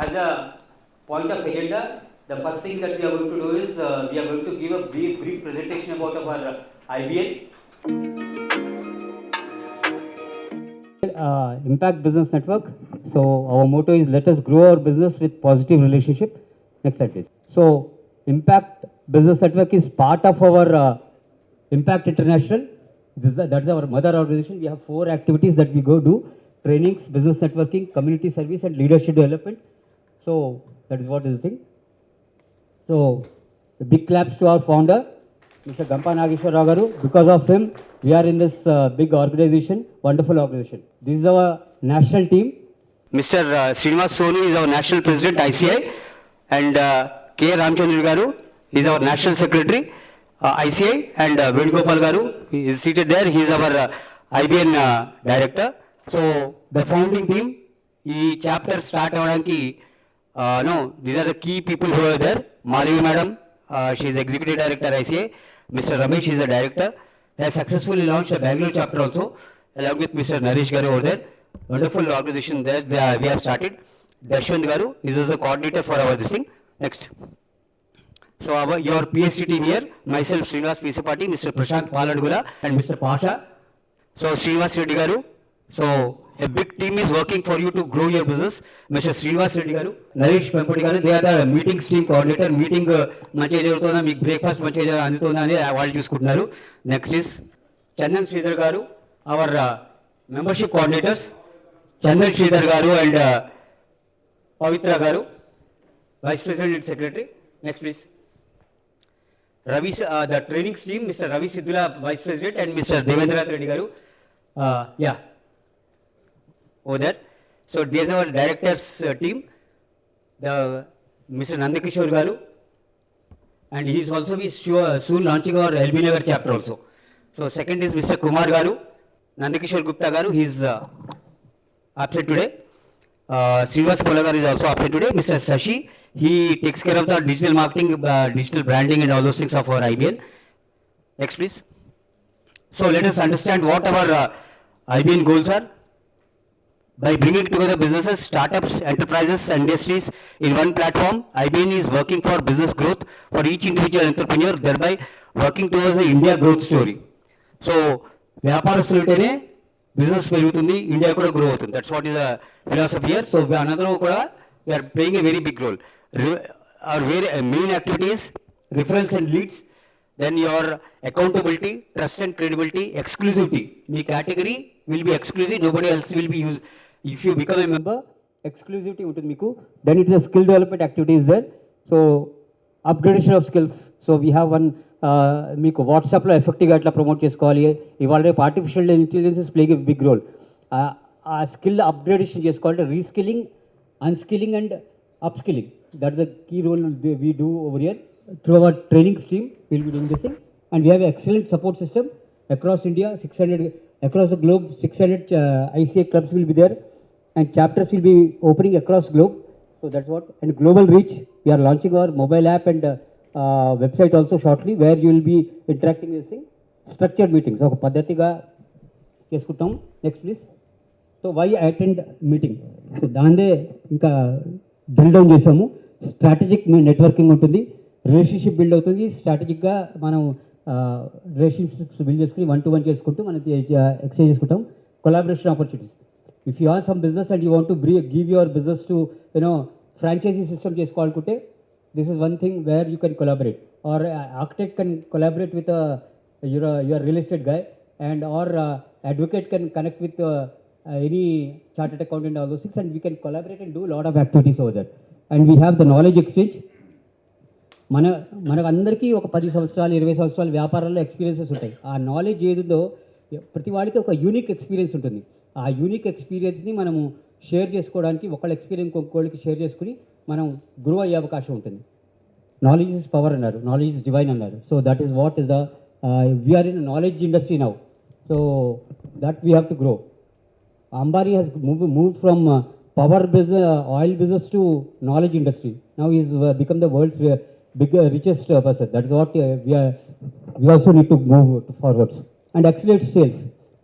as a point of agenda, the first thing that we are going to do is we are going to give a brief presentation about our IBN. Impact Business Network. So our motto is let us grow our business with positive relationship. Next slide, please. So Impact Business Network is part of our Impact International. That's our mother organization. We have 4 activities that we go do: trainings, business networking, community service, and leadership development. So that is what is the thing. So the big claps to our founder, Mr. Gampa Nageshwar Rao Garu. Because of him, we are in this big organization, wonderful organization. This is our national team. Mr. Srinivas Sonu is our national president, ICI, and K. Ramchandra Garu is our national secretary, ICI, and Venugopal Garu is seated there. He is our IBN director. So the founding team, ee chapter start avaniki, these are the key people who are there. Malini Madam, she is executive director ICI. Mr. Ramesh is the director. They have successfully launched a Bangalore chapter also, along with Mr. Naresh Garu over there. Wonderful organization there. We have started. Dashwant Garu is also coordinator for our this thing. Next. So your PST team here, myself Srinivas Pisapati, Mr. Prashant Paladgula, and Mr. Pasha. So Srinivas Reddy Garu. So a big team is working for you to grow your business. Mr. Srinivas Reddy Garu, Naresh Pempudi Garu, they are the meetings team coordinator. Meeting manchiga jarugutunda, meeku breakfast manchiga andutunda ani vallu chusukuntaru. Next is Chandan Sridhar Garu, our membership coordinators. Chandan Sridhar Garu and Pavitra Garu, Vice President and Secretary. Next please. Ravi, the trainings team, Mr. Ravi Siddula, Vice President, and Mr. Devendra Reddy Garu. Over there. So these are our directors team. The Mr. Nandakishore Garu, and he is also be soon launching our LB Nagar chapter also. So second is Mr. Kumar Garu, Nandakishore Gupta Garu, he is absent today. Srinivas Pola Garu is also absent today. Mr. Sashi, he takes care of the digital marketing, digital branding and all those things of our IBN. Next please. So let us understand what our IBN goals are. By bringing together businesses, startups, enterprises, and industries in one platform, IBN is working for business growth for each individual entrepreneur, thereby working towards the India growth story. So, వ్యాపారస్తులుంటేనే business పెరుగుతుంది, India కూడా grow అవుతుంది. That's what is the philosophy here. So, another we are playing a very big role. Our main activities, referrals and leads, then your accountability, trust and credibility, exclusivity. The category will be exclusive, nobody else will be used. If you become a member, exclusivity ఉంటుంది మీకు. Then it is a skill development activities there. So upgradation of skills. So we have one మీకు వాట్సాప్లో ఎఫెక్టివ్గా ఎట్లా promote చేసుకోవాలి. ఇవాళ రేపు artificial intelligence is playing a big role. ఆ స్కిల్ అప్గ్రేడేషన్ చేసుకోవాలంటే reskilling, unskilling and upskilling. That is the key role we do over here. Through our training team, we will be doing this thing, and we have an excellent support system across India. 600 across the globe, 600 ICA clubs will be there, and chapters will be opening across globe. So that's what. And global reach, we are launching our mobile app and website also shortly, where you will be interacting with this thing. Structured meetings. So paddhatiga cheskuntam. Next please. So why attend meeting? So dande inka drill down chesamu. Strategic networking ఉంటుంది, relationship build అవుతుంది. స్ట్రాటజిక్గా మనం relationships build చేసుకుని 1-to-1 చేసుకుంటూ మనం exchange చేసుకుంటాం. Collaboration opportunities. If you are some business and you want to give your business to franchisee system చేసుకోవాలనుకుంటే this is one thing where you can collaborate. Or architect can collaborate with your real estate guy, and or advocate can connect with any chartered accountant, all those things, and we can collaborate and do a lot of activities over there. And we have the knowledge exchange. మనకు అందరికీ ఒక 10 సంవత్సరాలు 20 సంవత్సరాలు వ్యాపారాల్లో experiences ఉంటాయి. ఆ knowledge ఏదో ప్రతి వాడికి ఒక యూనిక్ ఎక్స్పీరియన్స్ ఉంటుంది. ఆ యూనిక్ ఎక్స్పీరియన్స్ని మనము షేర్ చేసుకోవడానికి, ఒకళ్ళ ఎక్స్పీరియన్స్ ఇంకొకళ్ళకి షేర్ చేసుకుని మనం గ్రో అయ్యే అవకాశం ఉంటుంది. నాలెడ్జ్ ఇస్ పవర్ అన్నారు, నాలెడ్జ్ ఇస్ డివైన్ అన్నారు. So that is what is the we are in knowledge industry now. So that we have to grow. Ambani has moved from power business, oil business to knowledge industry. Now he has become the world's richest person. That is what we also need to move forwards and accelerate sales.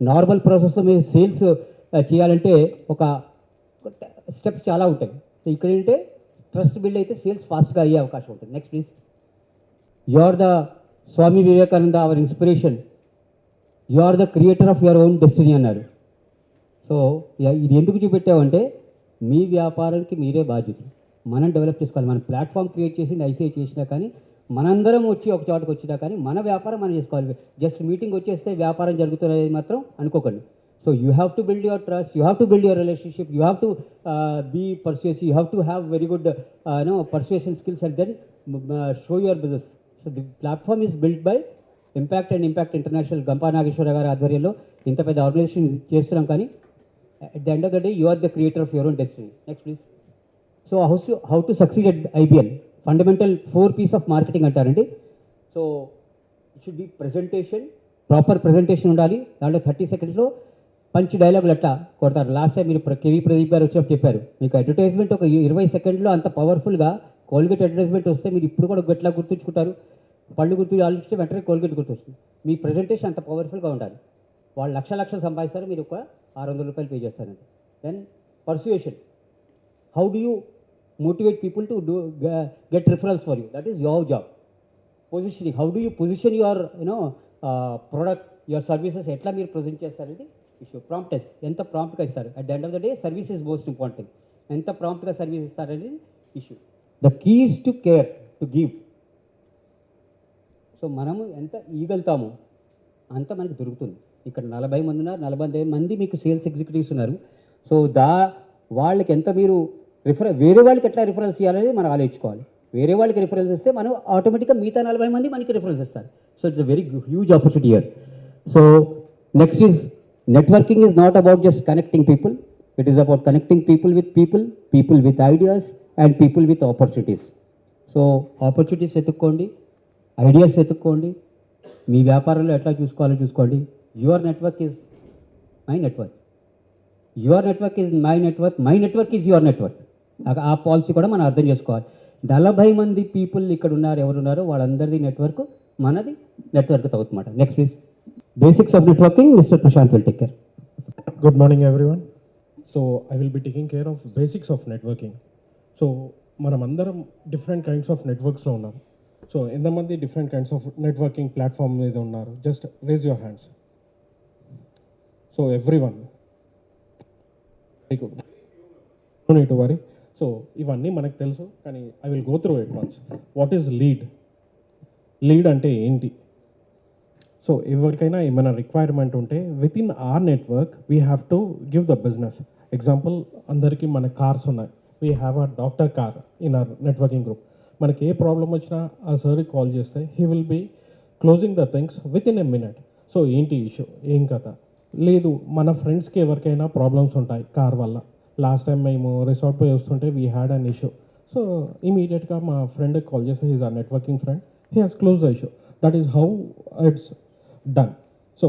Normal process లో మీరు sales చేయాలంటే ఒక steps చాలా ఉంటాయి. So ఇక్కడ ఏంటంటే trust build అయితే sales ఫాస్ట్గా అయ్యే అవకాశం ఉంటుంది. Next please. You are the Swami Vivekananda our inspiration, you are the creator of your own destiny అన్నారు. సో ఇది ఎందుకు చూపెట్టామంటే మీ వ్యాపారానికి మీరే బాధ్యత, మనం డెవలప్ చేసుకోవాలి. మన ప్లాట్ఫామ్ క్రియేట్ చేసింది ఐసీఐ చేసినా కానీ, మనందరం వచ్చి ఒక చోటకు వచ్చినా కానీ మన వ్యాపారం మనం చేసుకోవాలి. జస్ట్ మీటింగ్ వచ్చేస్తే వ్యాపారం జరుగుతున్నది మాత్రం అనుకోకండి. So you have to build your trust, you have to build your relationship, you have to be persuasive, you have to have very good persuasion skills and then show your business. So the platform is build by impact and impact international Gampa Nageswara గారి ఆధ్వర్యంలో ఇంత పెద్ద organisation చేస్తున్నాం. కానీ at the end of the day, you are the creator of your own destiny. Next, please. So, how to succeed at IBL? Fundamental 4 P's of marketing అంటారండి. So it should be presentation, proper presentation ఉండాలి. దాంట్లో 30 సెకండ్స్లో punch డైలాగులు అట్లా కొడతారు. Last time మీరు KV Pradeep గారు వచ్చినప్పుడు చెప్పారు, మీకు అడ్వర్టైజ్మెంట్ ఒక 20 సెకండ్లో అంత పవర్ఫుల్గా కోల్గేట్ అడ్వర్టైజ్మెంట్ వస్తే మీరు ఇప్పుడు కూడా ఎట్లా గుర్తుంచుకుంటారు? పళ్ళు గుర్తు ఆలోచిస్తే వెంటనే కోల్గేట్ గుర్తొస్తుంది. మీ ప్రెజెంటేషన్ అంత పవర్ఫుల్గా ఉండాలి. వాళ్ళు లక్షలు సంపాదిస్తారు, మీరు ఒక 600 రూపాయలు పే చేస్తారండి. Then persuasion, how do you motivate people to get referrals for you, that is your job. Positioning, how do you position your product, your services ఎట్లా మీరు ప్రజెంట్ చేస్తారండి ఇష్యూ. ప్రాంప్టెస్, ఎంత ప్రాంప్ట్గా ఇస్తారు. At the end of the day service is most important. ఎంత ప్రాంప్ట్గా service ఇస్తారనేది issue. The keys to care, to give. So మనము ఎంత ఇవ్వగలుగుతామో అంత మనకి దొరుకుతుంది. ఇక్కడ 40 మంది ఉన్నారు, 40 మంది మీకు సేల్స్ ఎగ్జిక్యూటివ్స్ ఉన్నారు. సో వాళ్ళకి ఎంత మీరు వేరే వాళ్ళకి ఎట్లా రిఫరెన్స్ ఇవ్వాలని మనం ఆలోచించుకోవాలి. వేరే వాళ్ళకి రిఫరెన్స్ ఇస్తే మనం ఆటోమేటిక్గా మిగతా 40 మంది మనకి రిఫరెన్స్ ఇస్తారు. So it's a very huge opportunity here. So next is networking is not about just connecting people, it is about connecting people with ideas and people with opportunities. So opportunities వెతుక్కోండి, ideas వెతుక్కోండి, మీ వ్యాపారంలో ఎట్లా చూసుకోవాలో చూసుకోండి. Your network is my network, your network is my network, my network is your network. ఆ policy కూడా మనం అర్థం చేసుకోవాలి. 40 మంది పీపుల్ ఇక్కడ ఉన్నారు, ఎవరున్నారో వాళ్ళందరిది నెట్వర్క్ మనది నెట్వర్క్ అవుతుందన్నమాట. Next please. Basics of networking, mister Prashant will take care. Good morning, everyone. So, I will be taking care of basics of networking. So, మనమందరం different kinds of networks లో ఉన్నాం. సో ఎంతమంది different kinds of networking platform మీద ఉన్నారు? Just raise your hands. So, everyone. Very good. No need to worry. So ఇవన్నీ మనకు తెలుసు, కానీ I will go through it once. What is lead? Lead అంటే ఏంటి? సో ఎవరికైనా ఏమైనా రిక్వైర్మెంట్ ఉంటే with in our network we have to give the business. Example, అందరికీ మన కార్స్ ఉన్నాయి, we have a doctor car in our networking group. మనకి ఏ ప్రాబ్లం వచ్చినా ఆ సార్కి కాల్ చేస్తే he will be closing the things with in a minute. So ఏంటి ఇష్యూ, ఏం కథ? లేదు, మన ఫ్రెండ్స్కి ఎవరికైనా ప్రాబ్లమ్స్ ఉంటాయి కార్ వల్ల. లాస్ట్ టైం మేము రిసార్ట్ పోయి వస్తుంటే we had an issue. So ఇమీడియట్గా మా ఫ్రెండ్కి కాల్ చేస్తే he's our networking friend, he has close the issue. That is how it's done. So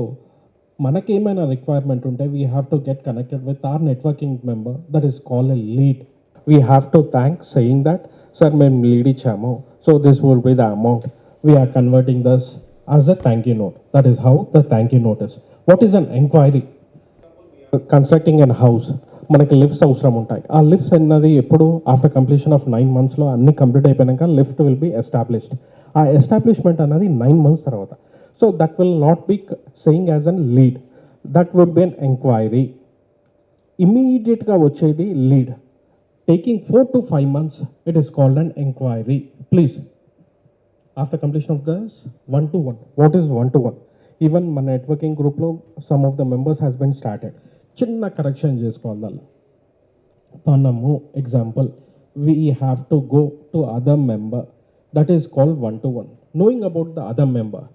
మనకేమైనా రిక్వైర్మెంట్ ఉంటే we have to get connected with our networking member, that is called a lead. We have to thank saying that sir మేము lead ఇచ్చాము, so this will be the amount, we are converting this as a thank you note. That is how the thank you note is. What is an enquiry? Constructing an house, మనకి lifts అవసరం ఉంటాయి. ఆ lifts అన్నది ఎప్పుడు after completion of 9 monthsలో అన్ని complete అయిపోయాక lift will be established. ఆ establishment అన్నది 9 months తర్వాత. So that will not be saying as an lead, that would be an enquiry. ఇమీడియట్గా వచ్చేది lead. Taking 4 to 5 months, it is called an enquiry. Please, after completion of this 1-to-1. What is 1-to-1? Even మన నెట్వర్కింగ్ గ్రూప్లో some of the members has been started. చిన్న correction చేసుకోవాలి దాన్ని. మనము example, we have to go to other member, that is called 1-to-1. Knowing about the other member.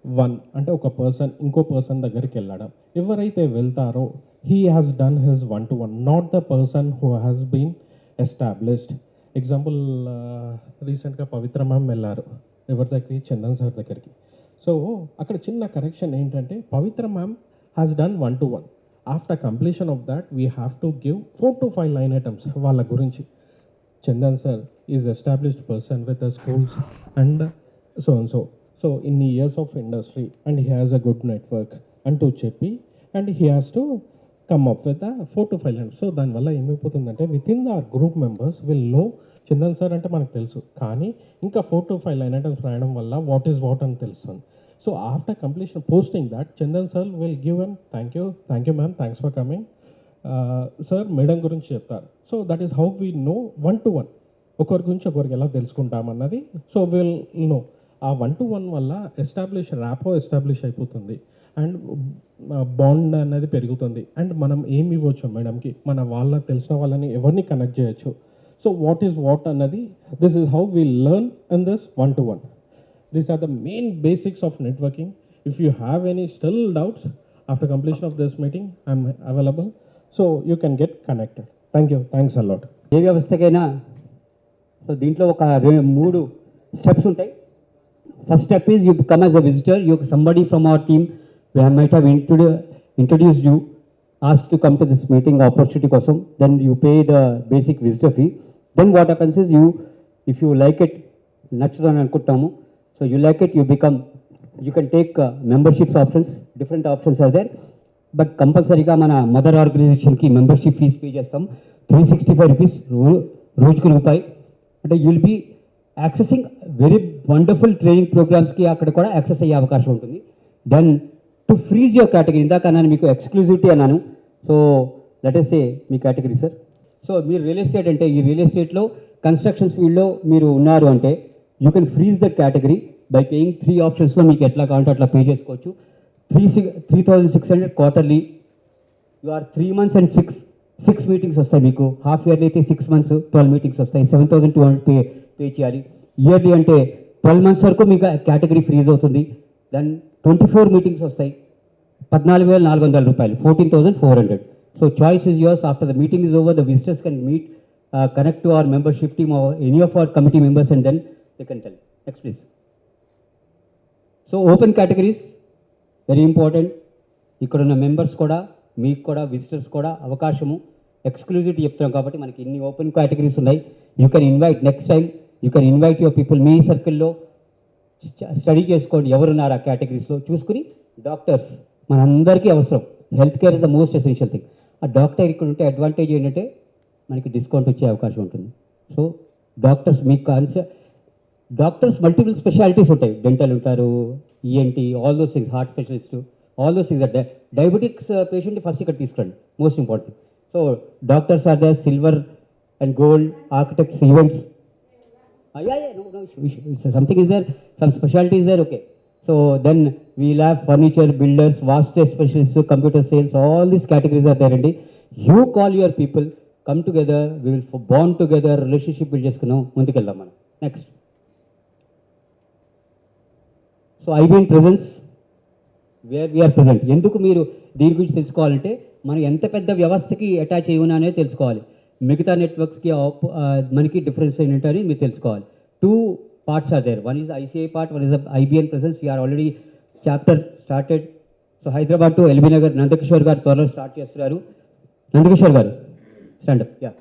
1 అంటే ఒక person ఇంకో పర్సన్ దగ్గరికి వెళ్ళడం. ఎవరైతే వెళ్తారో he has done his 1-to-1, not the person who has been established. Example, రీసెంట్గా Pavitra ma'am వెళ్ళారు ఎవరి దగ్గరికి? చందన్ సార్ దగ్గరికి. సో అక్కడ చిన్న కరెక్షన్ ఏంటంటే, Pavitra ma'am has done 1-to-1. After completion of that we have to give 4 to 5 line items వాళ్ళ గురించి. Chandan sir is established person with the schools and so and so. So ఇన్ని years of industry and he has a good network అంటూ చెప్పి, and he has to come up with 4 to 5 lines. సో దానివల్ల ఏమైపోతుందంటే with in the group members will no Chandan sir అంటే మనకు తెలుసు, కానీ ఇంకా 4 to 5 line items రాయడం వల్ల వాట్ ఈస్ వాట్ అని తెలుస్తుంది. So after completion posting that Chandan sir will give an thank you ma'am, thanks for coming sir, madam గురించి చెప్తారు. So that is how we know 1-to-1 ఒకరి గురించి ఒకరికి ఎలా తెలుసుకుంటామన్నది. సో విల్ నో ఆ 1-to-1 వల్ల ర్యాపో ఎస్టాబ్లిష్ అయిపోతుంది అండ్ బాండ్ అనేది పెరుగుతుంది. అండ్ మనం ఏమి ఇవ్వచ్చు మేడంకి, మన వాళ్ళకి తెలిసిన వాళ్ళని ఎవరిని కనెక్ట్ చేయొచ్చు. సో వాట్ ఈస్ వాట్ అన్నది, this is how we learn in this 1-to-1. These are the main basics of networking. If you have any still doubts after completion of this meeting, I'm available. So you can get connected. Thank you. Thanks a lot. ఏ వ్యవస్థకైనా so దీంట్లో ఒక 3 steps ఉంటాయి. First step is you come as a visitor, you somebody from our team might have introduced you, asked to come to this meeting opportunity కోసం, then you pay the basic visitor fee. Then what happens is if you like it, నచ్చుదని అనుకుంటాము, so you like it, you can take memberships options, different options are there, but కంపల్సరీగా మన mother ఆర్గనైజేషన్కి membership fees pay చేస్తాం 365 rupees, రోజుకు రూపాయి. అంటే you'll be accessing very wonderful training ప్రోగ్రామ్స్కి అక్కడ కూడా యాక్సెస్ అయ్యే అవకాశం ఉంటుంది. Then to freeze your category, ఇందాక అన్నాను మీకు ఎక్స్క్లూజివిటీ అన్నాను, సో లెట్ us say మీ కేటగిరీ సార్. సో మీరు రియల్ ఎస్టేట్ అంటే ఈ రియల్ ఎస్టేట్లో కన్స్ట్రక్షన్స్ ఫీల్డ్లో మీరు ఉన్నారు అంటే you can freeze that category by paying 3 ఆప్షన్స్లో మీకు ఎట్లా కావాలంటే అట్లా పే చేసుకోవచ్చు. 3,600 quarterly, you are 3 months and 6 meetings వస్తాయి మీకు. హాఫ్ ఇయర్లీ అయితే 6 months 12 మీటింగ్స్ వస్తాయి, 7,200 పే చేయాలి. ఇయర్లీ అంటే 12 months వరకు మీకు కేటగిరీ ఫ్రీజ్ అవుతుంది. దెన్ 24 మీటింగ్స్ వస్తాయి, 14,400 రూపాయలు, 14,400. So choice is yours. After the meeting is over, the visitors can meet, connect to our membership team or any of our committee members and then they can tell. Next please. So open categories very important. ఇక్కడ ఉన్న members కూడా, మీకు కూడా, visitors కూడా అవకాశము, exclusivity చెప్తున్నాం కాబట్టి మనకి ఇన్ని ఓపెన్ కేటగిరీస్ ఉన్నాయి. You can invite, next time you can invite your people. మీ సర్కిల్లో స్టడీ చేసుకోండి ఎవరున్నారు ఆ కేటగిరీస్లో చూసుకుని. డాక్టర్స్ మనందరికీ అవసరం, health care is the most essential thing. ఆ డాక్టర్ ఇక్కడ ఉంటే అడ్వాంటేజ్ ఏంటంటే మనకి డిస్కౌంట్ వచ్చే అవకాశం ఉంటుంది. సో డాక్టర్స్ మీకు డాక్టర్స్ మల్టిపుల్ స్పెషాలిటీస్ ఉంటాయి, డెంటల్ ఉంటారు, ENT, all those things, heart specialist, all those things. Diabetics patient first ఇక్కడ తీసుకురండి, most important. So doctors are the silver and gold, architects, events. No issue. Something is there, some specialty is there, okay. So then we'll have furniture builders, vastu specialists, computer sales, all these categories are there. And you call your people, come together, we will bond together, relationship build చేసుకుందాం, ముందుకెళ్దాం మనం. Next, so IBN presence, where we are present. ఎందుకు మీరు దీని గురించి తెలుసుకోవాలంటే మనం ఎంత పెద్ద వ్యవస్థకి అటాచ్ అయ్యి ఉన్నా అనేది తెలుసుకోవాలి. మిగతా నెట్వర్క్స్కి మనకి డిఫరెన్స్ ఏంటంటే మీరు తెలుసుకోవాలి. 2 parts are there. One is the ICI part, one is the IBN presence. We are already chapter started. So Hyderabad to LB Nagar, Nandakishore garu త్వరలో స్టార్ట్ చేస్తున్నారు. Nandakishore garu, stand up. Yeah.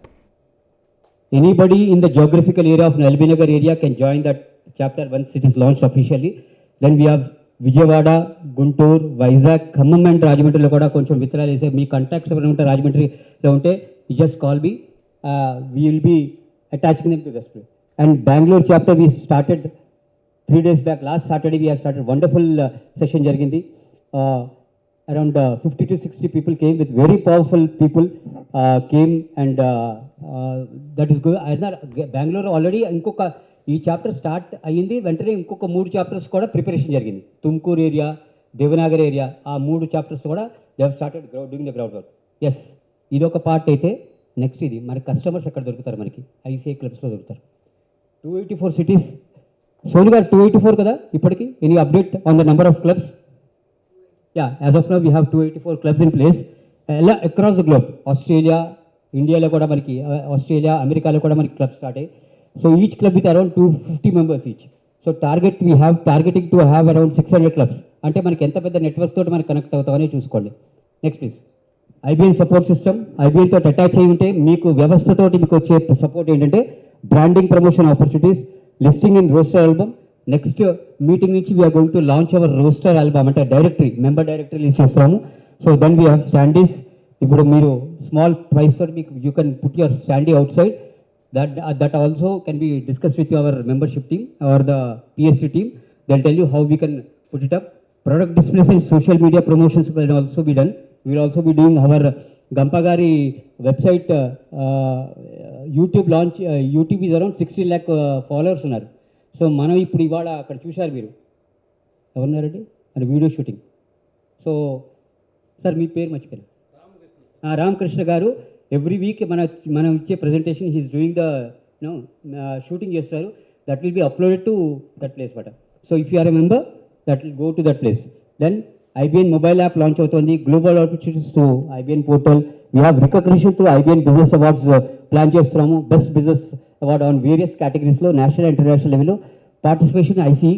Anybody in the geographical area of LB Nagar area can join that chapter once it is launched officially. Then we have Vijayawada, Guntur, Vizag, Khammam and రాజమండ్రిలో కూడా కొంచెం విత్తనాలు వేసే మీ contacts ఎవరైనా ఉంటే రాజమండ్రిలో ఉంటే you just call me, we will be attaching them to this place. And Bengaluru chapter we started 3 days back. Last Saturday we have started wonderful session జరిగింది. Around 50 to 60 people came with very powerful people came and that is good. Bengaluru already ఇంకొక ఈ chapter start అయ్యింది, వెంటనే ఇంకొక 3 chapters కూడా preparation జరిగింది. Tumkur area, Devanagar area, ఆ 3 chapters కూడా they have started doing the ground work. Yes, ఇది ఒక పార్ట్ అయితే నెక్స్ట్ ఇది మన కస్టమర్స్ ఎక్కడ దొరుకుతారు, మనకి ఐసీఐ క్లబ్స్లో దొరుకుతారు. 284 cities. సోని గారు 284 కదా ఇప్పటికి? Any update on the number of clubs? Yeah, as of now we have 284 clubs in place ఎలా అక్రాస్ ద గ్లోబ్. ఆస్ట్రేలియా, ఇండియాలో కూడా మనకి, ఆస్ట్రేలియా, అమెరికాలో కూడా మనకి క్లబ్స్ స్టార్ట్ అయ్యాయి. So each club with around 250 members each. So we have targeting to have around 600 clubs. అంటే మనకి ఎంత పెద్ద నెట్వర్క్ తోటి మనకి కనెక్ట్ అవుతామని చూసుకోండి. Next please. IBN support system. IBN తోటి అటాచ్ అయి ఉంటే మీకు వ్యవస్థతోటి మీకు వచ్చే సపోర్ట్ ఏంటంటే branding, promotion opportunities, listing in roster album. Next meeting నుంచి we're going to launch our roster album, అంటే డైరెక్టరీ, మెంబర్ డైరెక్టరీ లిస్ట్ చేస్తాము. So then we have standees, ఇప్పుడు మీరు స్మాల్ ప్రైస్ తోటి మీకు you can put your standee outside. That also can be discuss with your membership team are the PSC team. They'll tell you how we can put it up. Product displays and social media promotions will also be done. We will also be doing our Gampagari website YouTube launch. YouTube is around 16 lakh followers ఉన్నారు. So మనం ఇప్పుడు ఇవాళ అక్కడ చూశారు మీరు ఎవరున్నారండి అంటే video shooting. So sir మీ పేరు మర్చిపోయాను. రామకృష్ణ గారు ఎవ్రీ వీక్ మనం ఇచ్చే presentation he's doing the shooting చేస్తారు. That will be uploaded to that place but. So if you are a member that will go to that place. Then IBN mobile app launch అవుతుంది. Global opportunities to IBN portal. We have recognition to IBN business awards plan చేస్తున్నాము. Best business award on various కేటగిరీస్లో national international లెవెల్లో. Participation ICE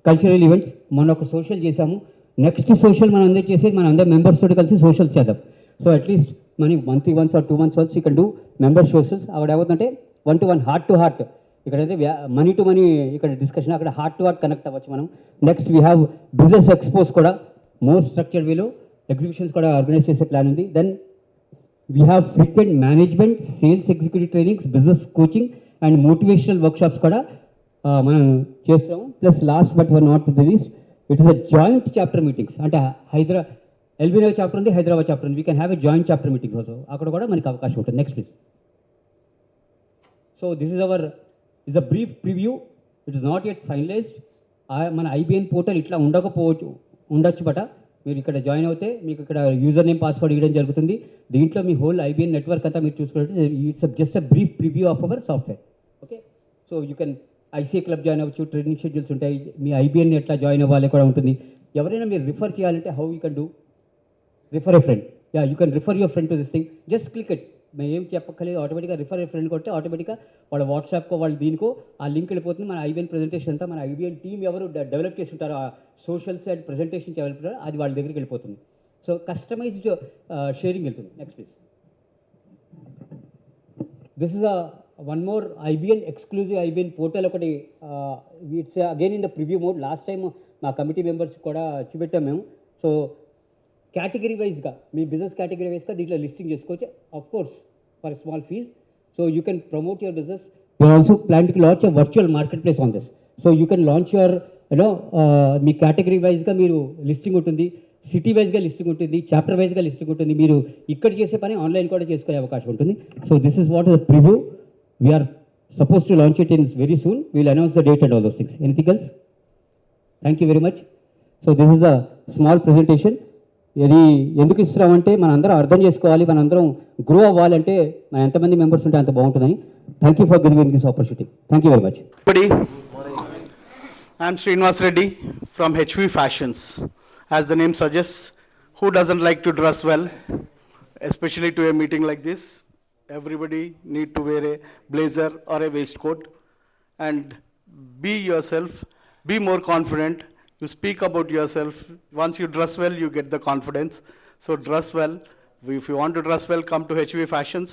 cultural events. మొన్న ఒక social చేశాము. Next social మనం అందరూ చేసేది మన అందరం మెంబర్స్ తోటి కలిసి సోషల్స్ చేద్దాం. సో అట్లీస్ట్ మనకి monthly once or 2 months once you can do member socials. అక్కడ ఏమవుతుందంటే 1-to-1 హార్ట్ టు హార్ట్. ఇక్కడైతే మనీ టు మనీ ఇక్కడ డిస్కషన్, అక్కడ హార్ట్ టు హార్ట్ కనెక్ట్ అవ్వచ్చు మనం. Next we have business expos కూడా మోర్ స్ట్రక్చర్డ్ వేలో ఎగ్జిబిషన్స్ కూడా ఆర్గనైజ్ చేసే ప్లాన్ ఉంది. Then we have frequent management, sales executive trainings, business coaching and motivational workshops కూడా మనం చేస్తాము. Plus last but were not the least, it is a joint chapter meetings. అంటే LB Nagar chapter ఉంది, Hyderabad chapter ఉంది. We can have a joint chapter meetings also. అక్కడ కూడా మనకి అవకాశం ఉంటుంది. Next please. So this is a brief preview. It is not yet finalized. మన IBN portal ఇట్లా ఉండొచ్చు బట. మీరు ఇక్కడ జాయిన్ అవుతే మీకు ఇక్కడ యూజర్ నేమ్ పాస్వర్డ్ ఇవ్వడం జరుగుతుంది. దీంట్లో మీ హోల్ IBN నెట్వర్క్ అంతా మీరు చూసుకుంటే it's just a brief preview of our software. Okay, so you can ICA club join అవ్వచ్చు. ట్రైనింగ్ షెడ్యూల్స్ ఉంటాయి. మీ IBN ఎట్లా జాయిన్ అవ్వాలి కూడా ఉంటుంది. ఎవరైనా మీరు రిఫర్ చేయాలంటే how you can do refer a friend. You can refer your friend to this thing. Just click it. మేము ఏం చెప్పక్కర్లేదు. ఆటోమేటిక్గా రిఫర్ ఏ ఫ్రెండ్ కొడితే ఆటోమేటిక్గా వాళ్ళ వాట్సాప్కో వాళ్ళ దీనికో ఆ లింక్ వెళ్ళిపోతుంది. మన IBN ప్రజెంటేషన్ అంతా మన IBN టీమ్ ఎవరు డెవలప్ చేసి ఉంటారో ఆ సోషల్స్ అండ్ ప్రజెంటేషన్ డెవలప్ అది వాళ్ళ దగ్గరికి వెళ్ళిపోతుంది. సో కస్టమైజ్డ్ షేరింగ్ వెళ్తుంది. Next please. This is one more IBN exclusive IBN portal ఒకటి. It's again in the preview mode. Last time మా కమిటీ మెంబర్స్ కూడా చూపెట్టాం మేము. సో కేటగిరీ వైజ్గా మీ బిజినెస్ కేటగిరీ వైజ్గా దీంట్లో లిస్టింగ్ చేసుకోవచ్చు. Of course for small fees. So you can promote your business. You also plan to launch a virtual market place on this. So you can launch your మీ category వైజ్గా మీరు listing ఉంటుంది, city వైజ్గా listing ఉంటుంది, chapter వైజ్గా listing ఉంటుంది. మీరు ఇక్కడ చేసే పని ఆన్లైన్ కూడా చేసుకునే అవకాశం ఉంటుంది. So this is what is the preview. We are suppose to launch it in very soon. We'll announce the date and all those things. Anything else? Thank you very much. So this is a small presentation. ఇది ఎందుకు ఇస్తున్నామంటే మనందరం అర్థం చేసుకోవాలి, మనందరం grow అవ్వాలంటే మన ఎంతమంది members ఉంటే అంత బాగుంటుందని. Thank you for giving this opportunity. Thank you very much. I'm Srinivas Reddy from HV Fashions. As the name suggests, who doesn't like to dress well, especially to a meeting like this? Everybody need to wear a blazer or a waistcoat and be yourself, be more confident. You speak about yourself. Once you dress well, you get the confidence. So dress well. If you want to dress well, come to HV Fashions.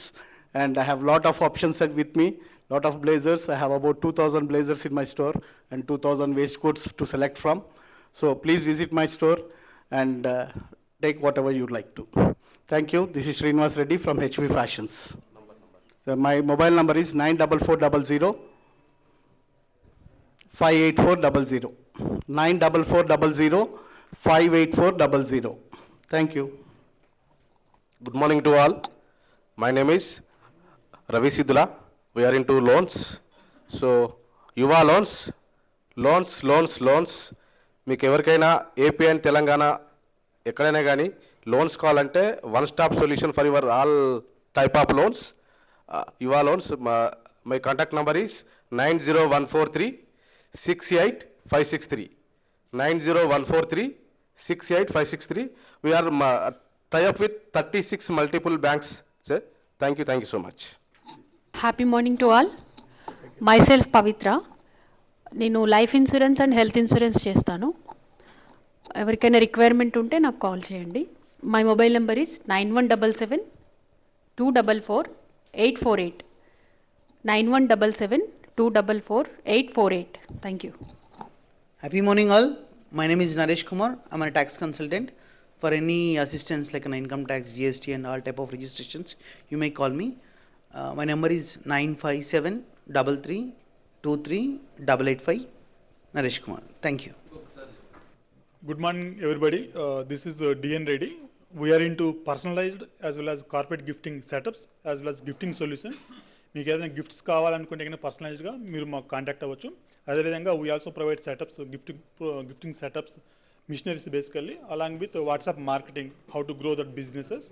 And I have lot of options with me, lot of blazers. I have about 2,000 blazers in my store and 2,000 waistcoats to select from. So please visit my store and take whatever you'd like to. Thank you. This is Srinivas Reddy from HV Fashions. So my mobile number is 94400 58400. 94400 58400. Thank you. Good morning to all. My name is Ravi Sidula. We are into loans. So, Yuva loans. మీకు ఎవరికైనా AP and Telangana ఎక్కడైనా కానీ loans కావాలంటే one stop solution for your all type of loans. యువా loans. My contact number is 90143 68563. 90143 68563. We are tie up with 36 multiple banks, sir. Thank you so much. Happy morning to all. Myself Pavitra. నేను life insurance and health insurance చేస్తాను. ఎవరికైనా requirement ఉంటే నాకు call చేయండి. My mobile number is 9177 244 848. 9177 244 848. Thank you. Happy morning all. My name is Naresh Kumar. I'm a tax consultant. For any assistance like an income tax, GST and all type of registrations, you may call me. My number is 957-33-23-885. Naresh Kumar. Thank you. Good morning, everybody. This is DN Reddy. We are into personalized as well as corporate gifting setups as well as gifting solutions. మీకు ఏదైనా gifts కావాలనుకుంటే కనుక పర్సనలైజ్డ్గా మీరు మాకు contact అవ్వచ్చు. అదేవిధంగా we also provide setups, gifting setups, machineries basically, along with WhatsApp marketing, how to grow that businesses.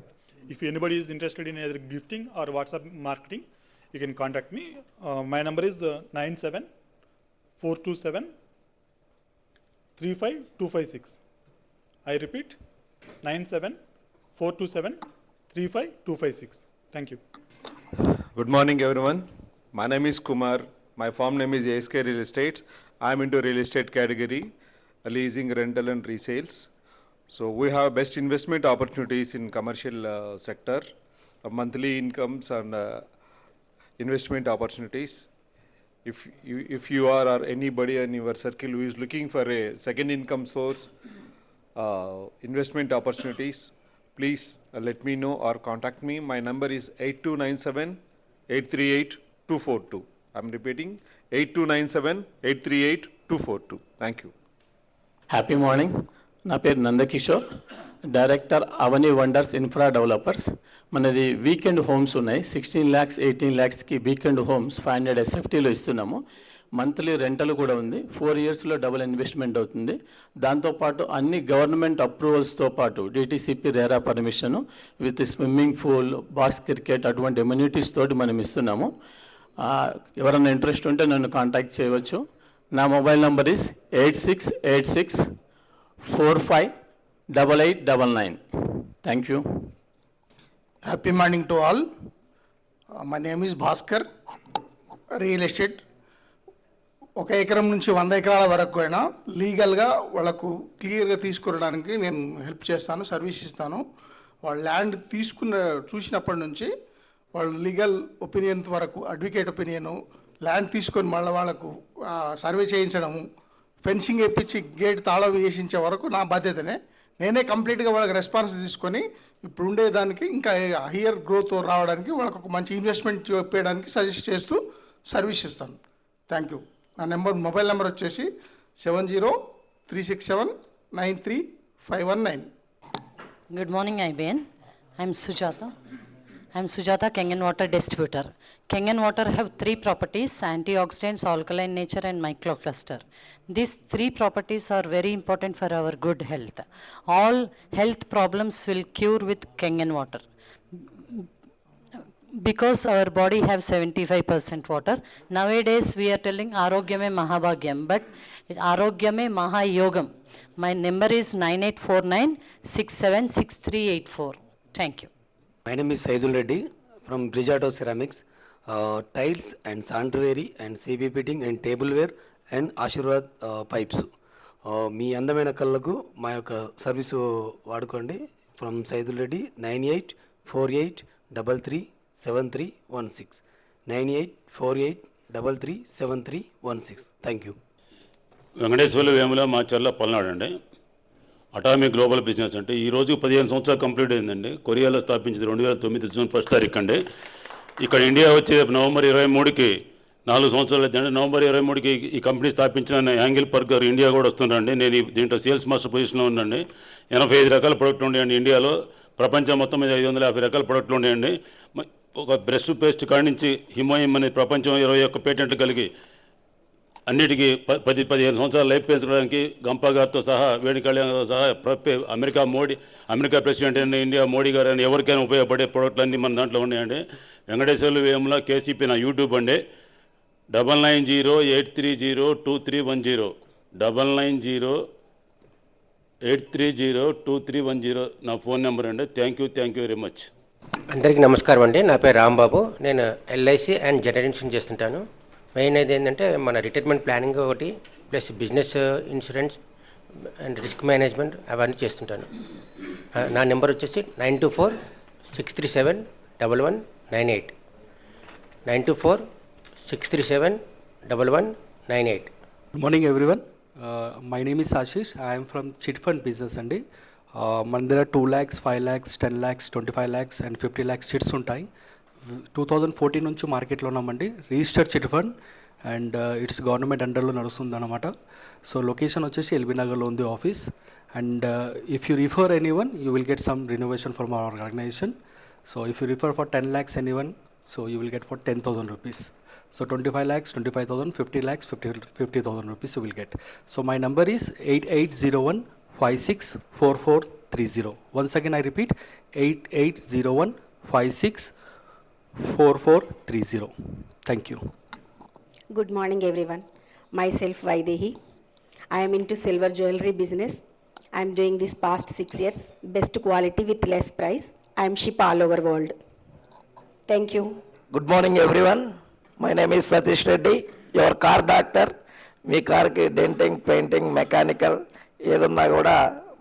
If anybody is interested in either gifting or WhatsApp marketing, you can contact me. My number is 97-427-35256. I repeat, 97-427-35256. Thank you. Good morning, everyone. My name is Kumar. My firm name is ASK Real Estate. I am into real estate category, leasing, rental, and resales. So we have best investment opportunities in commercial sector, monthly incomes and investment opportunities. If you are or anybody in your circle who is looking for a second income source, investment opportunities, please let me know or contact me. My number is 8297-838-242. I'm repeating, 8297-838-242. Thank you. Happy morning. నా పేరు Nandakishore, director అవని wonders infra developers. మనది weekend homes ఉన్నాయి. 16 lakhs, 18 lakhsకి weekend homes 500 SFTలో ఇస్తున్నాము. Monthly rental కూడా ఉంది. 4 yearsలో double investment అవుతుంది. దాంతోపాటు అన్ని గవర్నమెంట్ అప్రూవల్స్తో పాటు DTCP RERA permission with swimming pool, box cricket అటువంటి ఎమ్యూనిటీస్ తోటి మనం ఇస్తున్నాము. ఎవరైనా ఇంట్రెస్ట్ ఉంటే నన్ను కాంటాక్ట్ చేయవచ్చు. నా mobile number is 8686458899. Thank you. Happy morning to all. My name is Bhaskar. Real estate 1 ఎకరం నుంచి 100 ఎకరాల వరకు అయినా లీగల్గా వాళ్ళకు క్లియర్గా తీసుకురావడానికి నేను హెల్ప్ చేస్తాను, సర్వీస్ ఇస్తాను. వాళ్ళు ల్యాండ్ చూసినప్పటి నుంచి వాళ్ళు లీగల్ ఒపీనియన్ వరకు, అడ్వకేట్ ఒపీనియను, ల్యాండ్ తీసుకొని మళ్ళీ వాళ్ళకు సర్వే చేయించడము, ఫెన్సింగ్ వేయించి గేట్ తాళం వేసించే వరకు నా బాధ్యతనే. నేనే కంప్లీట్గా వాళ్ళకి రెస్పాన్స్ తీసుకొని ఇప్పుడు ఉండేదానికి ఇంకా హయ్యర్ గ్రోత్ రావడానికి వాళ్ళకు ఒక మంచి ఇన్వెస్ట్మెంట్ చేయడానికి సజెస్ట్ చేస్తూ సర్వీస్ ఇస్తాను. Thank you. నా మొబైల్ నెంబర్ వచ్చేసి 70-367-93-519. Good morning, IBN. I'm Sujata, Kangen Water Distributor. Kangen Water have 3 properties: antioxidants, alkaline nature and microcluster. These 3 properties are very important for our good health. All health problems will cure with Kangen Water. Because our body have 75% water. Nowadays we are telling Arogyame Mahabhagyam, but Arogyame Mahayogam. My number is 9849676384. Thank you. My name is Saidul Reddy from Brijato Ceramics. Tiles and sanitary and CB fitting and tableware and Ashirwad pipes. మీ అందమైన కళ్ళకు మా యొక్క service వాడుకోండి. From Saidul Reddy, 9848337316, 9848337316. Thank you. Venkateswarlu Vemula మా చెల్ల పల్నాడు అండి. Atomic global business అంటే ఈ రోజు 15 సంవత్సరాలు కంప్లీట్ అయిందండి. కొరియాలో స్థాపించింది 2009 జూన్ 1 తారీఖు అండి. ఇక్కడ ఇండియా వచ్చి నవంబర్ 23కి 4 సంవత్సరాలు అవుతుందండి. నవంబర్ 23కి ఈ కంపెనీ స్థాపించిన యాంగిల్ పర్క్ గారు ఇండియా కూడా వస్తున్నారండి. నేను దీంట్లో సేల్స్ మాస్టర్ పొజిషన్లో ఉన్నాండి. 85 రకాల ప్రొడక్ట్లు ఉన్నాయండి ఇండియాలో. ప్రపంచం మొత్తం మీద 550 రకాల ప్రొడక్ట్లు ఉన్నాయండి. ఒక బ్రష్ పేస్ట్ కాడి నుంచి హిమోయిమ్ అనే ప్రపంచం 21 పేటెంట్లు కలిగి అన్నిటికీ 10-15 సంవత్సరాలు లైఫ్ పెంచుకోవడానికి గంపా గారితో సహా, వేణు కళ్యాణ్తో సహా అమెరికా ప్రెసిడెంట్ అయిన ఇండియా మోడీ గారు అని ఎవరికైనా ఉపయోగపడే ప్రోడక్ట్లు అన్నీ మన దాంట్లో ఉన్నాయండి. వెంకటేశ్వర్లు వేముల కేసీపీ నా యూట్యూబ్ అండి. 9908302310, 9908302310 నా ఫోన్ నెంబర్ అండి. Thank you very much. అందరికీ నమస్కారం అండి. నా పేరు రాంబాబు. నేను LIC అండ్ జనరల్ ఇన్సూరెన్స్ చేస్తుంటాను. మెయిన్ అయితే ఏంటంటే మన రిటైర్మెంట్ ప్లానింగ్ ఒకటి, plus business insurance and risk management అవన్నీ చేస్తుంటాను. నా నెంబర్ వచ్చేసి 9246371198, 9246371198. Good morning everyone. My name is Ashish. I'm from chit fund business అండి. మన దగ్గర 2 lakhs, 5 lakhs, 10 lakhs, 25 lakhs and 50 lakhs chits ఉంటాయి. 2014 నుంచి మార్కెట్లో ఉన్నామండి. Registered chit fund and it's government అండర్లో నడుస్తుంది అనమాట. సో లొకేషన్ వచ్చేసి ఎల్బీ నగర్లో ఉంది office. And if you refer anyone you will get some renovation from our organization. So if you refer for 10 lakhs anyone, so you will get for 10,000 rupees. So 25 lakhs, 25,000, 50 lakhs, 50,000 rupees you will get. So my number is 8801564430. Once again I repeat, 8801564430. Thank you. Good morning everyone. Myself Vaidehi. I am into silver jewelry business. I am doing this past 6 years. Best quality with less price. I am ship all over world. Thank you. Good morning everyone. My name is Satish Reddy, your car doctor. మీ కార్కి denting, painting, mechanical ఏదన్నా కూడా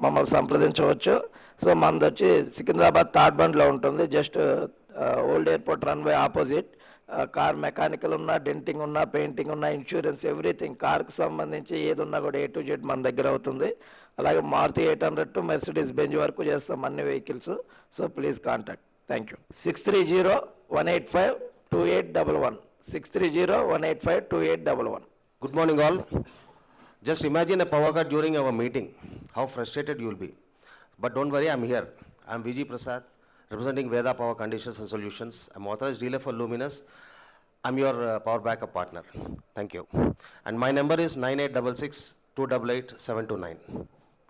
మమ్మల్ని సంప్రదించవచ్చు. So మనది వచ్చి Secunderabad third బండ్లో ఉంటుంది, just old airport runway opposite. Car mechanical ఉన్నా, డెంటింగ్ ఉన్నా, పెయింటింగ్ ఉన్నా, ఇన్సూరెన్స్, ఎవ్రీథింగ్ కార్కి సంబంధించి ఏది ఉన్నా కూడా A to Z మన దగ్గర అవుతుంది. అలాగే మారుతి 800 టు మెర్సిడీస్ బెంజ్ వరకు చేస్తాం అన్ని vehicles. So please contact. Thank you. 630-185-2811. 630-185-2811. Good morning all. Just imagine a power cut during our meeting. How frustrated you will be. But don't worry, I'm here. I'm VG Prasad, representing Veda Power Conditions and Solutions. I'm authorized dealer for Luminous. I'm your power backup partner. Thank you. And my number is 9866-288-729.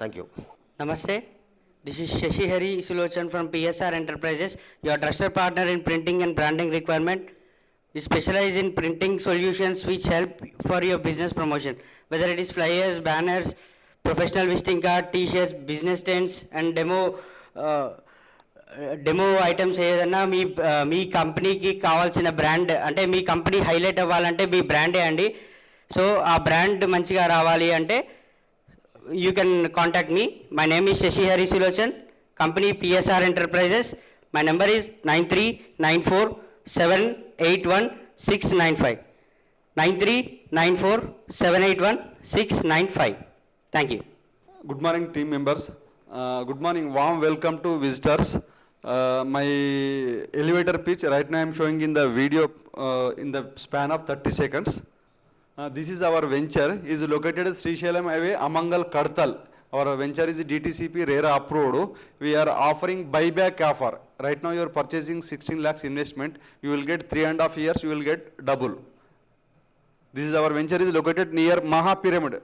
Thank you. Namaste. This is Shashi Hari Isulochan from PSR Enterprises, your trusted partner in printing and branding requirement. We specialize in printing solutions which help for your business promotion, whether it is flyers, banners, professional visiting card, t-shirts, business tents and demo items ఏదన్నా మీ కంపెనీకి కావాల్సిన brand, అంటే మీ company highlight అవ్వాలంటే మీ బ్రాండే అండి. So ఆ brand మంచిగా రావాలి అంటే you can contact me. My name is Shashi Hari Silochan, company PSR Enterprises. My number is 9394781695. 9394781695. Thank you. Good morning team members. Good morning, warm welcome to visitors. My elevator pitch right now I am showing in the video in the span of 30 seconds. This is our venture, is located at Srisailam Highway, Amangal, Kadtal. Our venture is DTCP RERA approved. We are offering buyback offer. Right now you are purchasing 16 lakhs investment, you will get 3.5 years, you will get double. This is our venture is located near Maha Pyramid.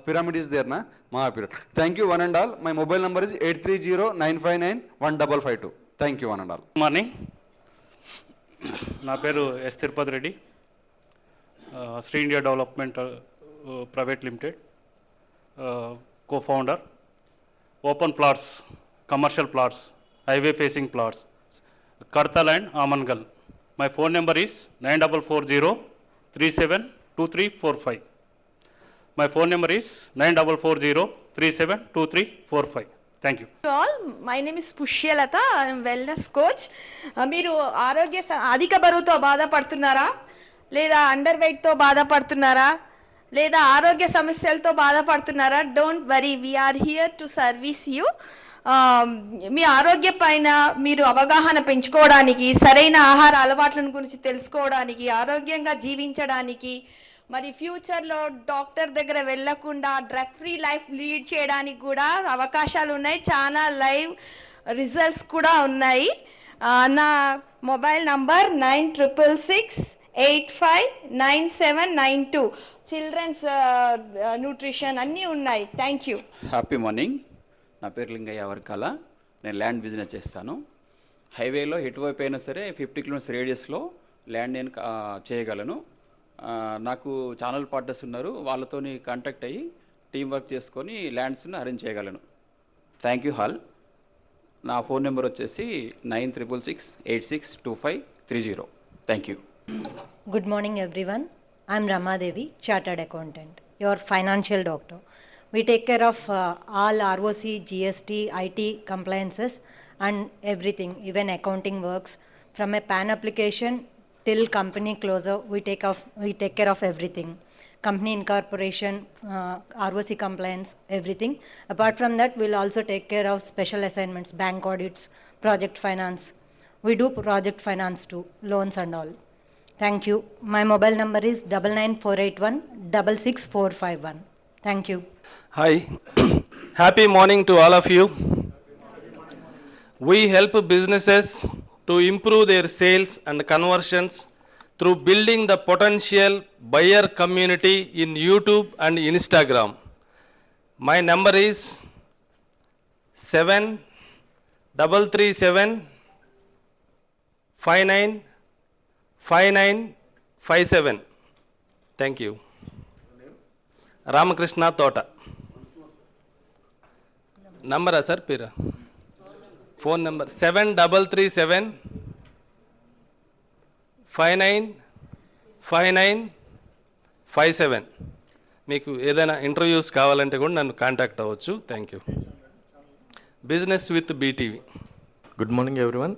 Pyramid is there, na? Maha Pyramid. Thank you one and all. My mobile number is 8309591552. Thank you one and all. Good morning. నా పేరు S Tirupati Reddy, Sri India development private limited co-founder. Open plots, commercial plots, highway facing plots, Kadtal and Amangal. My phone number is 9440372345. My phone number is 9440372345. Thank you. All, my name is Pushyalata. I am wellness coach. మీరు ఆరోగ్య అధిక బరువుతో బాధపడుతున్నారా, లేదా under వెయిట్తో బాధపడుతున్నారా, లేదా ఆరోగ్య సమస్యలతో బాధపడుతున్నారా? Don't worry, we're here to service you. మీ ఆరోగ్య పైన మీరు అవగాహన పెంచుకోవడానికి, సరైన ఆహార అలవాట్లను గురించి తెలుసుకోవడానికి, ఆరోగ్యంగా జీవించడానికి, మరి ఫ్యూచర్లో డాక్టర్ దగ్గర వెళ్ళకుండా డ్రగ్ ఫ్రీ లైఫ్ లీడ్ చేయడానికి కూడా అవకాశాలు ఉన్నాయి. చాలా లైవ్ రిజల్ట్స్ కూడా ఉన్నాయి. నా మొబైల్ నంబర్ 9666859792. చిల్డ్రన్స్ న్యూట్రిషన్ అన్నీ ఉన్నాయి. Thank you. Happy morning. నా పేరు లింగయ్య వర్కాల. నేను ల్యాండ్ బిజినెస్ చేస్తాను. హైవేలో ఎటువైపు అయినా సరే 50 కిలోమీటర్స్ రేడియస్లో ల్యాండ్ నేను చేయగలను. నాకు ఛానల్ పార్ట్నర్స్ ఉన్నారు, వాళ్ళతోని కాంటాక్ట్ అయ్యి టీం వర్క్ చేసుకొని ల్యాండ్స్ని అరేంజ్ చేయగలను. Thank you hall. నా ఫోన్ నెంబర్ వచ్చేసి 9666862530. Thank you. Good morning everyone. I am Rama Devi, Chartered Accountant, your financial doctor. We take care of all ROC, GST, IT compliances and everything, even accounting works. From a PAN application till company closure, we take care of everything. company incorporation, ROC compliance, everything. Apart from that, we'll also take care of special assignments, bank audits, project finance. We do project finance too, loans and all. Thank you. My mobile number is 99481 66451. Thank you. Hi. Happy morning to all of you. We help businesses to improve their sales and conversions through building the potential buyer community in YouTube and Instagram. My number is 7337 595957. Thank you. Ramakrishna Tota. Number sir, Pira. Phone number 7337 595957. మీకు ఏదైనా interviews కావాలంటే కూడా నన్ను contact అవ్వచ్చు. Thank you. Business with BTV. Good morning everyone.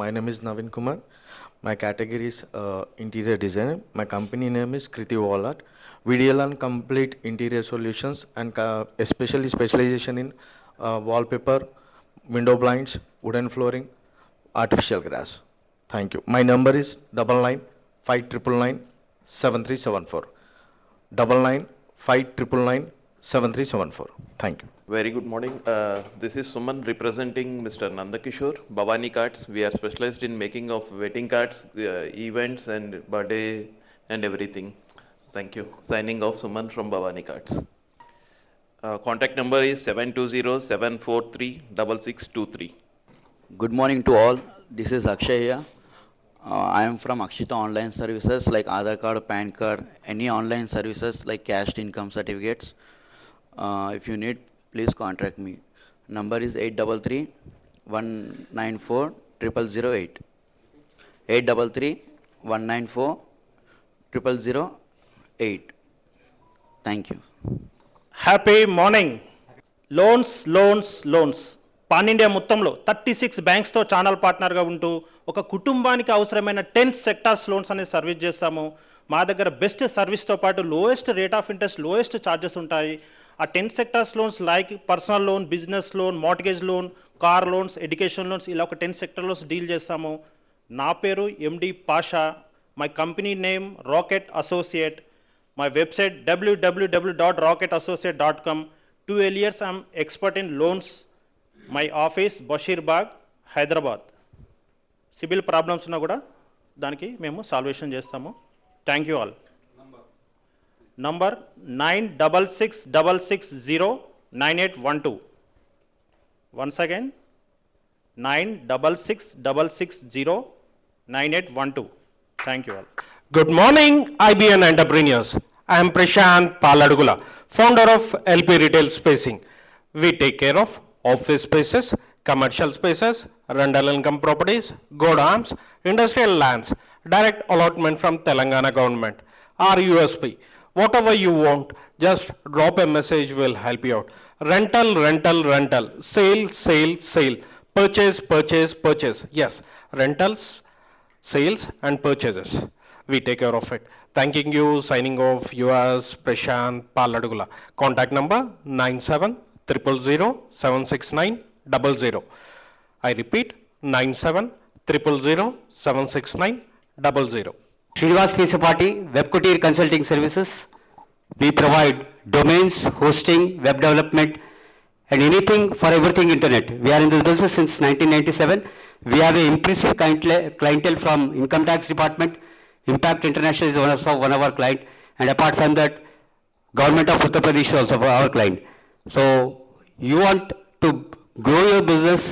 My name is Navin Kumar. My category is interior designer. My company name is Kriti Wallet. We deal on complete interior solutions and especially specialization in wallpaper, window blinds, wooden flooring, artificial grass. Thank you. My number is 9959997374. 9959997374. Thank you. Very good morning. This is Suman representing Mr. Nandakishore, Bhavani Cards. We are specialized in making of wedding cards, events and birthday and everything. Thank you. Signing off, Suman from Bhavani Cards. Contact number is 720-743-6623. Good morning to all. This is Akshay here. I am from Akshita Online Services like Aadhaar card, PAN card, any online services like cashed income certificates. If you need, please contact me. Number is 833-194-0008. 833-194-0008. Thank you. Happy morning. Loans pan India మొత్తంలో 36 బ్యాంక్స్తో channel పార్ట్నర్గా ఉంటూ ఒక కుటుంబానికి అవసరమైన 10 sectors loans అనేది service చేస్తాము. మా దగ్గర best సర్వీస్తో పాటు lowest rate of interest, lowest charges ఉంటాయి. ఆ 10 sectors loans like personal loan, business loan, mortgage loan, car loans, education loans, ఇలా ఒక 10 సెక్టర్ లోన్స్ డీల్ చేస్తాము. నా పేరు MD Pasha. My company name Rocket Associate. My website www.rocketassociate.com. 12 years I am expert in loans. My office Bashir Bagh, Hyderabad. CIBIL problems ఉన్నా కూడా దానికి మేము salvation చేస్తాము. Thank you all. Number 9666609812. Once again 9666609812. Thank you all. Good morning, IBN entrepreneurs. I am Prashant Paladugula, founder of LP Retail Spacing. We take care of office spaces, commercial spaces, rental income properties, godowns, industrial lands, direct allotment from Telangana government, or USP. Whatever you want, just drop a message, will help you out. Rental, sale, purchase. Yes, rentals, sales and purchases. We take care of it. Thanking you, signing off, yours, Prashant Paladugula. Contact number 9700076900. I repeat, 9700076900. Srinivas Pisapati, Webcotier Consulting Services. We provide domains, hosting, web development, and anything for everything internet. We are in this business since 1997. We have an impressive clientele from Income Tax Department. Impact International is one of our client, and apart from that, Government of Uttar Pradesh is also our client. So you want to grow your business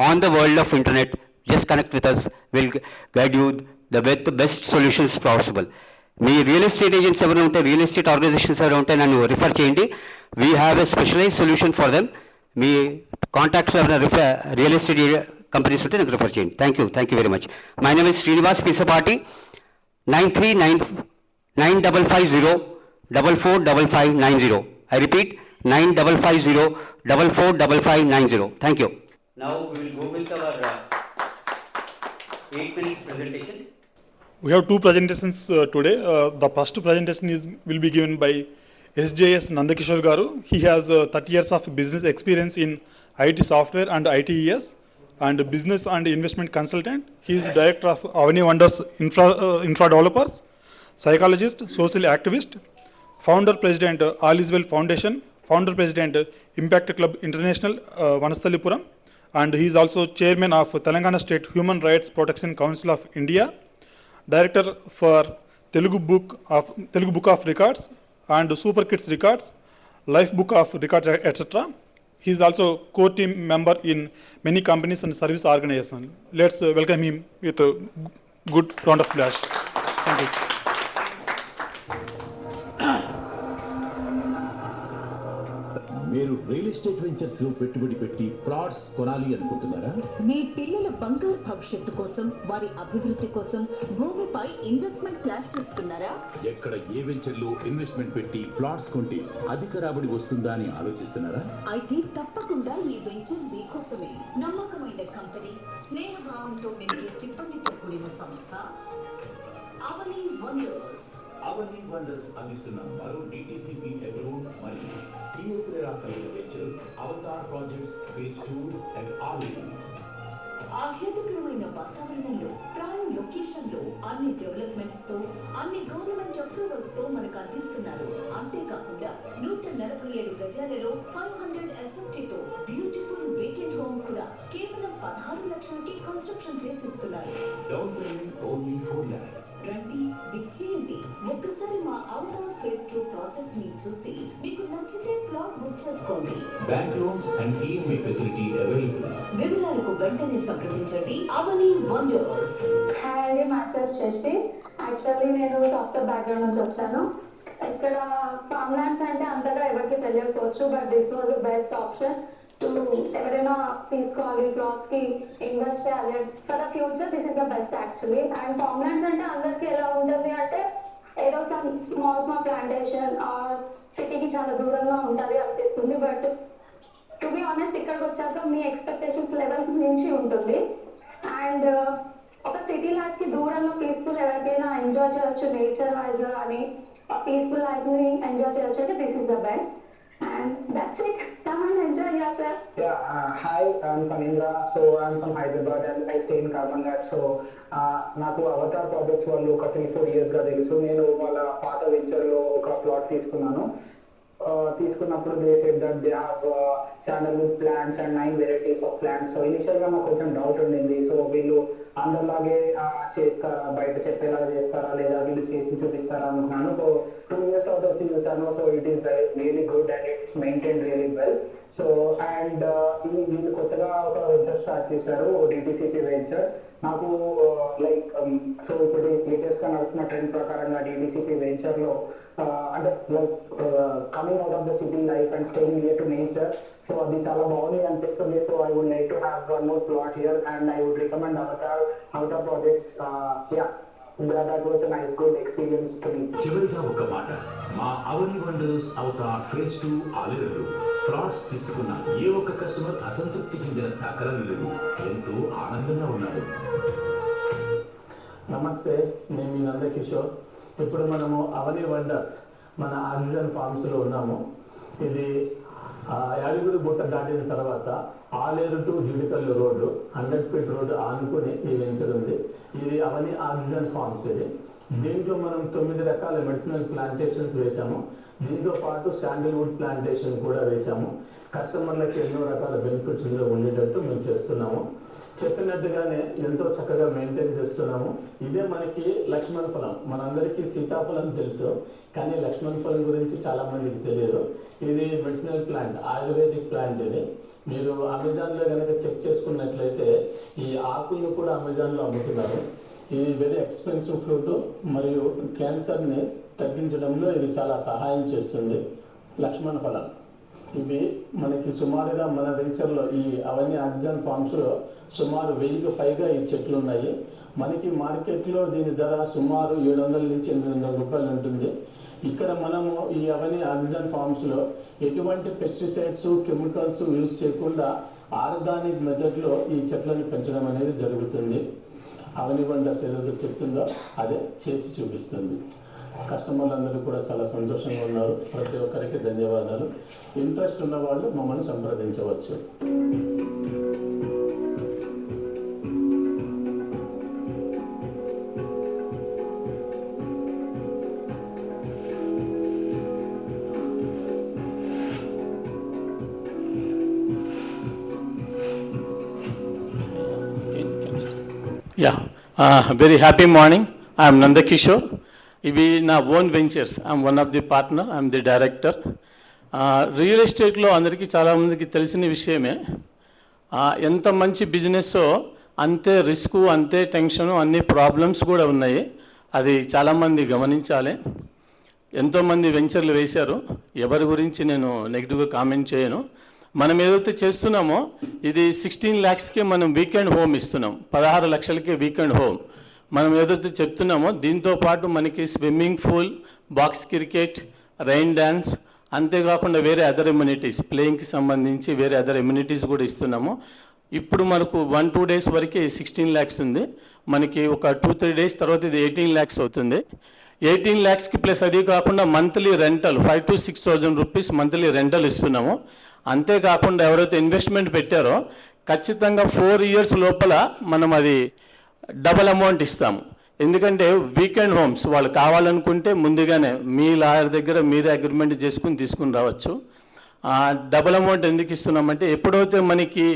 on the world of internet, just connect with us. We'll guide you the best solutions possible. Me real estate agents ఎవరు ఉంటే, real estate organisations ఎవరు ఉంటే నన్ను refer చేయండి. We have a specialise solution for them. మీ contacts ఎవరైనా real estate companies ఉంటే నాకు రిఫర్ చేయండి. Thank you very much. My name is Srinivas Pisapati. 939550445590. I repeat, 9550445590. Thank you. Now we will go with our 8 minutes presentation. We have two presentations today. The first presentation will be given by SJS Nandakishore Garu. He has 30 years of business experience in IT software and ITES and business and investment consultant. He is director of Avani Wonders Infra Developers, psychologist, social activist, founder president All Is Well Foundation, founder president Impact Club International, Vanasthalipuram, and he is also chairman of Telangana State Human Rights Protection Council of India, director for Telugu Book of Records and Super Kids Records, Life Book of Records, etc. He is also core team member in many companies and service organizations. Let's welcome him with a good round of applause. Thank you. మీరు real estate ventures లో పెట్టుబడి పెట్టి plots కొనాలి అనుకుంటున్నారా? మీ పిల్లల బంగారు భవిష్యత్తు కోసం, వారి అభివృద్ధి కోసం భూమిపై ఇన్వెస్ట్మెంట్ ప్లాన్ చేస్తున్నారా? ఎక్కడ ఏ వెంచర్ లో ఇన్వెస్ట్మెంట్ పెట్టి ప్లాట్స్ కొంటే అధిక రాబడి వస్తుందా అని ఆలోచిస్తున్నారా? అయితే తప్పకుండా ఈ వెంచర్ మీకోసమే. నమ్మకమైన కంపెనీ, స్నేహభావంతో మెలిగే సిబ్బందితో కూడిన సంస్థ అవని వండర్స్. అవని వండర్స్ అందిస్తున్న మరో డిటిసిపి అప్రూవ్డ్ మరియు టీఎస్ఏ కలిగిన venture Avatar projects phase 2 and all. ఆహ్లాదకరమైన వాతావరణంలో, ప్రైమ్ లొకేషన్ లో, అన్ని డెవలప్మెంట్స్ తో, అన్ని గవర్నమెంట్ అప్రూవల్స్ తో మనకు అందిస్తున్నారు. అంతేకాకుండా 147 గజాలలో 500 SFT తో బ్యూటిఫుల్ వీకెండ్ హోమ్ కూడా కేవలం 16 లక్షలకి కన్స్ట్రక్షన్ చేసిస్తున్నారు. Down payment only 4 lakhs. రండి, విచ్చేయండి. ఒక్కసారి మా అవుటర్ ఫేజ్ 2 ప్రాజెక్ట్ ని చూసి మీకు నచ్చితే ప్లాట్ బుక్ చేసుకోండి. Bank loans and EMI facility available. వివరాలకు వెంటనే సంప్రదించండి అవని వండర్స్. హాయ్ అండి, మైసెల్ఫ్ శశి. యాక్చువల్లీ నేను సాఫ్ట్వేర్ బ్యాక్గ్రౌండ్ నుంచి వచ్చాను. ఇక్కడ ఫార్మ్ ల్యాండ్స్ అంటే అంతగా ఎవరికి తెలియకపోవచ్చు, but this was the best option to ఎవరైనా తీసుకోవాలి, ప్లాట్స్ కి ఇన్వెస్ట్ చేయాలి for the future. This is the best actually. And farm lands అంటే అందరికి ఎలా ఉంటుంది అంటే ఏదో సమ్ స్మాల్ ప్లాంటేషన్ ఆర్ సిటీకి చాలా దూరంగా ఉంటుంది అనిపిస్తుంది, బట్ టు బి ఆనెస్ట్ ఇక్కడికి వచ్చాక మీ ఎక్స్పెక్టేషన్స్ లెవెల్ మించి ఉంటుంది. అండ్ ఒక సిటీ లైఫ్ కి దూరంగా పీస్ఫుల్ ఎవరికైనా ఎంజాయ్ చేయొచ్చు, నేచర్ వైజ్ అని పీస్ఫుల్ లైఫ్ ని ఎంజాయ్ చేయొచ్చు అంటే this is the best. And that's it. Come and enjoy yourself. Yeah. Hi, I'm Panindra. So I'm from Hyderabad and I stay in Karmangat. So నాకు Avatar projects వాళ్ళు ఒక 3-4 years గా తెలుసు. నేను వాళ్ళ పాత వెంచర్ లో ఒక ప్లాట్ తీసుకున్నాను. తీసుకున్నప్పుడు they said that they have sandalwood plants and 9 varieties of plants. So initial గా నాకు కొంచెం డౌట్ ఉండింది. సో వీళ్ళు అందరిలాగే చేస్తారా, బయట చెప్పేలా చేస్తారా, లేదా వీళ్ళు చేసి చూపిస్తారా అనుకున్నాను. సో 2 years వచ్చి చూసాను. So it is really good and it's maintain really well. So and వీళ్ళు కొత్తగా ఒక వెంచర్ స్టార్ట్ చేశారు, డిటిసిపి వెంచర్. నాకు లైక్ సో ఇప్పుడు లేటెస్ట్ గా నడుస్తున్న ట్రెండ్ ప్రకారంగా డిటిసిపి వెంచర్ లో అంటే like coming out of the city life and staying near to nature. So అది చాలా బాగుంది అనిపిస్తుంది. So I would like to have one more plot here and I would recommend Avatar projects. Yeah, that was a nice good experience to me. చివరిగా ఒక మాట, మా Avani Wonders Avatar phase 2 Aleru plots తీసుకున్న ఏ ఒక్క కస్టమర్ అసంతృప్తి చెందిన దాఖలాలు లేవు. ఎంతో ఆనందంగా ఉన్నారు. నమస్తే, నేను మీ నందకిషోర్. ఇప్పుడు మనము అవని వండర్స్ మన ఆక్సిజన్ ఫార్మ్స్లో ఉన్నాము. ఇది యాదగిరి గుట్ట దాటిన తర్వాత Aleru to Jidikallu road 100 feet road ఆనుకుని ఈ వెంచర్ ఉంది. ఇది అవని ఆక్సిజన్ ఫార్మ్స్. ఇది దీంట్లో మనం 9 రకాల మెడిసినల్ ప్లాంటేషన్స్ వేసాము. దీంతో పాటు శాండల్వుడ్ ప్లాంటేషన్ కూడా వేసాము. కస్టమర్లకి ఎన్నో రకాల బెనిఫిట్స్ ఇందులో ఉండేటట్టు మేము చేస్తున్నాము. చెప్పినట్టుగానే ఎంతో చక్కగా మెయింటైన్ చేస్తున్నాము. ఇదే మనకి లక్ష్మణ ఫలం. మనందరికీ సీతాఫలం తెలుసు, కానీ లక్ష్మణ ఫలం గురించి చాలా మందికి తెలియదు. ఇది మెడిసినల్ ప్లాంట్, ఆయుర్వేదిక్ ప్లాంట్. ఇది మీరు అమెజాన్లో కనుక చెక్ చేసుకున్నట్లయితే ఈ ఆకులను కూడా అమెజాన్లో అమ్ముతున్నారు. ఇది వెరీ ఎక్స్పెన్సివ్ ఫ్రూట్ మరియు క్యాన్సర్ని తగ్గించడంలో ఇది చాలా సహాయం చేస్తుంది. లక్ష్మణ ఫలం ఇవి మనకి సుమారుగా మన వెంచర్లో ఈ అవన్నీ ఆక్సిజన్ ఫార్మ్స్లో సుమారు 1000కి పైగా ఈ చెట్లు ఉన్నాయి. మనకి మార్కెట్లో దీని ధర సుమారు 700 నుంచి 800 రూపాయలు ఉంటుంది. ఇక్కడ మనము ఈ అవన్నీ ఆక్సిజన్ ఫార్మ్స్లో ఎటువంటి పెస్టిసైడ్స్, కెమికల్స్ యూజ్ చేయకుండా ఆర్గానిక్ మెథడ్లో ఈ చెట్లను పెంచడం అనేది జరుగుతుంది. అవని వండర్స్ ఏదైతే చెప్తుందో అదే చేసి చూపిస్తుంది. కస్టమర్లందరూ కూడా చాలా సంతోషంగా ఉన్నారు. ప్రతి ఒక్కరికి ధన్యవాదాలు. ఇంట్రెస్ట్ ఉన్న వాళ్ళు మమ్మల్ని సంప్రదించవచ్చు. Very happy morning. I'm Nandakishore. ఇవి నా own ventures. I'm one of the partner, I'm the director. Real ఎస్టేట్లో అందరికీ చాలామందికి తెలిసిన విషయమే. ఎంత మంచి బిజినెస్సో అంతే రిస్కు, అంతే టెన్షను, అన్ని ప్రాబ్లమ్స్ కూడా ఉన్నాయి. అది చాలామంది గమనించాలి. ఎంతోమంది వెంచర్లు వేశారు. ఎవరి గురించి నేను నెగిటివ్గా కామెంట్ చేయను. మనం ఏదైతే చేస్తున్నామో ఇది 16 lakhsకి మనం వీకెండ్ హోమ్ ఇస్తున్నాం. 16 లక్షలకి వీకెండ్ హోమ్ మనం ఏదైతే చెప్తున్నామో దీంతో పాటు మనకి swimming pool, box cricket, rain dance, అంతేకాకుండా వేరే అదర్ ఎమ్యూనిటీస్, ప్లేయింగ్కి సంబంధించి వేరే అదర్ ఎమ్యూనిటీస్ కూడా ఇస్తున్నాము. ఇప్పుడు మనకు 1-2 days వరకు 16 lakhs ఉంది. మనకి ఒక 2-3 days తర్వాత ఇది 18 lakhs అవుతుంది. 18 lakhsకి ప్లస్ అది కాకుండా monthly rental 5,000 to 6,000 rupees monthly rental ఇస్తున్నాము. అంతేకాకుండా ఎవరైతే ఇన్వెస్ట్మెంట్ పెట్టారో ఖచ్చితంగా 4 years లోపల మనం అది డబల్ అమౌంట్ ఇస్తాము. ఎందుకంటే వీకెండ్ హోమ్స్ వాళ్ళు కావాలనుకుంటే ముందుగానే మీ లాయర్ దగ్గర మీరే అగ్రిమెంట్ చేసుకుని తీసుకుని రావచ్చు. డబల్ అమౌంట్ ఎందుకు ఇస్తున్నామంటే ఎప్పుడైతే మనకి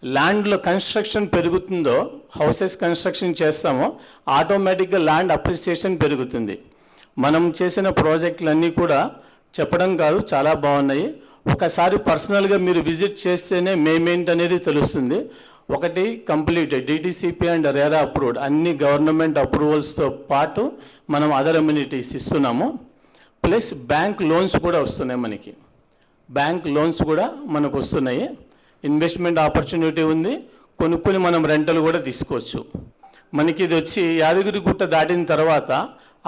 ల్యాండ్లో కన్స్ట్రక్షన్ పెరుగుతుందో, హౌసెస్ కన్స్ట్రక్షన్ చేస్తామో ఆటోమేటిక్గా ల్యాండ్ అప్రిసియేషన్ పెరుగుతుంది. మనం చేసిన ప్రాజెక్టులన్నీ కూడా చెప్పడం కాదు, చాలా బాగున్నాయి. ఒకసారి పర్సనల్గా మీరు విజిట్ చేస్తేనే మేమేంటనేది తెలుస్తుంది. ఒకటి complete DTCP and RERA approved అన్ని గవర్నమెంట్ అప్రూవల్స్తో పాటు మనం అదర్ అమ్యూనిటీస్ ఇస్తున్నాము. ప్లస్ బ్యాంక్ లోన్స్ కూడా వస్తున్నాయి. మనకి బ్యాంక్ లోన్స్ కూడా మనకు వస్తున్నాయి. ఇన్వెస్ట్మెంట్ ఆపర్చునిటీ ఉంది. కొనుక్కొని మనం రెంటల్ కూడా తీసుకోవచ్చు. మనకి ఇది వచ్చి యాదగిరిగుట్ట దాటిన తర్వాత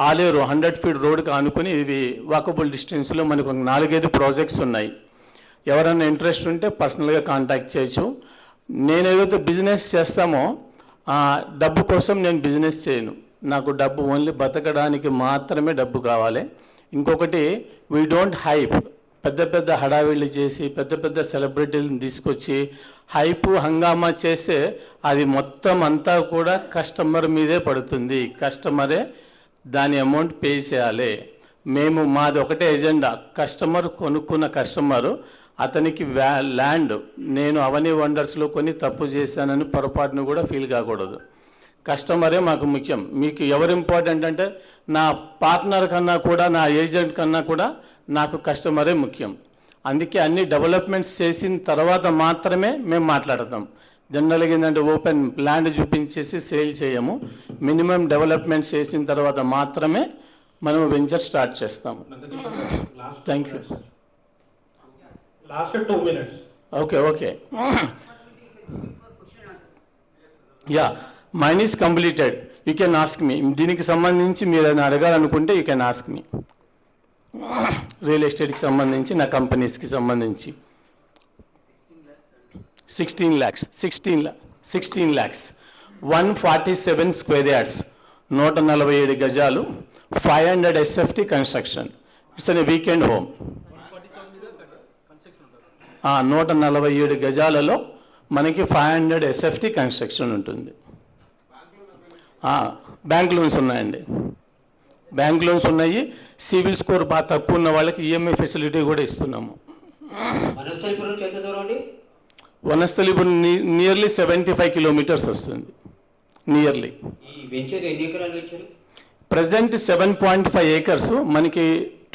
ఆలేరు 100 feet రోడ్కి ఆనుకొని ఇవి వాకబుల్ డిస్టెన్స్లో మనకు 4-5 ప్రాజెక్ట్స్ ఉన్నాయి. ఎవరైనా ఇంట్రెస్ట్ ఉంటే పర్సనల్గా కాంటాక్ట్ చేయొచ్చు. నేను ఏదైతే బిజినెస్ చేస్తామో డబ్బు కోసం నేను బిజినెస్ చేయను. నాకు డబ్బు ఓన్లీ బతకడానికి మాత్రమే డబ్బు కావాలి. ఇంకొకటి వీ డోంట్ హైప్. పెద్ద పెద్ద హడావిళ్ళు చేసి పెద్ద పెద్ద సెలబ్రిటీలను తీసుకొచ్చి హైపు హంగామా చేస్తే అది మొత్తం అంతా కూడా కస్టమర్ మీదే పడుతుంది. కస్టమరే దాని అమౌంట్ పే చేయాలి. మాది ఒకటే ఎజెండా, కస్టమర్ కొనుక్కున్న కస్టమరు అతనికి ల్యాండ్ నేను అవని వండర్స్లో కొని తప్పు చేశానని పొరపాటును కూడా ఫీల్ కాకూడదు. కస్టమరే మాకు ముఖ్యం. మీకు ఎవరు ఇంపార్టెంట్ అంటే నా పార్ట్నర్ కన్నా కూడా, నా ఏజెంట్ కన్నా కూడా నాకు కస్టమరే ముఖ్యం. అందుకే అన్ని డెవలప్మెంట్స్ చేసిన తర్వాత మాత్రమే మేము మాట్లాడతాం. జనరల్గా ఏంటంటే ఓపెన్ ల్యాండ్ చూపించేసి సేల్ చేయము. మినిమం డెవలప్మెంట్స్ చేసిన తర్వాత మాత్రమే మనం వెంచర్ స్టార్ట్ చేస్తాము. Thank you. Last 2 minutes. Okay. Yeah, mine is completed. You can ask me. దీనికి సంబంధించి మీరు అడగాలనుకుంటే you can ask me. Real ఎస్టేట్కి సంబంధించి నా కంపెనీస్కి సంబంధించి 16 lakhs 147 square yards 147 గజాలు 500 SFT construction. It's an weekend home. 147 గజాలలో మనకి 500 SFT కన్స్ట్రక్షన్ ఉంటుంది. బ్యాంక్ లోన్స్ ఉన్నాయండి. బ్యాంక్ లోన్స్ ఉన్నాయి. సివిల్ స్కోర్ బాగా తక్కువ ఉన్న వాళ్ళకి ఈఎంఐ ఫెసిలిటీ కూడా ఇస్తున్నాము. వనస్థలిపురం నియర్లీ 75 kilometers వస్తుంది. Nearly present 7.5 acres. మనకి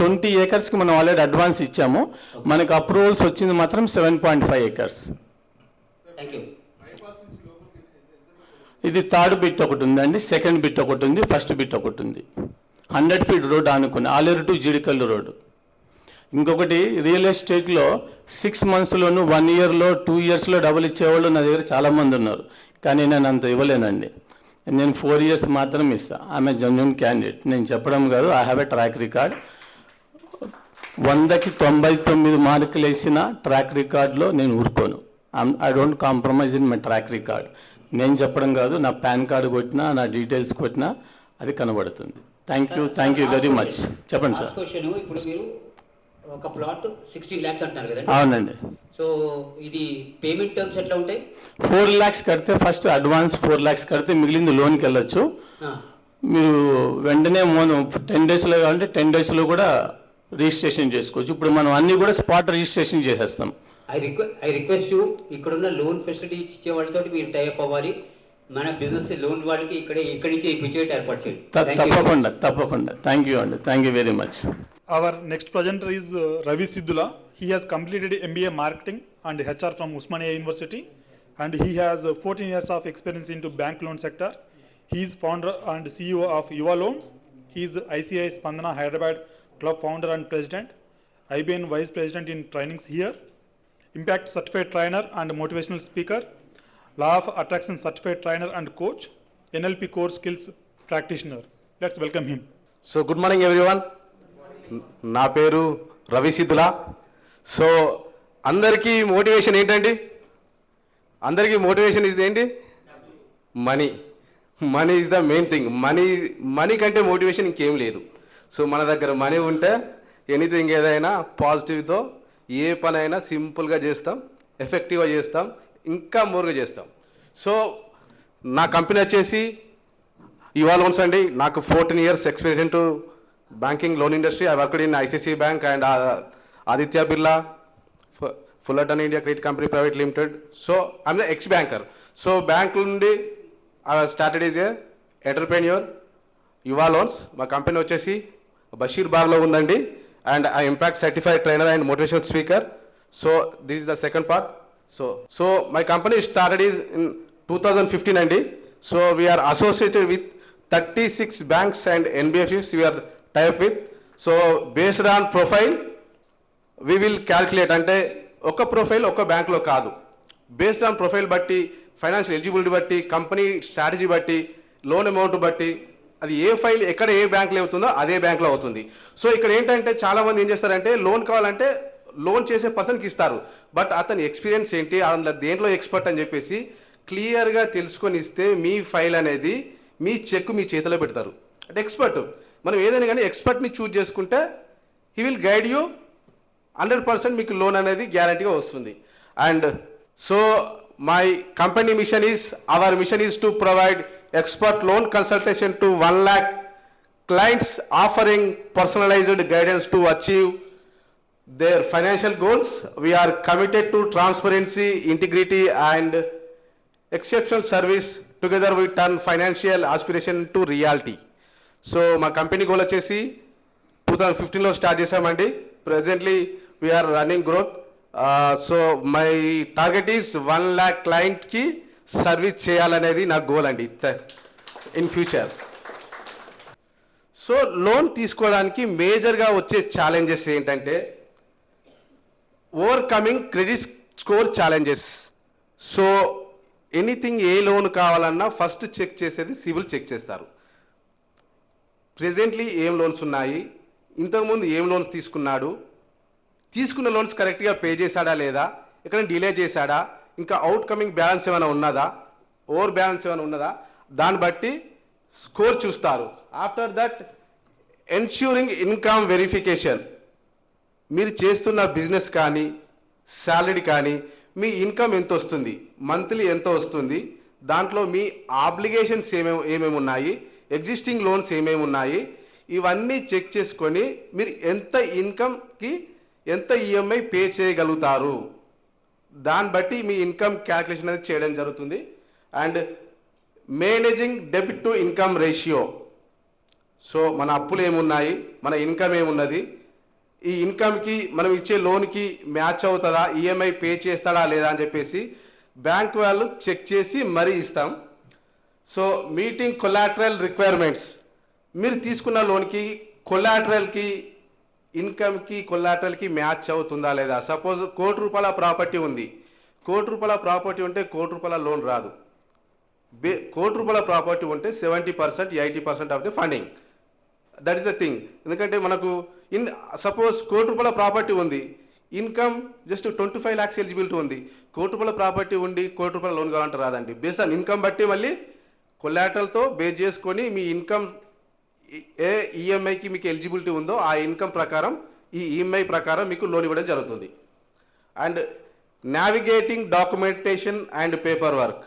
20 acresకి మనం ఆల్రెడీ అడ్వాన్స్ ఇచ్చాము. మనకు అప్రూవల్స్ వచ్చింది మాత్రం 7.5 acres. ఇది థర్డ్ బిట్ ఒకటి ఉందండి, సెకండ్ బిట్ ఒకటి ఉంది, ఫస్ట్ బిట్ ఒకటి ఉంది. 100 feet రోడ్ అనుకుని ఆలేరు టు జీడికల్లు రోడ్డు. ఇంకొకటి రియల్ ఎస్టేట్లో 6 monthsలోను 1 yearలో 2 yearsలో డబ్బులు ఇచ్చేవాళ్ళు నా దగ్గర చాలామంది ఉన్నారు. కానీ నేను అంత ఇవ్వలేనండి. నేను 4 years మాత్రం ఇస్తాను. ఆమె జెన్యూన్ క్యాండిడేట్. నేను చెప్పడం కాదు, I have a track record. 100కి 99 మార్కులు వేసిన ట్రాక్ రికార్డులో నేను ఊరుకోను. I don't compromise in my track record. నేను చెప్పడం కాదు, నా పాన్ కార్డు కొట్టినా నా డీటెయిల్స్ కొట్టినా అది కనబడుతుంది. Thank you very much. చెప్పండి సార్. క్వశ్చన్, ఇప్పుడు మీరు ఒక ప్లాట్ 16 lakhs అంటున్నారు కదండి? అవునండి. సో ఇది పేమెంట్ టర్మ్స్ ఎట్లా ఉంటాయి? 4 lakhs కడితే ఫస్ట్ అడ్వాన్స్ 4 lakhs కడితే మిగిలింది లోన్కి వెళ్ళొచ్చు. మీరు వెంటనే 10 daysలో కావాలంటే 10 daysలో కూడా రిజిస్ట్రేషన్ చేసుకోవచ్చు. ఇప్పుడు మనం అన్నీ కూడా స్పాట్ రిజిస్ట్రేషన్ చేసేస్తాం. ఐ రిక్వెస్ట్ యూ, ఇక్కడున్న లోన్ ఫెసిలిటీ ఇచ్చే వాళ్ళతో మీరు టైప్ అవ్వాలి. మన బిజినెస్ లోన్ వాళ్ళకి ఇక్కడి నుంచి ఇప్పించేట ఏర్పాటు చేయండి. తప్పకుండా. థ్యాంక్ యూ అండి. Thank you very much. Our next presenter is Ravi Siddula. He has completed MBA Marketing and HR from Usmania University, and he has 14 years of experience into bank loan sector. He is founder and CEO of Yuva Loans. He is ICI Spandana Hyderabad Club founder and president, IBN Vice President in trainings here, Impact Certified Trainer and Motivational Speaker, Law of Attraction Certified Trainer and Coach, NLP Core Skills Practitioner. Let's welcome him. So good morning everyone. నా పేరు రవి సిద్ధుల. So అందరికీ motivation ఏంటండి? అందరికీ motivation is ఏంటి? Money is the main thing. Money కంటే motivation ఇంకేం లేదు. So మన దగ్గర మనీ ఉంటే ఎనీథింగ్ ఏదైనా పాజిటివ్తో ఏ పనైనా సింపుల్గా చేస్తాం, ఎఫెక్టివ్గా చేస్తాం, ఇంకా మోర్గా చేస్తాం. సో నా కంపెనీ వచ్చేసి యువా లోన్స్ అండి. నాకు 14 years experience to banking loan industry. I worked in ICICI Bank and Aditya Birla, Fullerton India Credit Company Private Limited. So I'm the ex banker. So bank నుండి I started is a entrepreneur. Yuva Loans మా company వచ్చేసి బషీర్బాగ్లో ఉందండి. And I impact certified trainer and motivational speaker. So this is the second part. So my company started is in 2015 అండి. So we're associated with 36 banks and NBFCs we are tied up with. So based on profile we will calculate, అంటే ఒక profile ఒక బ్యాంక్లో కాదు, based on profile బట్టి, financial eligibility బట్టి, company strategy బట్టి, loan amount బట్టి, అది ఏ ఫైల్ ఎక్కడ ఏ బ్యాంక్లో అవుతుందో అదే బ్యాంక్లో అవుతుంది. సో ఇక్కడ ఏంటంటే చాలామంది ఏం చేస్తారంటే లోన్ కావాలంటే లోన్ చేసే పర్సన్కి ఇస్తారు, బట్ అతని ఎక్స్పీరియన్స్ ఏంటి, అందులో దేంట్లో ఎక్స్పర్ట్ అని చెప్పేసి క్లియర్గా తెలుసుకొని ఇస్తే మీ ఫైల్ అనేది, మీ చెక్ మీ చేతిలో పెడతారు. అంటే ఎక్స్పర్ట్, మనం ఏదైనా కానీ ఎక్స్పర్ట్ని చూజ్ చేసుకుంటే హీ విల్ గైడ్ యూ 100% మీకు లోన్ అనేది గ్యారంటీగా వస్తుంది. And so my company mission is, our mission is to provide expert loan consultation to 1 lakh clients, offering personalized guidance to achieve their financial goals. We are committed to transparency, integrity and exceptional service. Together we turn financial aspiration to reality. So my company goal వచ్చేసి 2015లో start చేసామండి. Presently we are running growth. So my target is 1 lakh client కి service చేయాలనేది నా goal అండి in future. So loan తీసుకోవడానికి మేజర్గా వచ్చే challenges ఏంటంటే overcoming credit score challenges. So anything a loan కావాలన్నా ఫస్ట్ చెక్ చేసేది సివిల్ చెక్ చేస్తారు. ప్రెజెంట్లీ ఏం లోన్స్ ఉన్నాయి, ఇంతకుముందు ఏం లోన్స్ తీసుకున్నాడు, తీసుకున్న లోన్స్ కరెక్ట్గా పే చేశాడా లేదా, ఎక్కడ డిలే చేశాడా, ఇంకా అవుట్కమింగ్ బ్యాలెన్స్ ఏమైనా ఉన్నదా, ఓవర్ బ్యాలెన్స్ ఏమైనా ఉన్నదా, దాన్ని బట్టి స్కోర్ చూస్తారు. After that ensuring income verification. మీరు చేస్తున్న బిజినెస్ కానీ శాలరీ కానీ మీ ఇన్కమ్ ఎంత వస్తుంది, మంత్లీ ఎంత వస్తుంది, దాంట్లో మీ ఆబ్లిగేషన్స్ ఏమేమి ఉన్నాయి, ఎగ్జిస్టింగ్ లోన్స్ ఏమేమి ఉన్నాయి, ఇవన్నీ చెక్ చేసుకొని మీరు ఎంత ఇన్కమ్కి ఎంత ఈఎంఐ పే చేయగలుగుతారు, దాన్ని బట్టి మీ ఇన్కమ్ క్యాల్కులేషన్ అనేది చేయడం జరుగుతుంది. And managing debit to income ratio. So మన అప్పులు ఏమున్నాయి, మన ఇన్కమ్ ఏమున్నది, ఈ ఇన్కమ్కి మనం ఇచ్చే లోన్కి మ్యాచ్ అవుతుందా, ఈఎంఐ పే చేస్తాడా లేదా అని చెప్పేసి బ్యాంక్ వాళ్ళు చెక్ చేసి మరీ ఇస్తాం. So meeting collateral requirements. మీరు తీసుకున్న లోన్కి కొలాటరల్కి ఇన్కమ్కి కొలాటరల్కి మ్యాచ్ అవుతుందా లేదా. సపోజ్ ₹1,00,00,000 ప్రాపర్టీ ఉంది, ₹1,00,00,000 ప్రాపర్టీ ఉంటే ₹1,00,00,000 లోన్ రాదు. ₹1,00,00,000 ప్రాపర్టీ ఉంటే 70%, 80% of the funding. That is the thing. ఎందుకంటే మనకు సపోజ్ ₹1,00,00,000 ప్రాపర్టీ ఉంది, ఇన్కమ్ జస్ట్ 25 lakhs ఎలిజిబిలిటీ ఉంది. ₹1 ప్రాపర్టీ ఉండి ₹1 లోన్ కావాలంటే రాదండి. బేస్డ్ ఆన్ ఇన్కమ్ బట్టి మళ్ళీ కొలాటరల్తో బేస్ చేసుకొని మీ ఇన్కమ్ ఏ ఈఎంఐకి మీకు ఎలిజిబిలిటీ ఉందో ఆ ఇన్కమ్ ప్రకారం ఈ ఈఎంఐ ప్రకారం మీకు లోన్ ఇవ్వడం జరుగుతుంది. And navigating documentation and paper work.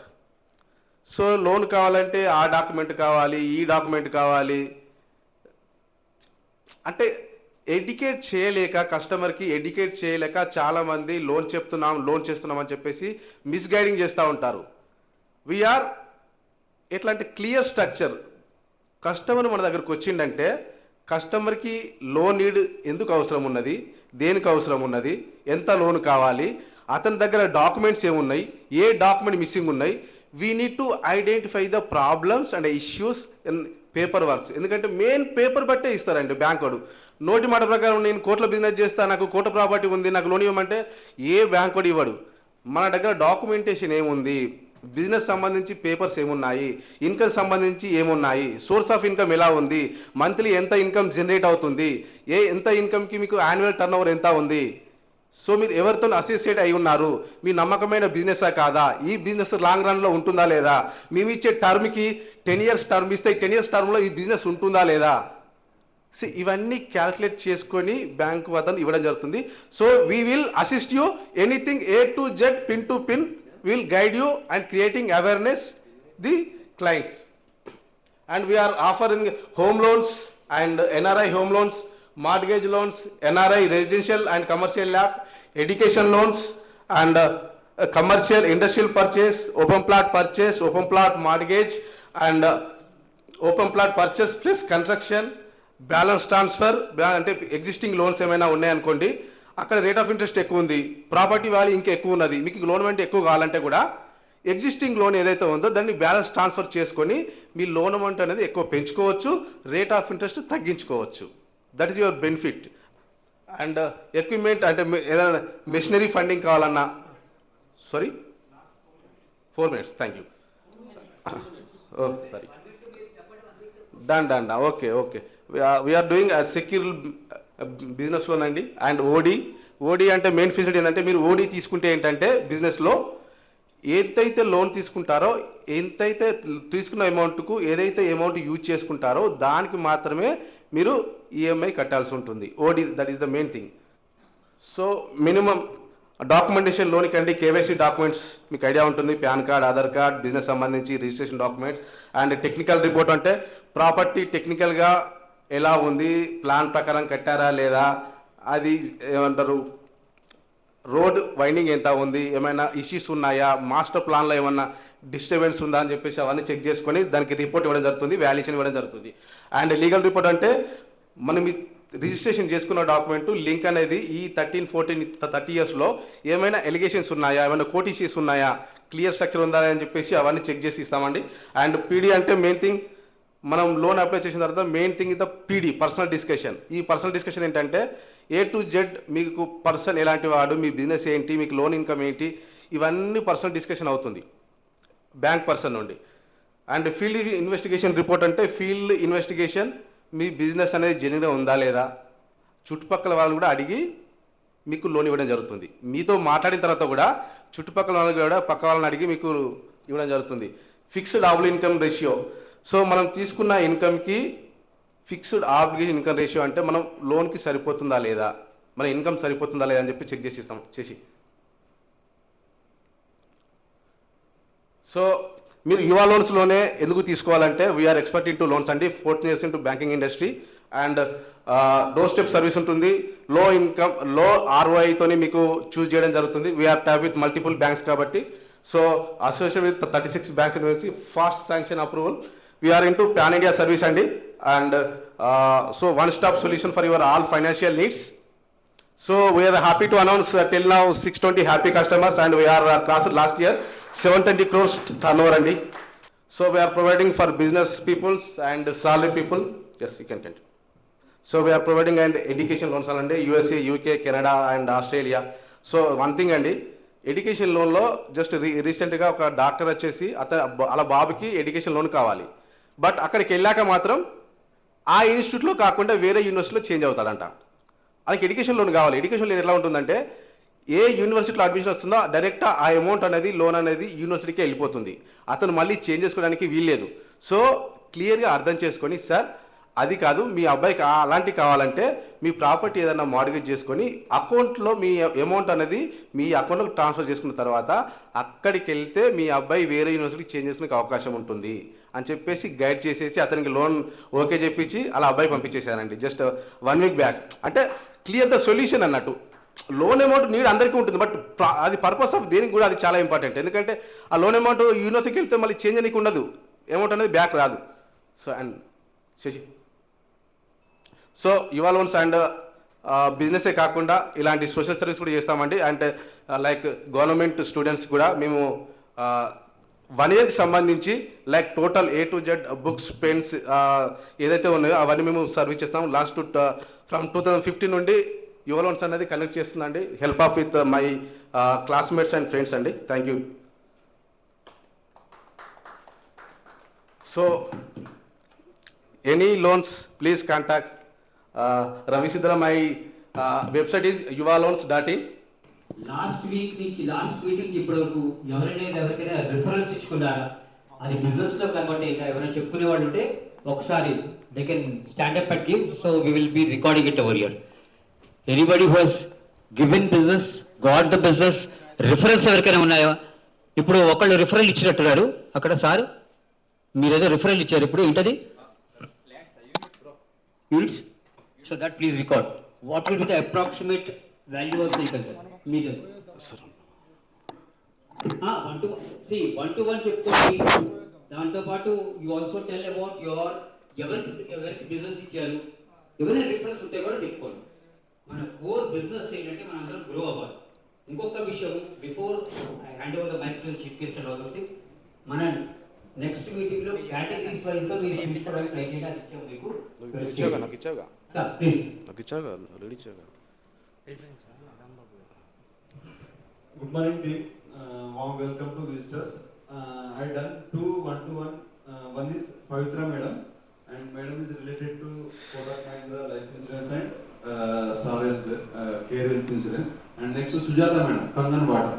So loan కావాలంటే ఆ డాక్యుమెంట్ కావాలి, ఈ డాక్యుమెంట్ కావాలి, అంటే ఎడ్యుకేట్ చేయలేక కస్టమర్కి ఎడ్యుకేట్ చేయలేక చాలామంది లోన్ చేస్తున్నాం అని చెప్పేసి మిస్గైడింగ్ చేస్తూ ఉంటారు. వీఆర్ ఎట్లా అంటే క్లియర్ స్ట్రక్చర్. కస్టమర్ మన దగ్గరకు వచ్చిందంటే కస్టమర్కి లోన్ నీడ్ ఎందుకు అవసరం ఉన్నది, దేనికి అవసరం ఉన్నది, ఎంత లోన్ కావాలి, అతని దగ్గర డాక్యుమెంట్స్ ఏమున్నాయి, ఏ డాక్యుమెంట్ మిస్సింగ్ ఉన్నాయి, we need to identify the problems and issues in paper works. ఎందుకంటే మెయిన్ పేపర్ బట్టే ఇస్తారండి బ్యాంక్ వాడు. నోటి మాట ప్రకారం నేను కోట్ల బిజినెస్ చేస్తా, నాకు కోట్ల ప్రాపర్టీ ఉంది, నాకు లోన్ ఇవ్వమంటే ఏ బ్యాంక్ వాడు ఇవ్వడు. మన దగ్గర డాక్యుమెంటేషన్ ఏముంది, బిజినెస్ సంబంధించి పేపర్స్ ఏమున్నాయి, ఇన్కమ్ సంబంధించి ఏమున్నాయి, సోర్స్ ఆఫ్ ఇన్కమ్ ఎలా ఉంది, మంత్లీ ఎంత ఇన్కమ్ జనరేట్ అవుతుంది, ఎంత ఇన్కమ్కి మీకు యాన్యువల్ టర్న్ ఓవర్ ఎంత ఉంది, సో మీరు ఎవరితో అసోసియేట్ అయి ఉన్నారు, మీ నమ్మకమైన బిజినెసా కాదా, ఈ బిజినెస్ లాంగ్ రన్లో ఉంటుందా లేదా, మేము ఇచ్చే టర్మ్కి 10 years టర్మ్ ఇస్తే 10 years టర్మ్లో ఈ బిజినెస్ ఉంటుందా లేదా, సో ఇవన్నీ క్యాల్కులేట్ చేసుకొని బ్యాంకు అతను ఇవ్వడం జరుగుతుంది. So we will assist you anything A to Z, pin to pin, will guide you and creating awareness the clients. And we are offering home loans and NRI home loans, mortgage loans, NRI residential and commercial lab, education loans and commercial industrial purchase, open plot purchase, open plot mortgage and open plot purchase plus construction, balance transfer. అంటే existing loans ఏమైనా ఉన్నాయనుకోండి, అక్కడ rate of interest ఎక్కువ ఉంది, property value ఇంకా ఎక్కువ ఉన్నది, మీకు లోన్ అంటే ఎక్కువ కావాలంటే కూడా ఎగ్జిస్టింగ్ లోన్ ఏదైతే ఉందో దాన్ని బ్యాలెన్స్ ట్రాన్స్ఫర్ చేసుకొని మీ లోన్ అమౌంట్ అనేది ఎక్కువ పెంచుకోవచ్చు, రేట్ ఆఫ్ ఇంట్రెస్ట్ తగ్గించుకోవచ్చు. That is your benefit. And equipment అంటే ఏదైనా మెషినరీ ఫండింగ్ కావాలన్నా, sorry 4 minutes, thank you. Sorry done okay. We are doing secure business loan అండి. అండ్ ఓడి అంటే మెయిన్ ఫెసిలిటీ ఏంటంటే, మీరు ఓడి తీసుకుంటే ఏంటంటే బిజినెస్లో ఎంతైతే లోన్ తీసుకుంటారో, ఎంతైతే తీసుకున్న అమౌంట్కు ఏదైతే అమౌంట్ యూజ్ చేసుకుంటారో దానికి మాత్రమే మీరు ఈఎంఐ కట్టాల్సి ఉంటుంది. OD, that is the main thing. So minimum documentation లోన్కి అండి, కేవైసీ డాక్యుమెంట్స్ మీకు ఐడియా ఉంటుంది, PAN card, Aadhaar card, business సంబంధించి registration documents. And technical report అంటే ప్రాపర్టీ టెక్నికల్గా ఎలా ఉంది, ప్లాన్ ప్రకారం కట్టారా లేదా, అది ఏమంటారు రోడ్ వైండింగ్ ఎంత ఉంది, ఏమైనా ఇష్యూస్ ఉన్నాయా, మాస్టర్ ప్లాన్లో ఏమన్నా డిస్టర్బెన్స్ ఉందా అని చెప్పేసి అవన్నీ చెక్ చేసుకొని దానికి రిపోర్ట్ ఇవ్వడం జరుగుతుంది, వాల్యుయేషన్ ఇవ్వడం జరుగుతుంది. అండ్ లీగల్ రిపోర్ట్ అంటే మనం రిజిస్ట్రేషన్ చేసుకున్న డాక్యుమెంట్ లింక్ అనేది ఈ 13, 14, 30 yearsలో ఏమైనా ఎలిగేషన్స్ ఉన్నాయా, ఏమైనా కోర్ట్ ఇష్యూస్ ఉన్నాయా, క్లియర్ స్ట్రక్చర్ ఉందా అని చెప్పేసి అవన్నీ చెక్ చేసి ఇస్తామండి. అండ్ పీడీ అంటే మెయిన్ థింగ్, మనం లోన్ అప్లై చేసిన తర్వాత main thing is the PD, personal discussion. ఈ పర్సనల్ డిస్కషన్ ఏంటంటే A to Z మీకు పర్సన్ ఎలాంటి వాడు, మీ బిజినెస్ ఏంటి, మీకు లోన్ ఇన్కమ్ ఏంటి, ఇవన్నీ పర్సనల్ డిస్కషన్ అవుతుంది బ్యాంక్ పర్సన్ నుండి. అండ్ ఫీల్డ్ ఇన్వెస్టిగేషన్ రిపోర్ట్ అంటే ఫీల్డ్ ఇన్వెస్టిగేషన్, మీ బిజినెస్ అనేది జెన్యూన్గా ఉందా లేదా, చుట్టుపక్కల వాళ్ళని కూడా అడిగి మీకు లోన్ ఇవ్వడం జరుగుతుంది. మీతో మాట్లాడిన తర్వాత కూడా చుట్టుపక్కల వాళ్ళని కూడా పక్క వాళ్ళని అడిగి మీకు ఇవ్వడం జరుగుతుంది. Fixed obligation income ratio. So మనం తీసుకున్న ఇన్కమ్కి ఫిక్స్డ్ ఆబ్లిగేషన్ ఇన్కమ్ రేషియో అంటే మనం లోన్కి సరిపోతుందా లేదా, మన ఇన్కమ్ సరిపోతుందా లేదా అని చెప్పి చెక్ చేసి ఇస్తాం చేసి. సో మీరు యువ లోన్స్లోనే ఎందుకు తీసుకోవాలంటే, we're expert in to loans అండి, 14 years into banking industry. And doorstep service ఉంటుంది, లో ఇన్కమ్ లో ROI మీకు చూస్ చేయడం జరుగుతుంది. We're tie-up with multiple banks కాబట్టి, so association with 36 banks university, fast sanction approval. We're into pan India service అండి. And so one stop solution for your all financial needs. So we are happy to announce till now 620 happy customers, and we are crossed last year 720 crores turnover andi. So we are providing for business people and salary people. Yes, you can continue. So we are providing and education loans alandi, USA, UK, Canada and Australia. So one thing andi, education loan lo just recent ga oka doctor vachesi ala babuki education loan kavali, but akkadiki ellaka matram aa institute lo kaakunda vere university lo change avutadanta. ఆయనకి education loan కావాలి. Education loan ఎట్లా ఉంటుందంటే ఏ యూనివర్సిటీలో admission వస్తుందో direct ఆ amount అనేది loan అనేది యూనివర్సిటీకి వెళ్ళిపోతుంది. అతను మళ్ళీ చేంజ్ చేసుకోవడానికి వీల్లేదు. సో క్లియర్గా అర్థం చేసుకొని సార్ అది కాదు, మీ అబ్బాయికి అలాంటివి కావాలంటే మీ ప్రాపర్టీ ఏదైనా మార్గేజ్ చేసుకొని అకౌంట్లో మీ అమౌంట్ అనేది మీ అకౌంట్లోకి ట్రాన్స్ఫర్ చేసుకున్న తర్వాత అక్కడికి వెళ్తే మీ అబ్బాయి వేరే యూనివర్సిటీకి చేంజ్ చేసుకునే అవకాశం ఉంటుంది అని చెప్పేసి గైడ్ చేసేసి అతనికి లోన్ ఓకే చెప్పించి అలా అబ్బాయి పంపించేశారండి జస్ట్ 1 వీక్ బ్యాక్. అంటే క్లియర్ ద సొల్యూషన్ అన్నట్టు. లోన్ అమౌంట్ నీడ్ అందరికీ ఉంటుంది, బట్ అది పర్పస్ ఆఫ్ దేనికి కూడా అది చాలా ఇంపార్టెంట్. ఎందుకంటే ఆ లోన్ అమౌంట్ యూనివర్సిటీకి వెళ్తే మళ్ళీ చేంజ్ అనికి ఉండదు, అమౌంట్ అనేది బ్యాక్ రాదు. సో అండ్ శశి సో యువ లోన్స్ అండ్ బిజినెసే కాకుండా ఇలాంటి సోషల్ సర్వీస్ కూడా చేస్తామండి. అండ్ లైక్ గవర్నమెంట్ స్టూడెంట్స్ కూడా మేము 1 ఇయర్కి సంబంధించి like total A to Z books pens ఏదైతే ఉన్నాయో అవన్నీ మేము సర్వీస్ చేస్తాము. లాస్ట్ ఫ్రమ్ 2015 నుండి యువ లోన్స్ అనేది కనెక్ట్ చేస్తుందండి. Help of with my classmates and friends అండి. Thank you. So any loans please contact Ravi Sidra. My website is yuvaloans.in. Last meeting ఇప్పటి వరకు ఎవరికైనా రిఫరెన్స్ ఇచ్చుకున్నారా, అది బిజినెస్ లో కన్వర్ట్ అయిందా, ఎవరైనా చెప్పుకునే వాళ్ళు ఉంటే ఒకసారి they can stand up and give. So we will be recording it over here. Anybody who has given business, got the business, reference ఎవరికైనా ఉన్నాయా? ఇప్పుడు ఒకళ్ళు రిఫరల్ ఇచ్చినట్టున్నారు అక్కడ. సార్ మీరేదో రిఫరల్ ఇచ్చారు, ఇప్పుడు ఏంటది? Units. So that please record. What will be the approximate value of the vehicle, sir? Meter. Sir. 1 to 1 చెప్పుకోండి. దాంతో పాటు you also tell about your ఎవరికి బిజినెస్ ఇచ్చారు, ఎవరైనా రిఫరెన్స్ ఉంటే కూడా చెప్పుకోండి. మన కోర్ బిజినెస్ ఏంటంటే మనం అందరం గ్రో అవ్వాలి. ఇంకొక విషయం, before I hand over the mic to chief guest and all those things, మన నెక్స్ట్ మీటింగ్ లో కేటగిరీస్ వైజ్ గా మీరు ఎంచుకోవడానికి ట్రై చేయండి. అది ఇచ్చాము మీకు. నాకు ఇచ్చావుగా. Good morning team, warm welcome to visitors. I done 2 1-to-1. One is Pavitra madam, and madam is related to Kotak Mahindra life insurance and Star Health care health insurance. And next to Sujata madam, Kangan Water.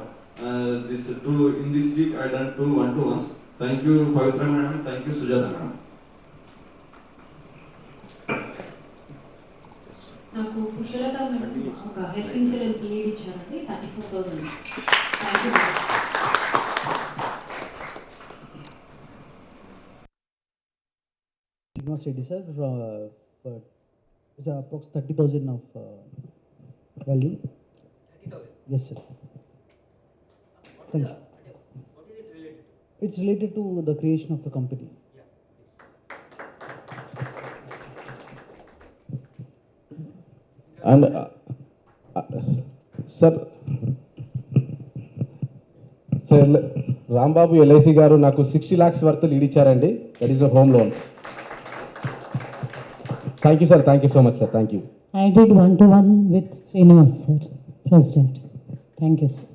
In this week I done 2 1-to-1s. Thank you Pavitra madam, thank you Sujata madam. నాకు కుశలత ఒక health insurance lead ఇచ్చారండి 34,000. Thank you. Srinivas Reddy sir, it's approx 30,000 of value. 30,000? Yes sir. Thank you. What is it related? It's related to the creation of the company. And sir, Rambabu LIC garu naku 60 lakhs worth lead ichcharandi. That is a home loan. Thank you sir, thank you so much sir, thank you. I did 1-to-1 with Srinivas sir, President. Thank you sir.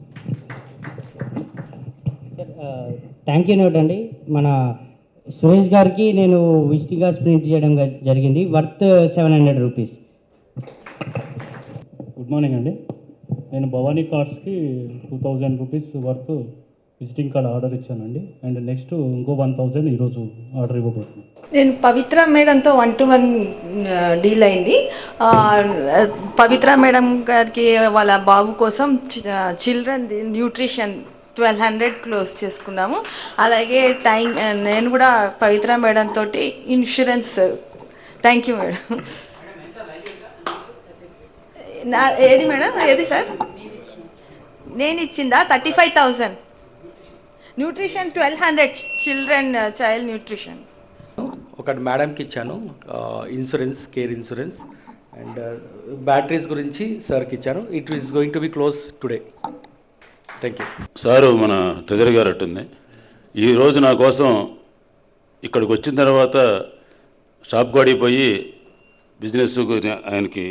Thank you note అండి. మన సురేష్ గారికి నేను visiting cards print చేయడం జరిగింది, worth 700 rupees. Good morning అండి. నేను భవానీ కార్డ్స్కి 2,000 rupees worth visiting card order ఇచ్చానండి. అండ్ నెక్స్ట్ ఇంకో 1,000 ఈరోజు ఆర్డర్ ఇవ్వబోతున్నాను. నేను పవిత్ర మేడంతో 1-to-1 డీల్ అయింది. పవిత్ర మేడం గారికి వాళ్ళ బాబు కోసం చిల్డ్రన్ న్యూట్రిషన్ 1,200 క్లోజ్ చేసుకున్నాము. అలాగే నేను కూడా పవిత్ర మేడం తోటి ఇన్సూరెన్స్. Thank you madam. ఏది మేడం, ఏది సార్? నేను ఇచ్చిందా 35,000. Nutrition 1,200 children child nutrition. ఒకటి మేడంకి ఇచ్చాను insurance, care insurance. And batteries గురించి సార్కి ఇచ్చాను. It is going to be close today. Thank you. Sir మన ట్రెజరీ గారు అట్టుంది. ఈరోజు నా కోసం ఇక్కడికి వచ్చిన తర్వాత షాప్ కాడికి పోయి బిజినెస్ ఆయనకి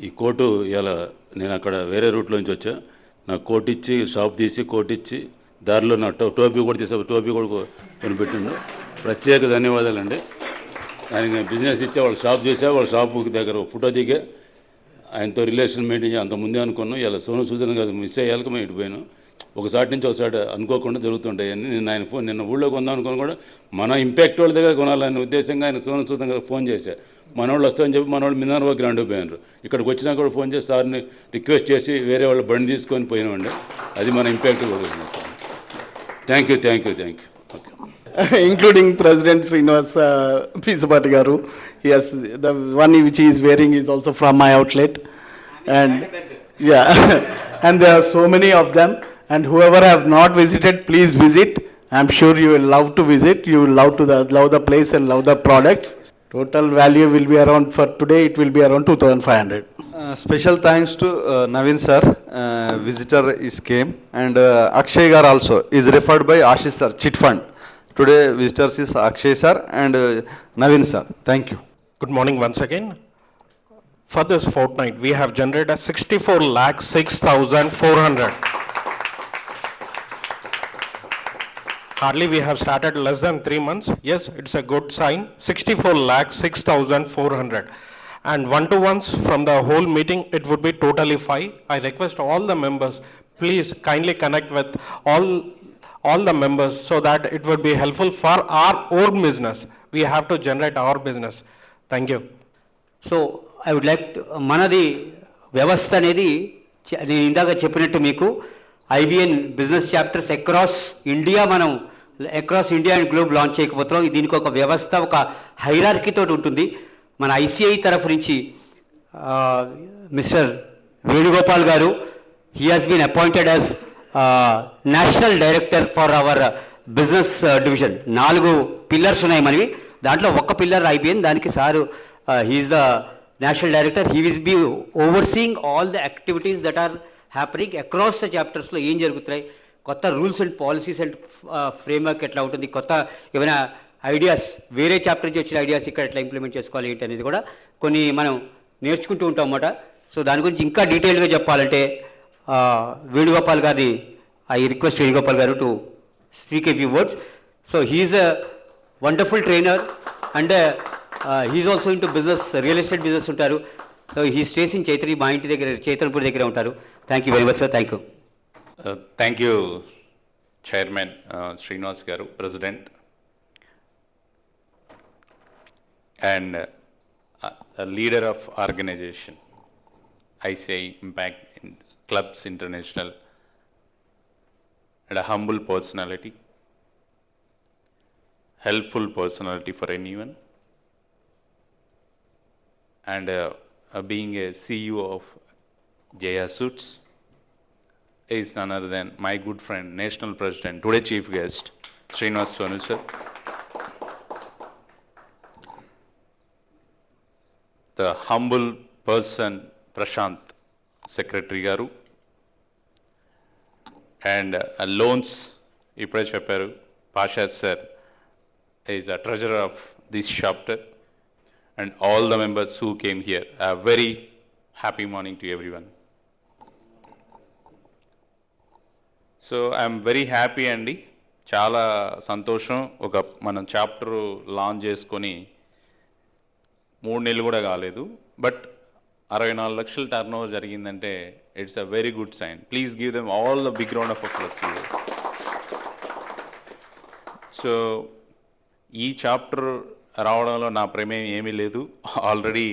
ఈ కోటు ఇలా నేను అక్కడ వేరే రూట్లోంచి వచ్చా, నాకు కోట్ ఇచ్చి షాప్ తీసి కోట్ ఇచ్చి దారిలో నా టోపీ కూడా తీసా, టోపీ కూడా కొనిపెట్టిండు. ప్రత్యేక ధన్యవాదాలండి. ఆయనకి నేను బిజినెస్ ఇచ్చా, వాళ్ళ షాప్ చేసా, వాళ్ళ షాప్ దగ్గర ఫోటో దిగా ఆయనతో రిలేషన్ మెయింటైన్ అంత ముందే అనుకున్నాం. ఇలా సోను సూదన్ గారు మిస్ అయ్యాక మేము ఇటుపోయాను. ఒకసారి నుంచి ఒకసారి అనుకోకుండా జరుగుతుంటాయి అన్నీ. నిన్న ఊళ్ళో కొందాం అనుకుని కూడా మన ఇంపాక్ట్ వాళ్ళ దగ్గర కొనాలనే ఉద్దేశంగా ఆయన సోను సూదన్ గారికి ఫోన్ చేశారు. మనోళ్ళు వస్తామని చెప్పి మనోళ్ళు మినర్వా గ్రాండ్ పోయినారు. ఇక్కడికి వచ్చినా కూడా ఫోన్ చేసి సార్ని రిక్వెస్ట్ చేసి వేరే వాళ్ళ బండి తీసుకొని పోయినామండి. అది మన ఇంపాక్ట్ కూడా. Thank you. Including President Srinivas Pisapati Garu. Yes, the one which he is wearing is also from my outlet. And yeah, and there are so many of them. And whoever have not visited, please visit. I'm sure you will love to visit. You will love the place and love the products. Total value will be around, for today it will be around 2,500. Special thanks to Naveen sir, visitor is came, and Akshay gar also is referred by Ashish sir, Chit Fund. Today visitors is Akshay sir and Naveen sir. Thank you. Good morning once again. For this fortnight, we have generated 64,06,400. Hardly we have started less than 3 months. Yes, it's a good sign. 64,06,400. And one-to-ones from the whole meeting, it would be totally 5. I request all the members, please kindly connect with all the members so that it would be helpful for our own business. We have to generate our business. Thank you. So I would like మనది వ్యవస్థ అనేది నేను ఇందాక చెప్పినట్టు మీకు IBN business chapters across India and globe launch చేయకపోతున్నాం. దీనికి ఒక వ్యవస్థ, ఒక హైరార్కీతో ఉంటుంది. మన ఐసిఐ తరఫు నుంచి mister Venugopal garu, he has been appointed as national director for our business division. 4 pillars ఉన్నాయి మనవి. దాంట్లో ఒక పిల్లర్ ఐబిఎన్, దానికి sir he is the national director. He will be overseeing all the activities that are happening across the చాప్టర్స్లో ఏం జరుగుతున్నాయి, కొత్త rules and policies and framework ఎట్లా ఉంటుంది, కొత్త ఏమైనా ఐడియాస్, వేరే చాప్టర్ నుంచి వచ్చిన ఐడియాస్ ఇక్కడ ఎట్లా ఇంప్లిమెంట్ చేసుకోవాలి ఏంటి అనేది కూడా కొన్ని మనం నేర్చుకుంటూ ఉంటాం అన్నమాట. సో దాని గురించి ఇంకా డీటెయిల్గా చెప్పాలంటే వేణుగోపాల్ గారిని, I request Venugopal garu to speak a few words. So he is a wonderful trainer and he is also into business, real estate business ఉంటారు. సో హీ స్టేస్ ఇన్ చైత్రి, మా ఇంటి దగ్గర చైతన్యపూర్ దగ్గర ఉంటారు. Thank you very much sir. Thank you. Thank you, Chairman Srinivas Garu, President, and a leader of organization, ICI Impact Clubs International, and a humble personality, helpful personality for anyone, and being a CEO of Jaya Suits is none other than my good friend, National President, today Chief Guest, Srinivas Sonu sir. The humble person, Prashant, Secretary Garu, and loans, Ipre Chepparu, Pasha sir is a treasurer of this chapter, and all the members who came here. A very happy morning to everyone. So I'm very happy అండి, చాలా సంతోషం. మనం chapter launch చేసుకొని 3 నెలలు కూడా కాలేదు, but 64 లక్షల turn over జరిగిందంటే it's a very good sign. Please give them all the big round of applause. So ఈ చాప్టర్ రావడంలో నా ప్రమేయం ఏమీ లేదు. ఆల్రెడీ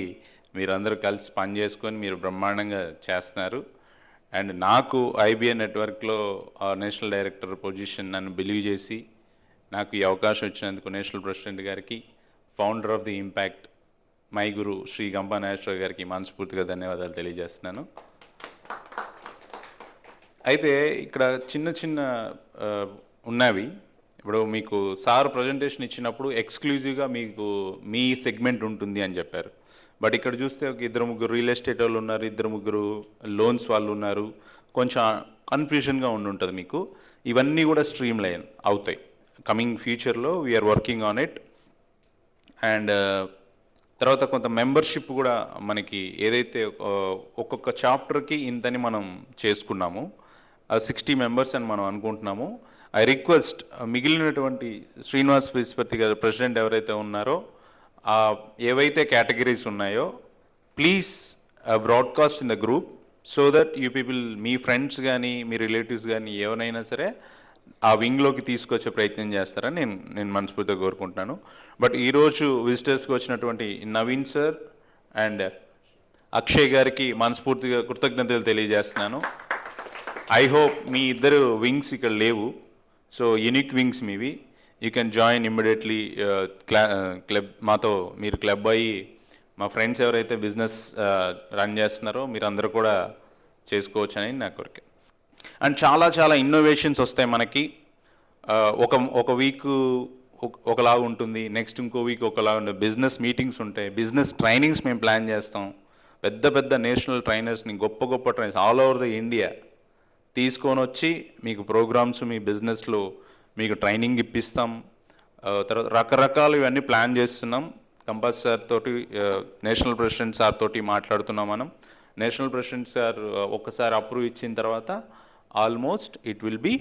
మీరందరూ కలిసి పని చేసుకొని మీరు బ్రహ్మాండంగా చేస్తున్నారు. అండ్ నాకు ఐబిఎన్ నెట్వర్క్లో నేషనల్ డైరెక్టర్ పొజిషన్ నన్ను బిలీవ్ చేసి నాకు ఈ అవకాశం ఇచ్చినందుకు నేషనల్ ప్రెసిడెంట్ గారికి, founder of the impact my guru Shri Gampa Nageswara గారికి మనస్ఫూర్తిగా ధన్యవాదాలు తెలియజేస్తున్నాను. అయితే ఇక్కడ చిన్న చిన్న ఉన్నవి. ఇప్పుడు మీకు సార్ ప్రజెంటేషన్ ఇచ్చినప్పుడు ఎక్స్క్లూజివ్గా మీకు మీ సెగ్మెంట్ ఉంటుంది అని చెప్పారు. బట్ ఇక్కడ చూస్తే ఒక 2-3 రియల్ ఎస్టేట్ వాళ్ళు ఉన్నారు, 2-3 లోన్స్ వాళ్ళు ఉన్నారు. కొంచెం కన్ఫ్యూజన్గా ఉండుంటుంది మీకు. ఇవన్నీ కూడా స్ట్రీమ్ లైన్ అవుతాయి కమింగ్ ఫ్యూచర్లో. We are working on it. And తర్వాత కొంత మెంబర్షిప్ కూడా మనకి ఏదైతే ఒక్కొక్క చాప్టర్కి ఇంతని మనం చేసుకున్నాము, 60 మెంబర్స్ అని మనం అనుకుంటున్నాము. ఐ రిక్వెస్ట్ మిగిలినటువంటి శ్రీనివాస్ పిస్పతి గారు ప్రెసిడెంట్ ఎవరైతే ఉన్నారో ఏవైతే కేటగిరీస్ ఉన్నాయో please broadcast in the group so that you people, me friends కానీ మీ రిలేటివ్స్ కానీ ఎవరైనా సరే ఆ వింగ్లోకి తీసుకొచ్చే ప్రయత్నం చేస్తారని నేను మనస్ఫూర్తిగా కోరుకుంటున్నాను. బట్ ఈరోజు విజిటర్స్కి వచ్చినటువంటి నవీన్ సార్ అండ్ అక్షయ్ గారికి మనస్ఫూర్తిగా కృతజ్ఞతలు తెలియజేస్తున్నాను. ఐ హోప్ మీ ఇద్దరు వింగ్స్ ఇక్కడ లేవు, సో యూనిక్ వింగ్స్ మీవి. You can join immediately club. మాతో మీరు క్లబ్ అయ్యి మా ఫ్రెండ్స్ ఎవరైతే బిజినెస్ రన్ చేస్తున్నారో మీరు అందరూ కూడా చేసుకోవచ్చు అని నా కోరిక. అండ్ చాలా చాలా ఇన్నోవేషన్స్ వస్తాయి మనకి. ఒక వీక్ ఒకలాగా ఉంటుంది, నెక్స్ట్ ఇంకో వీక్ ఒకలా ఉంటుంది. బిజినెస్ మీటింగ్స్ ఉంటాయి, బిజినెస్ ట్రైనింగ్స్ మేము ప్లాన్ చేస్తాం. పెద్ద పెద్ద నేషనల్ ట్రైనర్స్ని, గొప్ప గొప్ప trainers all over the India తీసుకొని వచ్చి మీకు ప్రోగ్రామ్స్, మీ బిజినెస్లో మీకు ట్రైనింగ్ ఇప్పిస్తాం. తర్వాత రకరకాలు ఇవన్నీ ప్లాన్ చేస్తున్నాం. కంపాస్ సార్ తోటి, నేషనల్ ప్రెసిడెంట్ సార్ తోటి మాట్లాడుతున్నాం మనం. నేషనల్ ప్రెసిడెంట్ సార్ ఒక్కసారి అప్రూవ్ ఇచ్చిన తర్వాత almost it will be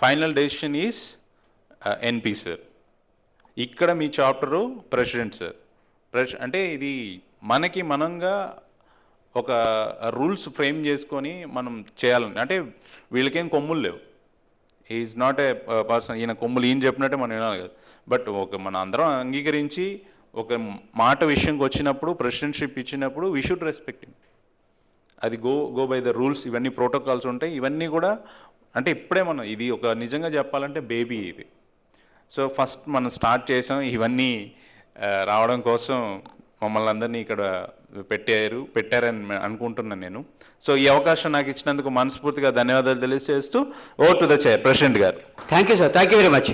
final decision is NP sir. ఇక్కడ మీ చాప్టరు ప్రెసిడెంట్ సార్. అంటే ఇది మనకి మనంగా ఒక రూల్స్ ఫ్రేమ్ చేసుకొని మనం చేయాలని, అంటే వీళ్ళకేం కొమ్ములు లేవు. ఈజ్ నాట్ ఏ పర్సన్, ఈయన కొమ్ములు ఈయన చెప్పినట్టే మనం వినాలి కదా. బట్ మన అందరం అంగీకరించి ఒక మాట విషయంకి వచ్చినప్పుడు, ప్రెసిడెంట్షిప్ ఇచ్చినప్పుడు వీ షుడ్ రెస్పెక్ట్ హిమ్. అది గో బై ద రూల్స్. ఇవన్నీ ప్రోటోకాల్స్ ఉంటాయి. ఇవన్నీ కూడా అంటే ఇప్పుడే మనం ఇది ఒక నిజంగా చెప్పాలంటే బేబీ ఇది. సో ఫస్ట్ మనం స్టార్ట్ చేసాం. ఇవన్నీ రావడం కోసం మమ్మల్ని అందరినీ ఇక్కడ పెట్టారని అనుకుంటున్నాను నేను. సో ఈ అవకాశం నాకు ఇచ్చినందుకు మనస్ఫూర్తిగా ధన్యవాదాలు తెలియజేస్తూ over to the chair president garu. Thank you sir, thank you very much.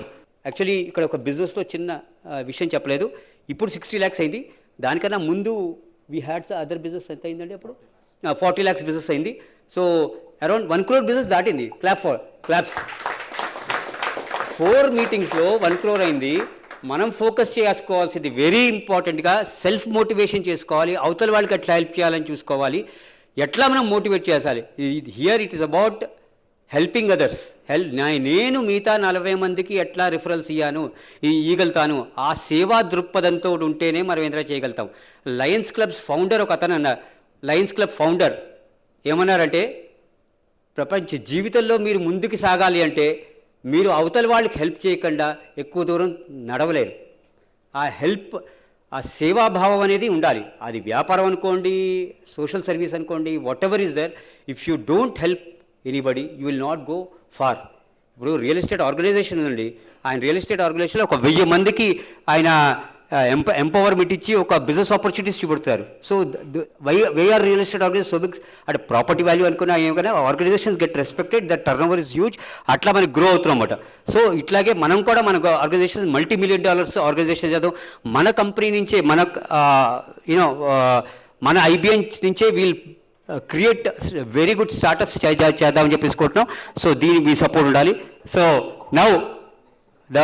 Actually ఇక్కడ ఒక బిజినెస్లో చిన్న విషయం చెప్పలేదు. ఇప్పుడు 60 lakhs అయింది. దానికన్నా ముందు వీ హ్యాడ్స్ అదర్ బిజినెస్ ఎంత అయిందండి అప్పుడు? 40 lakhs బిజినెస్ అయింది. సో అరౌండ్ 1 crore బిజినెస్ దాటింది. క్లాప్స్. 4 మీటింగ్స్లో 1 crore అయింది. మనం ఫోకస్ చేసుకోవాల్సింది వెరీ ఇంపార్టెంట్గా సెల్ఫ్ మోటివేషన్ చేసుకోవాలి. అవతల వాళ్ళకి ఎట్లా హెల్ప్ చేయాలని చూసుకోవాలి, ఎట్లా మనం మోటివేట్ చేయాలి. Here it is about helping others. నేను మిగతా 40 మందికి ఎట్లా రిఫరల్స్ ఇవ్వగలుగుతాను, ఆ సేవా దృక్పథంతో ఉంటేనే మనం ఏదైనా చేయగలుగుతాం. లయన్స్ క్లబ్స్ ఫౌండర్ ఒక అతను అన్నారు. లయన్స్ క్లబ్ ఫౌండర్ ఏమన్నారంటే, ప్రపంచ జీవితంలో మీరు ముందుకు సాగాలి అంటే మీరు అవతల వాళ్ళకి హెల్ప్ చేయకుండా ఎక్కువ దూరం నడవలేరు. ఆ సేవాభావం అనేది ఉండాలి. అది వ్యాపారం అనుకోండి, సోషల్ సర్వీస్ అనుకోండి, whatever is there, if you don't help anybody you will not go far. ఇప్పుడు రియల్ ఎస్టేట్ ఆర్గనైజేషన్ ఉందండి. ఆయన రియల్ ఎస్టేట్ ఆర్గనైజేషన్లో ఒక 1000 మందికి ఆయన ఎంపవర్మెంట్ ఇచ్చి ఒక బిజినెస్ ఆపర్చునిటీస్ చూపెడతారు. So why are real estate organisation so big, అంటే ప్రాపర్టీ వాల్యూ అనుకున్నా ఏమైనా organisations get respected, that turn over is huge. అట్లా మనకి గ్రో అవుతున్నాం అన్నమాట. సో ఇట్లాగే మనం కూడా మన ఆర్గనైజేషన్ $multi-million ఆర్గనైజేషన్ చేద్దాం. మన కంపెనీ నుంచే మన ఐబిఎన్ నుంచే we'll create very good startups చేద్దామని చెప్పేసుకుంటున్నాం. సో దీనికి మీ సపోర్ట్ ఉండాలి. So now the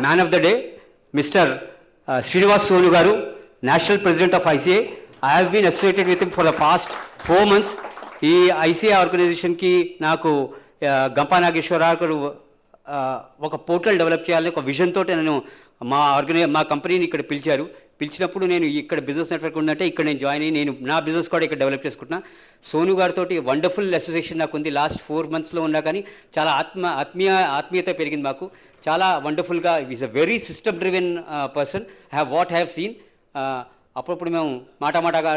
man of the day mister Srinivas Sonu garu, National President of ICA. I have been associated with him for the past 4 months. ఈ ICA ఆర్గనైజేషన్కి నాకు గంపా నాగేశ్వరరావు గారు ఒక portal develop చేయాలని ఒక విజన్ తోటి నేను మా కంపెనీని ఇక్కడ పిలిచినప్పుడు నేను ఇక్కడ బిజినెస్ నెట్వర్క్ ఉందంటే ఇక్కడ నేను జాయిన్ అయ్యి నేను నా బిజినెస్ కూడా ఇక్కడ డెవలప్ చేసుకుంటున్నా. సోను గారితో వండర్ఫుల్ అసోసియేషన్ నాకు ఉంది. లాస్ట్ 4 monthsలో ఉన్నా కానీ చాలా ఆత్మీయత పెరిగింది మాకు. చాలా వండర్ఫుల్గా is a very system driven person. What have seen. అప్పుడప్పుడు మేము మాటగా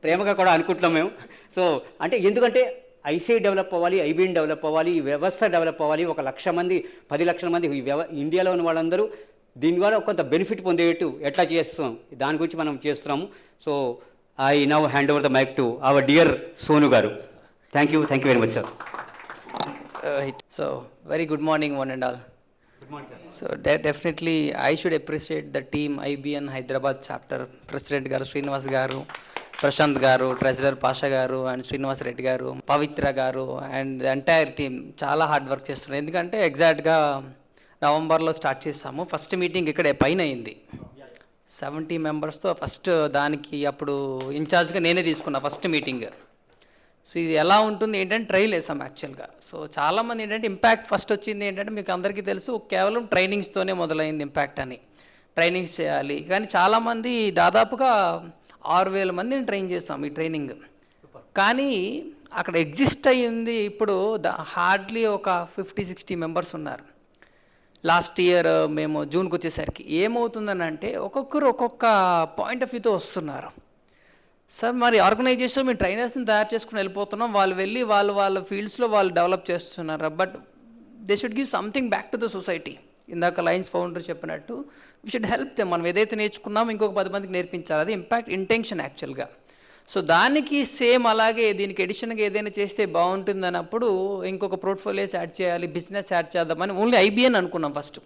ప్రేమగా కూడా అనుకుంటున్నాం మేము. సో అంటే ఎందుకంటే ఐసీఐ డెవలప్ అవ్వాలి, ఐబిఎన్ డెవలప్ అవ్వాలి, ఈ వ్యవస్థ డెవలప్ అవ్వాలి. 1,00,000 మంది 10 లక్షల మంది ఇండియాలో ఉన్న వాళ్ళందరూ దీని ద్వారా కొంత బెనిఫిట్ పొందేట్టు ఎట్లా చేస్తాం దాని గురించి మనం చేస్తున్నాము. So I now hand over the mic to our dear Sonu garu. Thank you very much sir. So very good morning one and all. Good morning sir. So definitely I should appreciate the team IBN Hyderabad chapter president garu Srinivas garu, Prashant garu, treasurer Pasha garu and Srinivas Reddy garu, Pavitra garu and the entire team చాలా hard work చేస్తున్నారు. ఎందుకంటే ఎగ్జాక్ట్గా నవంబర్లో start చేసాము. First meeting ఇక్కడ పైన అయింది 70 మెంబర్స్తో. ఫస్ట్ దానికి అప్పుడు ఇన్ఛార్జ్గా నేనే తీసుకున్నా ఫస్ట్ మీటింగ్. సో ఇది ఎలా ఉంటుంది ఏంటంటే ట్రైల్ వేసాం యాక్చువల్గా. సో చాలామంది ఏంటంటే ఇంపాక్ట్ ఫస్ట్ వచ్చింది ఏంటంటే మీకు అందరికీ తెలుసు కేవలం ట్రైనింగ్స్తోనే మొదలైంది ఇంపాక్ట్ అని. ట్రైనింగ్స్ చేయాలి కానీ చాలామంది దాదాపుగా 6,000 మందిని ట్రైన్ చేస్తాం ఈ ట్రైనింగ్. కానీ అక్కడ ఎగ్జిస్ట్ అయ్యింది ఇప్పుడు హార్డ్లీ ఒక 50-60 మెంబర్స్ ఉన్నారు. లాస్ట్ ఇయర్ మేము జూన్కి వచ్చేసరికి ఏమవుతుందని అంటే ఒక్కొక్కరు ఒక్కొక్క పాయింట్ ఆఫ్ వ్యూతో వస్తున్నారు. సార్ మరి ఆర్గనైజేషన్ మేము ట్రైనర్స్ని తయారు చేసుకుని వెళ్ళిపోతున్నాం, వాళ్ళు వెళ్ళి వాళ్ళ ఫీల్డ్స్లో వాళ్ళు డెవలప్ చేస్తున్నారు. But they should give something back to the society. ఇందాక లయన్స్ ఫౌండర్ చెప్పినట్టు వీ షుడ్ హెల్ప్ దెమ్. మనం ఏదైతే నేర్చుకున్నామో ఇంకొక 10 మందికి నేర్పించాలి. అది ఇంపాక్ట్ ఇంటెన్షన్ యాక్చువల్గా. సో దానికి సేమ్ అలాగే దీనికి ఎడిషన్గా ఏదైనా చేస్తే బాగుంటుంది అన్నప్పుడు ఇంకొక పోర్ట్ఫోలియోస్ యాడ్ చేయాలి, బిజినెస్ యాడ్ చేద్దామని ఓన్లీ ఐబిఎన్ అనుకున్నాం ఫస్ట్.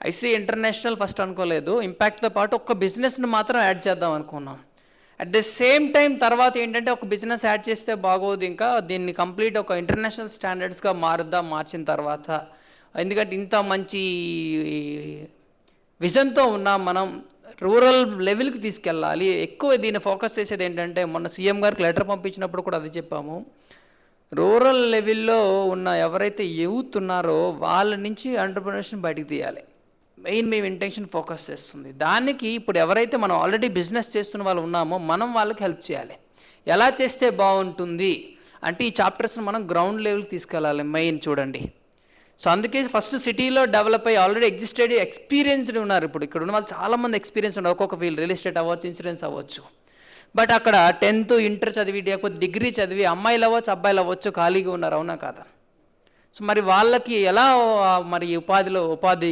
ఐసీ ఇంటర్నేషనల్ ఫస్ట్ అనుకోలేదు. ఇంపాక్ట్తో పాటు ఒక్క బిజినెస్ని మాత్రం యాడ్ చేద్దాం అనుకున్నాం. అట్ ద సేమ్ టైం తర్వాత ఏంటంటే ఒక బిజినెస్ యాడ్ చేస్తే బాగోదు, ఇంకా దీన్ని కంప్లీట్ ఒక ఇంటర్నేషనల్ స్టాండర్డ్స్గా మార్చిన తర్వాత, ఎందుకంటే ఇంత మంచి విజన్తో ఉన్నాం మనం, రూరల్ లెవెల్కి తీసుకెళ్ళాలి. ఎక్కువ దీన్ని ఫోకస్ చేసేది ఏంటంటే మొన్న సీఎం గారికి లెటర్ పంపించినప్పుడు కూడా అది చెప్పాము, రూరల్ లెవెల్లో ఉన్న ఎవరైతే యూత్ ఉన్నారో వాళ్ళ నుంచి ఎంటర్‌ప్రెన్యూర్‌షిప్ బయటికి తీయాలి. మెయిన్ మేము ఇంటెన్షన్ ఫోకస్ చేస్తుంది దానికి. ఇప్పుడు ఎవరైతే మనం ఆల్రెడీ బిజినెస్ చేస్తున్న వాళ్ళు ఉన్నామో మనం వాళ్ళకి హెల్ప్ చేయాలి. ఎలా చేస్తే బాగుంటుంది అంటే ఈ చాప్టర్స్ని మనం గ్రౌండ్ లెవెల్కి తీసుకెళ్ళాలి మెయిన్. చూడండి, సో అందుకే ఫస్ట్ సిటీలో డెవలప్ అయ్యి ఆల్రెడీ ఎక్స్పీరియన్స్డ్ ఉన్నారు. ఇప్పుడు ఇక్కడ ఉన్న వాళ్ళు చాలామంది ఎక్స్పీరియన్స్ ఉన్నారు, ఒక్కొక్క ఫీల్డ్, రియల్ ఎస్టేట్ అవ్వచ్చు, ఇన్సూరెన్స్ అవ్వచ్చు. బట్ అక్కడ 10th ఇంటర్ చదివి లేకపోతే డిగ్రీ చదివి అమ్మాయిలు అవ్వచ్చు అబ్బాయిలు అవ్వచ్చు ఖాళీగా ఉన్నారు, అవునా కాదా? సో మరి వాళ్ళకి ఎలా మరి ఉపాధి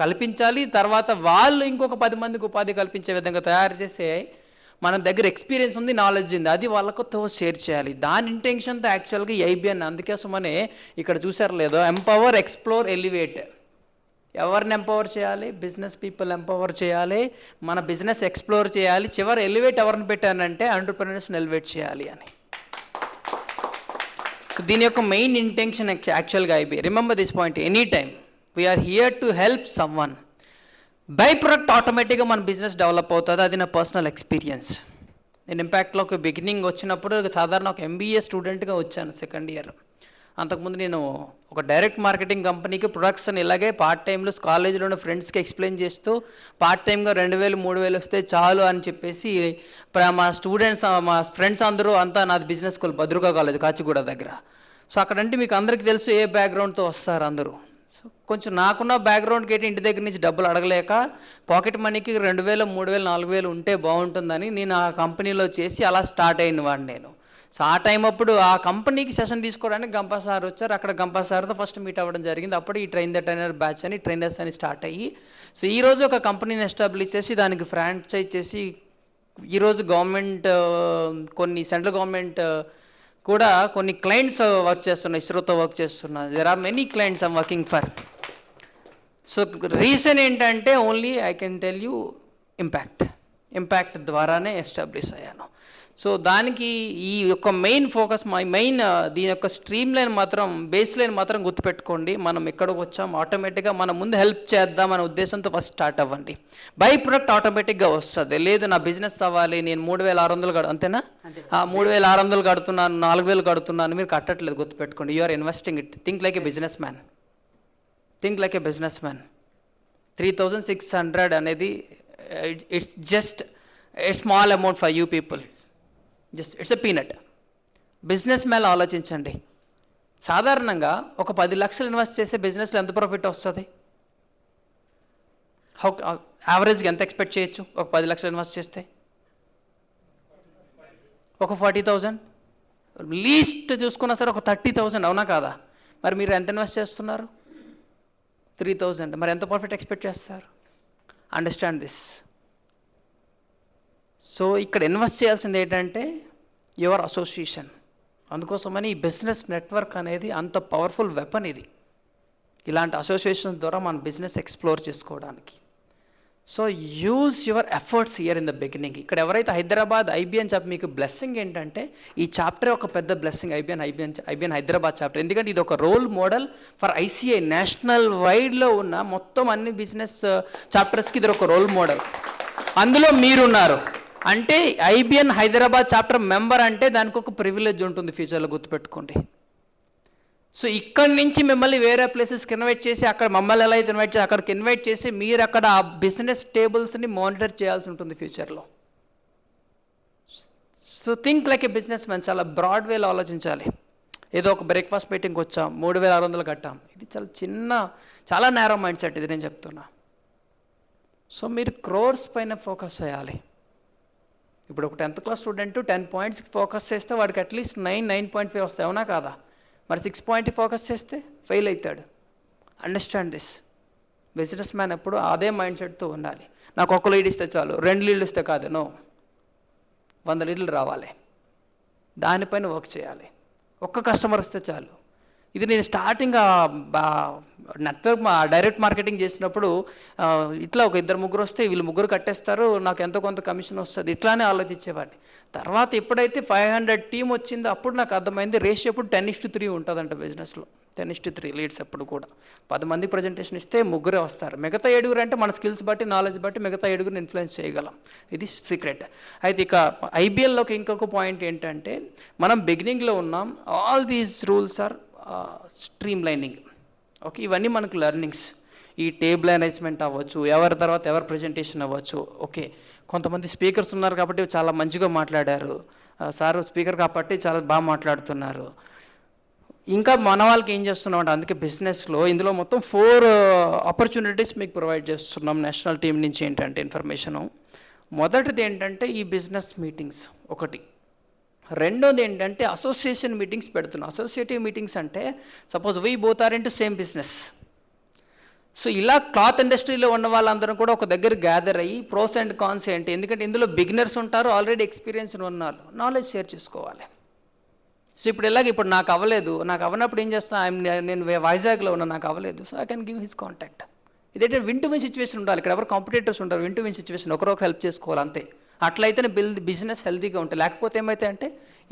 కల్పించాలి, తర్వాత వాళ్ళు ఇంకొక 10 మందికి ఉపాధి కల్పించే విధంగా తయారు చేసే మన దగ్గర ఎక్స్పీరియన్స్ ఉంది, నాలెడ్జ్ ఉంది, అది వాళ్ళతో షేర్ చేయాలి. దాని ఇంటెన్షన్తో యాక్చువల్గా ఈ ఐబిఎన్. అందుకోసమనే ఇక్కడ చూసారు లేదో, ఎంపవర్, ఎక్స్ప్లోర్, ఎలివేట్. ఎవరిని ఎంపవర్ చేయాలి? బిజినెస్ పీపుల్ ఎంపవర్ చేయాలి, మన బిజినెస్ ఎక్స్ప్లోర్ చేయాలి, చివరి ఎలివేట్ ఎవరిని పెట్టానంటే ఎంటర్‌ప్రెన్యూర్స్ని ఎలివేట్ చేయాలి అని. సో దీని యొక్క మెయిన్ ఇంటెన్షన్ యాక్చువల్గా IB. Remember this point any time, we are here to help someone. Byproduct ఆటోమేటిక్గా మన బిజినెస్ డెవలప్ అవుతుంది. అది నా పర్సనల్ ఎక్స్పీరియన్స్. నేను ఇంపాక్ట్లోకి బిగినింగ్ వచ్చినప్పుడు సాధారణ ఒక MBA స్టూడెంట్గా వచ్చాను, 2nd ఇయర్. అంతకుముందు నేను ఒక డైరెక్ట్ మార్కెటింగ్ కంపెనీకి ప్రొడక్ట్స్ అని ఇలాగే పార్ట్ టైంలో కాలేజీలో ఉన్న ఫ్రెండ్స్కి ఎక్స్ప్లెయిన్ చేస్తూ పార్ట్ టైంగా 2,000-3,000 వస్తే చాలు అని చెప్పేసి మా స్టూడెంట్స్ మా ఫ్రెండ్స్ అందరూ అంతా నాది బిజినెస్ స్కూల్ భద్రకా కాలేజ్ కాచిగూడ దగ్గర. సో అక్కడంటే మీకు అందరికీ తెలుసు ఏ బ్యాక్గ్రౌండ్తో వస్తారు అందరూ. సో కొంచెం నాకున్న బ్యాక్గ్రౌండ్కి ఏంటి, ఇంటి దగ్గర నుంచి డబ్బులు అడగలేక పాకెట్ మనీకి 2,000, 3,000, 4,000 ఉంటే బాగుంటుందని నేను ఆ కంపెనీలో చేసి అలా స్టార్ట్ అయిన వాడిని నేను. సో ఆ టైం అప్పుడు ఆ కంపెనీకి సెషన్ తీసుకోవడానికి గంపా సార్ వచ్చారు. అక్కడ గంపా సార్తో ఫస్ట్ మీట్ అవ్వడం జరిగింది. అప్పుడు ఈ ట్రైన్ ద ట్రైనర్ బ్యాచ్ అని ట్రైనర్స్ అని స్టార్ట్ అయ్యి, సో ఈరోజు ఒక కంపెనీని ఎస్టాబ్లిష్ చేసి దానికి ఫ్రాంచైజ్ చేసి ఈరోజు గవర్నమెంట్ కొన్ని సెంట్రల్ గవర్నమెంట్ కూడా కొన్ని క్లయింట్స్ వర్క్ చేస్తున్నాయి, ఇస్రోతో వర్క్ చేస్తున్నారు. There are many clients I'm working for. So reason ఏంటంటే only I can tell you impact ద్వారానే ఎస్టాబ్లిష్ అయ్యాను. సో దానికి ఈ యొక్క మెయిన్ ఫోకస్, మెయిన్ దీని యొక్క స్ట్రీమ్ లైన్ మాత్రం, బేస్ లైన్ మాత్రం గుర్తుపెట్టుకోండి. మనం ఎక్కడికి వచ్చాం, ఆటోమేటిక్గా మన ముందు హెల్ప్ చేద్దాం అనే ఉద్దేశంతో ఫస్ట్ స్టార్ట్ అవ్వండి. బై ప్రొడక్ట్ ఆటోమేటిక్గా వస్తుంది. లేదు నా బిజినెస్ అవ్వాలి, నేను 3,600 అంతేనా, 3,600 కడుతున్నాను, 4,000 కడుతున్నాను, మీరు కట్టట్లేదు, గుర్తుపెట్టుకోండి. You are investing it. Think like a businessman. 3,600 అనేది it's just a small amount for you people. Just it's a peanut. Business మేళ ఆలోచించండి. సాధారణంగా ఒక 10 లక్షలు ఇన్వెస్ట్ చేస్తే బిజినెస్లో ఎంత ప్రాఫిట్ వస్తుంది? యావరేజ్గా ఎంత ఎక్స్పెక్ట్ చేయొచ్చు ఒక 10 లక్షలు ఇన్వెస్ట్ చేస్తే? ఒక 40,000 లీస్ట్ చూసుకున్నా సరే, ఒక 30,000, అవునా కాదా? మరి మీరు ఎంత ఇన్వెస్ట్ చేస్తున్నారు? 3,000. మరి ఎంత ప్రాఫిట్ ఎక్స్పెక్ట్ చేస్తారు? Understand this. సో ఇక్కడ ఇన్వెస్ట్ చేయాల్సింది ఏంటంటే యువర్ అసోసియేషన్. అందుకోసమని ఈ బిజినెస్ నెట్వర్క్ అనేది అంత పవర్ఫుల్ వెపన్ ఇది, ఇలాంటి అసోసియేషన్ ద్వారా మన బిజినెస్ ఎక్స్ప్లోర్ చేసుకోవడానికి. So use your efforts here in the beginning. ఇక్కడ ఎవరైతే హైదరాబాద్ ఐబిఎన్ చెప్పి మీకు బ్లెస్సింగ్ ఏంటంటే ఈ చాప్టర్ ఒక పెద్ద బ్లెస్సింగ్, ఐబిఎన్ హైదరాబాద్ చాప్టర్. ఎందుకంటే ఇది ఒక role model for ICI national వైడ్లో ఉన్న మొత్తం అన్ని బిజినెస్ చాప్టర్స్కి ఇది ఒక రోల్ మోడల్. అందులో మీరున్నారు అంటే ఐబిఎన్ హైదరాబాద్ చాప్టర్ మెంబర్ అంటే దానికి ఒక ప్రివిలేజ్ ఉంటుంది ఫ్యూచర్లో, గుర్తుపెట్టుకోండి. సో ఇక్కడి నుంచి మిమ్మల్ని వేరే ప్లేసెస్కి ఇన్వైట్ చేసి, అక్కడ మమ్మల్ని ఎలా అయితే ఇన్వైట్ చేసి అక్కడికి ఇన్వైట్ చేసి మీరు అక్కడ ఆ బిజినెస్ టేబుల్స్ని మానిటర్ చేయాల్సి ఉంటుంది ఫ్యూచర్లో. So think like a business man, చాలా బ్రాడ్ వేలో ఆలోచించాలి. ఏదో ఒక బ్రేక్ఫాస్ట్ మీటింగ్కి వచ్చాం, 3600 కట్టాం, ఇది చాలా నేరో మైండ్ సెట్ ఇది నేను చెప్తున్నా. సో మీరు క్రోర్స్ పైన ఫోకస్ చేయాలి. ఇప్పుడు ఒక 10th క్లాస్ స్టూడెంట్ 10 పాయింట్స్కి ఫోకస్ చేస్తే వాడికి అట్లీస్ట్ 9.5 వస్తాయి, అవునా కాదా? మరి 6 పాయింట్ ఫోకస్ చేస్తే ఫెయిల్ అవుతాడు. Understand this. బిజినెస్ మ్యాన్ ఎప్పుడు అదే మైండ్ సెట్తో ఉండాలి. నాకు 1 లీడ్ ఇస్తే చాలు, 2 లీడ్లు ఇస్తే కాదు, నో, 100 లీడ్లు రావాలి. దానిపైన వర్క్ చేయాలి. 1 కస్టమర్ వస్తే చాలు. ఇది నేను స్టార్టింగ్ నెట్వర్క్ డైరెక్ట్ మార్కెటింగ్ చేసినప్పుడు ఇట్లా ఒక 2-3 వస్తే వీళ్ళు 3 కట్టేస్తారు, నాకు ఎంతో కొంత కమిషన్ వస్తుంది, ఇట్లానే ఆలోచించేవాడిని. తర్వాత ఎప్పుడైతే 500 టీం వచ్చిందో అప్పుడు నాకు అర్థమైంది రేషియో ఎప్పుడు 10:3 ఉంటుందంట బిజినెస్లో. 10:3 లీడ్స్ ఎప్పుడు కూడా. 10 మందికి ప్రజెంటేషన్ ఇస్తే 3 వస్తారు. మిగతా 7 అంటే మన స్కిల్స్ బట్టి నాలెడ్జ్ బట్టి మిగతా 7 ఇన్ఫ్లుయెన్స్ చేయగలం. ఇది సీక్రెట్. అయితే ఇక ఐబీఎల్లోకి ఇంకొక పాయింట్ ఏంటంటే, మనం బిగినింగ్లో ఉన్నాం. All these rules are streamlining. Okay, ఇవన్నీ మనకు లెర్నింగ్స్. ఈ టేబుల్ అరేంజ్మెంట్ అవ్వచ్చు, ఎవరి తర్వాత ఎవరి ప్రజెంటేషన్ అవ్వచ్చు. ఓకే, కొంతమంది స్పీకర్స్ ఉన్నారు కాబట్టి చాలా మంచిగా మాట్లాడారు, సార్ స్పీకర్ కాబట్టి చాలా బాగా మాట్లాడుతున్నారు. ఇంకా మన వాళ్ళకి ఏం చేస్తున్నాం అంటే, అందుకే బిజినెస్లో ఇందులో మొత్తం 4 ఆపర్చునిటీస్ మీకు ప్రొవైడ్ చేస్తున్నాం నేషనల్ టీం నుంచి. ఏంటంటే ఇన్ఫర్మేషను, మొదటిది ఏంటంటే ఈ బిజినెస్ మీటింగ్స్ ఒకటి. రెండోది ఏంటంటే అసోసియేషన్ మీటింగ్స్ పెడుతున్నాం. అసోసియేటివ్ మీటింగ్స్ అంటే suppose we both are into same business. So ఇలా క్లాత్ ఇండస్ట్రీలో ఉన్న వాళ్ళందరూ కూడా ఒక దగ్గర గ్యాదర్ అయ్యి ప్రోస్ అండ్ కాన్స్ ఏంటి, ఎందుకంటే ఇందులో బిగినర్స్ ఉంటారు, ఆల్రెడీ ఎక్స్పీరియన్స్ ఉన్నారు, నాలెడ్జ్ షేర్ చేసుకోవాలి. సో ఇప్పుడు నాకు అవ్వలేదు, నాకు అవ్వనప్పుడు ఏం చేస్తాను, నేను వైజాగ్లో ఉన్నా, నాకు అవ్వలేదు, so I can give his contact. ఇదైతే విన్ టు విన్ సిచ్యువేషన్ ఉండాలి. ఇక్కడ ఎవరు కాంపిటేటర్స్ ఉంటారు, విన్ టు విన్ సిచ్యువేషన్, ఒకరొకరు హెల్ప్ చేసుకోవాలి అంతే. అట్లయితేనే బిజినెస్ హెల్తీగా ఉంటాయి. లేకపోతే ఏమైతే అంటే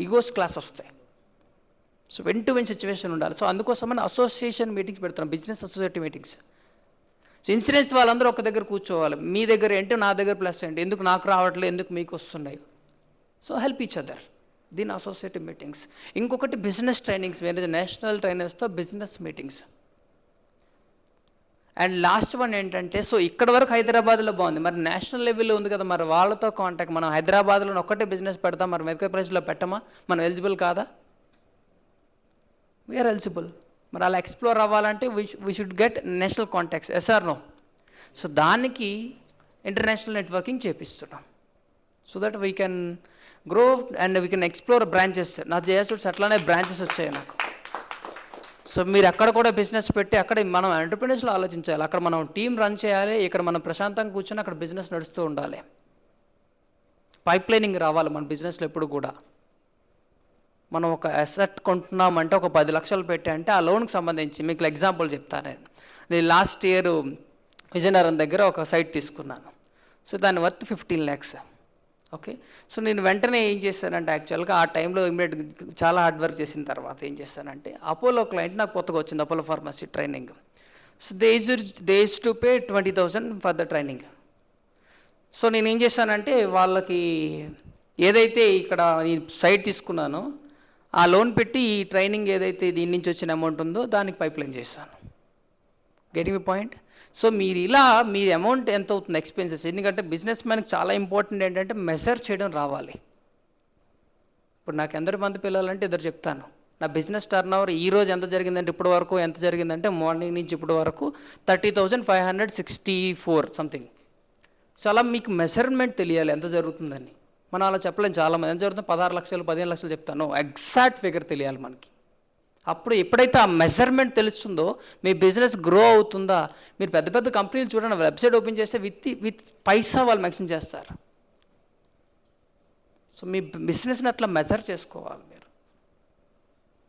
ఈగోస్ క్లాస్ వస్తాయి. So win to win situation ఉండాలి. సో అందుకోసమని అసోసియేషన్ మీటింగ్స్ పెడుతున్నాం, business associative meetings. So insurance వాళ్ళందరూ ఒక దగ్గర కూర్చోవాలి. మీ దగ్గర ఏంటి, నా దగ్గర ప్లస్ ఏంటి, ఎందుకు నాకు రావట్లేదు, ఎందుకు మీకు వస్తున్నాయి. So help each other. దీని అసోసియేటివ్ మీటింగ్స్. ఇంకొకటి బిజినెస్ ట్రైనింగ్స్, వేరే నేషనల్ ట్రైనర్స్తో business meetings. And last one ఏంటంటే, సో ఇక్కడ వరకు హైదరాబాద్లో బాగుంది, మరి నేషనల్ లెవెల్లో ఉంది కదా, మరి వాళ్ళతో కాంటాక్ట్. మనం హైదరాబాద్లో ఒక్కటే బిజినెస్ పెడతాం, మరి మధ్యప్రదేశ్లో పెట్టమా, మనం ఎలిజిబుల్ కాదా? We are eligible. మరి అలా ఎక్స్ప్లోర్ అవ్వాలంటే we should get national contacts, yes or no? So దానికి ఇంటర్నేషనల్ నెట్వర్కింగ్ చేపిస్తున్నాం. So that we can grow and we can explore branches. నా జేఎస్ఎల్స్ అట్లానే బ్రాంచెస్ వచ్చాయి నాకు. సో మీరు అక్కడ కూడా బిజినెస్ పెట్టి అక్కడ మనం ఎంటర్ప్రెన్యూర్స్లో ఆలోచించాలి. అక్కడ మనం టీం రన్ చేయాలి, ఇక్కడ మనం ప్రశాంతంగా కూర్చొని అక్కడ బిజినెస్ నడుస్తూ ఉండాలి. పైప్ లైనింగ్ రావాలి మన బిజినెస్లో ఎప్పుడు కూడా. మనం ఒక అసెట్ కొంటున్నామంటే ఒక 10 లక్షలు పెట్టి అంటే ఆ లోన్కి సంబంధించి మీకు ఎగ్జాంపుల్ చెప్తాను. నేను లాస్ట్ ఇయర్ విజయనగరం దగ్గర ఒక సైట్ తీసుకున్నాను. సో దాని వర్త్ 15 lakhs. ఓకే, సో నేను వెంటనే ఏం చేశానంటే, యాక్చువల్గా ఆ టైంలో ఇమీడియట్ చాలా హార్డ్ వర్క్ చేసిన తర్వాత ఏం చేశానంటే, అపోలో క్లయింట్ నాకు కొత్తగా వచ్చింది, Apollo pharmacy training. So they use to pay 20,000 for the training. So నేను ఏం చేశానంటే, వాళ్ళకి ఏదైతే ఇక్కడ ఈ సైట్ తీసుకున్నానో ఆ లోన్ పెట్టి ఈ ట్రైనింగ్ ఏదైతే దీని నుంచి వచ్చిన అమౌంట్ ఉందో దానికి పైప్లైన్ చేస్తాను. గెటింగ్ మీ పాయింట్? సో మీరు ఇలా మీ అమౌంట్ ఎంత అవుతుంది ఎక్స్పెన్సెస్, ఎందుకంటే బిజినెస్ మ్యాన్కి చాలా ఇంపార్టెంట్ ఏంటంటే మెజర్ చేయడం రావాలి. ఇప్పుడు నాకు ఎందరు మంది పిల్లలంటే ఇద్దరు చెప్తాను. నా బిజినెస్ టర్న్ ఓవర్ ఈరోజు ఎంత జరిగిందంటే, ఇప్పటి వరకు ఎంత జరిగిందంటే మార్నింగ్ నుంచి ఇప్పటి వరకు 30,564 సంథింగ్. సో అలా మీకు మెజర్మెంట్ తెలియాలి ఎంత జరుగుతుందని. మనం అలా చెప్పలేం. చాలామంది ఎంత జరుగుతుంది, 16 లక్షలు 15 లక్షలు చెప్తాను, ఎగ్జాక్ట్ ఫిగర్ తెలియాలి మనకి. అప్పుడు ఎప్పుడైతే ఆ మెజర్మెంట్ తెలుస్తుందో మీ బిజినెస్ గ్రో అవుతుందా. మీరు పెద్ద పెద్ద కంపెనీలు చూడండి, వెబ్సైట్ ఓపెన్ చేస్తే విత్ పైసా వాళ్ళు మెన్షన్ చేస్తారు. సో మీ బిజినెస్ని అట్లా మెజర్ చేసుకోవాలి మీరు.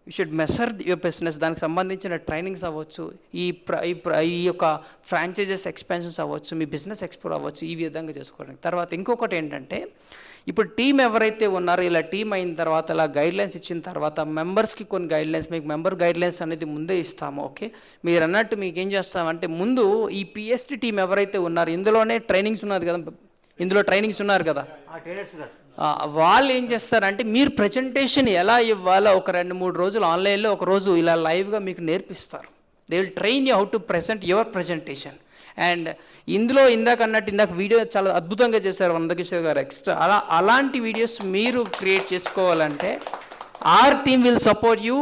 You should measure your business. దానికి సంబంధించిన ట్రైనింగ్స్ అవ్వచ్చు, ఈ యొక్క ఫ్రాంచైజెస్ ఎక్స్పెన్షన్స్ అవ్వచ్చు, మీ బిజినెస్ ఎక్స్ప్లోర్ అవ్వచ్చు, ఈ విధంగా చేసుకోవడానికి. తర్వాత ఇంకొకటి ఏంటంటే, ఇప్పుడు టీం ఎవరైతే ఉన్నారో ఇలా టీం అయిన తర్వాత ఇలా గైడ్లైన్స్ ఇచ్చిన తర్వాత మెంబర్స్కి కొన్ని గైడ్లైన్స్, మీకు మెంబర్ గైడ్లైన్స్ అనేది ముందే ఇస్తాము. ఓకే, మీరు అన్నట్టు మీకు ఏం చేస్తామంటే, ముందు ఈ పిఎస్టీ టీం ఎవరైతే ఉన్నారో ఇందులోనే ట్రైనింగ్స్ ఉన్నది కదా, ఇందులో ట్రైనింగ్స్ ఉన్నారు కదా, వాళ్ళు ఏం చేస్తారంటే మీరు ప్రజెంటేషన్ ఎలా ఇవ్వాలో ఒక 2-3 రోజులు ఆన్లైన్లో, ఒక రోజు ఇలా లైవ్గా మీకు నేర్పిస్తారు. They will train you how to present your presentation. And ఇందులో ఇందాక వీడియో చాలా అద్భుతంగా చేశారు నందకిషోర్ గారు ఎక్స్ట్రా. అలాంటి వీడియోస్ మీరు క్రియేట్ చేసుకోవాలంటే our team will support you.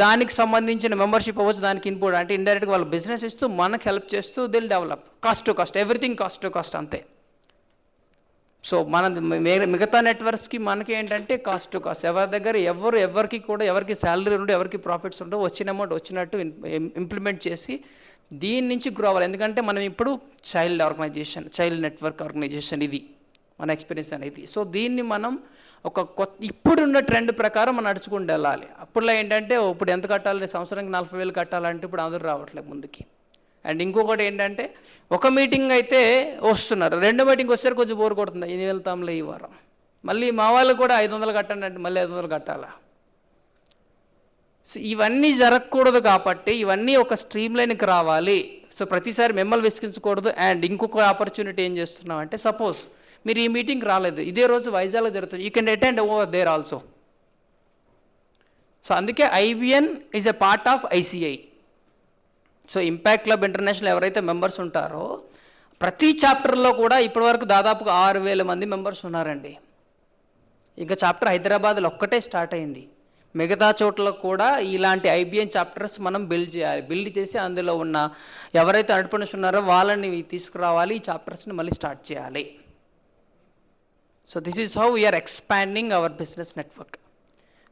దానికి సంబంధించిన మెంబర్షిప్ అవ్వచ్చు, దానికి ఇన్పుట్ అంటే ఇండైరెక్ట్గా వాళ్ళు బిజినెస్ ఇస్తూ మనకు హెల్ప్ చేస్తూ దిల్ develop. Cost to cost, everything cost to cost అంతే. సో మన మిగతా నెట్వర్క్స్కి మనకి ఏంటంటే కాస్ట్ టు కాస్ట్. ఎవరి దగ్గర ఎవరికి కూడా ఎవరికి శాలరీ ఉండవు, ఎవరికి ప్రాఫిట్స్ ఉండవు, వచ్చిన అమౌంట్ వచ్చినట్టు ఇంప్లిమెంట్ చేసి దీని నుంచి గ్రో అవ్వాలి. ఎందుకంటే మనం ఇప్పుడు చైల్డ్ నెట్వర్క్ ఆర్గనైజేషన్ ఇది మన ఎక్స్పీరియన్స్ అనేది. సో దీన్ని మనం ఒక ఇప్పుడున్న ట్రెండ్ ప్రకారం మనం నడుచుకుంటూ వెళ్ళాలి. అప్పుడులో ఏంటంటే ఇప్పుడు ఎంత కట్టాలి, సంవత్సరానికి 40,000 కట్టాలంటే ఇప్పుడు అందరూ రావట్లేదు ముందుకి. అండ్ ఇంకొకటి ఏంటంటే ఒక మీటింగ్ అయితే వస్తున్నారు, 2 మీటింగ్ వస్తే కొంచెం బోర్ కొడుతుంది, ఇది వెళ్తాంలే ఈ వారం, మళ్ళీ మా వాళ్ళు కూడా 500 కట్టండి అంటే మళ్ళీ 500 కట్టాలా. సో ఇవన్నీ జరగకూడదు కాబట్టి ఇవన్నీ ఒక స్ట్రీమ్ లైన్కి రావాలి. సో ప్రతిసారి మిమ్మల్ని విసిగించకూడదు. అండ్ ఇంకొక ఆపర్చునిటీ ఏం చేస్తున్నాం అంటే, సపోజ్ మీరు ఈ మీటింగ్ రాలేదు, ఇదే రోజు వైజాగ్లో జరుగుతుంది, you can attend over there also. So అందుకే IBN is a part of ICI. So impact club international ఎవరైతే మెంబర్స్ ఉంటారో ప్రతి చాప్టర్లో కూడా ఇప్పటివరకు దాదాపుగా 6,000 మంది మెంబర్స్ ఉన్నారండి. ఇంకా చాప్టర్ హైదరాబాద్లో ఒక్కటే స్టార్ట్ అయింది. మిగతా చోట్ల కూడా ఇలాంటి IBN చాప్టర్స్ మనం బిల్డ్ చేయాలి. బిల్డ్ చేసి అందులో ఉన్న ఎవరైతే ఎంటర్‌ప్రెన్యూర్స్ ఉన్నారో వాళ్ళని తీసుకురావాలి, ఈ చాప్టర్స్ని మళ్ళీ స్టార్ట్ చేయాలి. So this is how we are expanding our business network.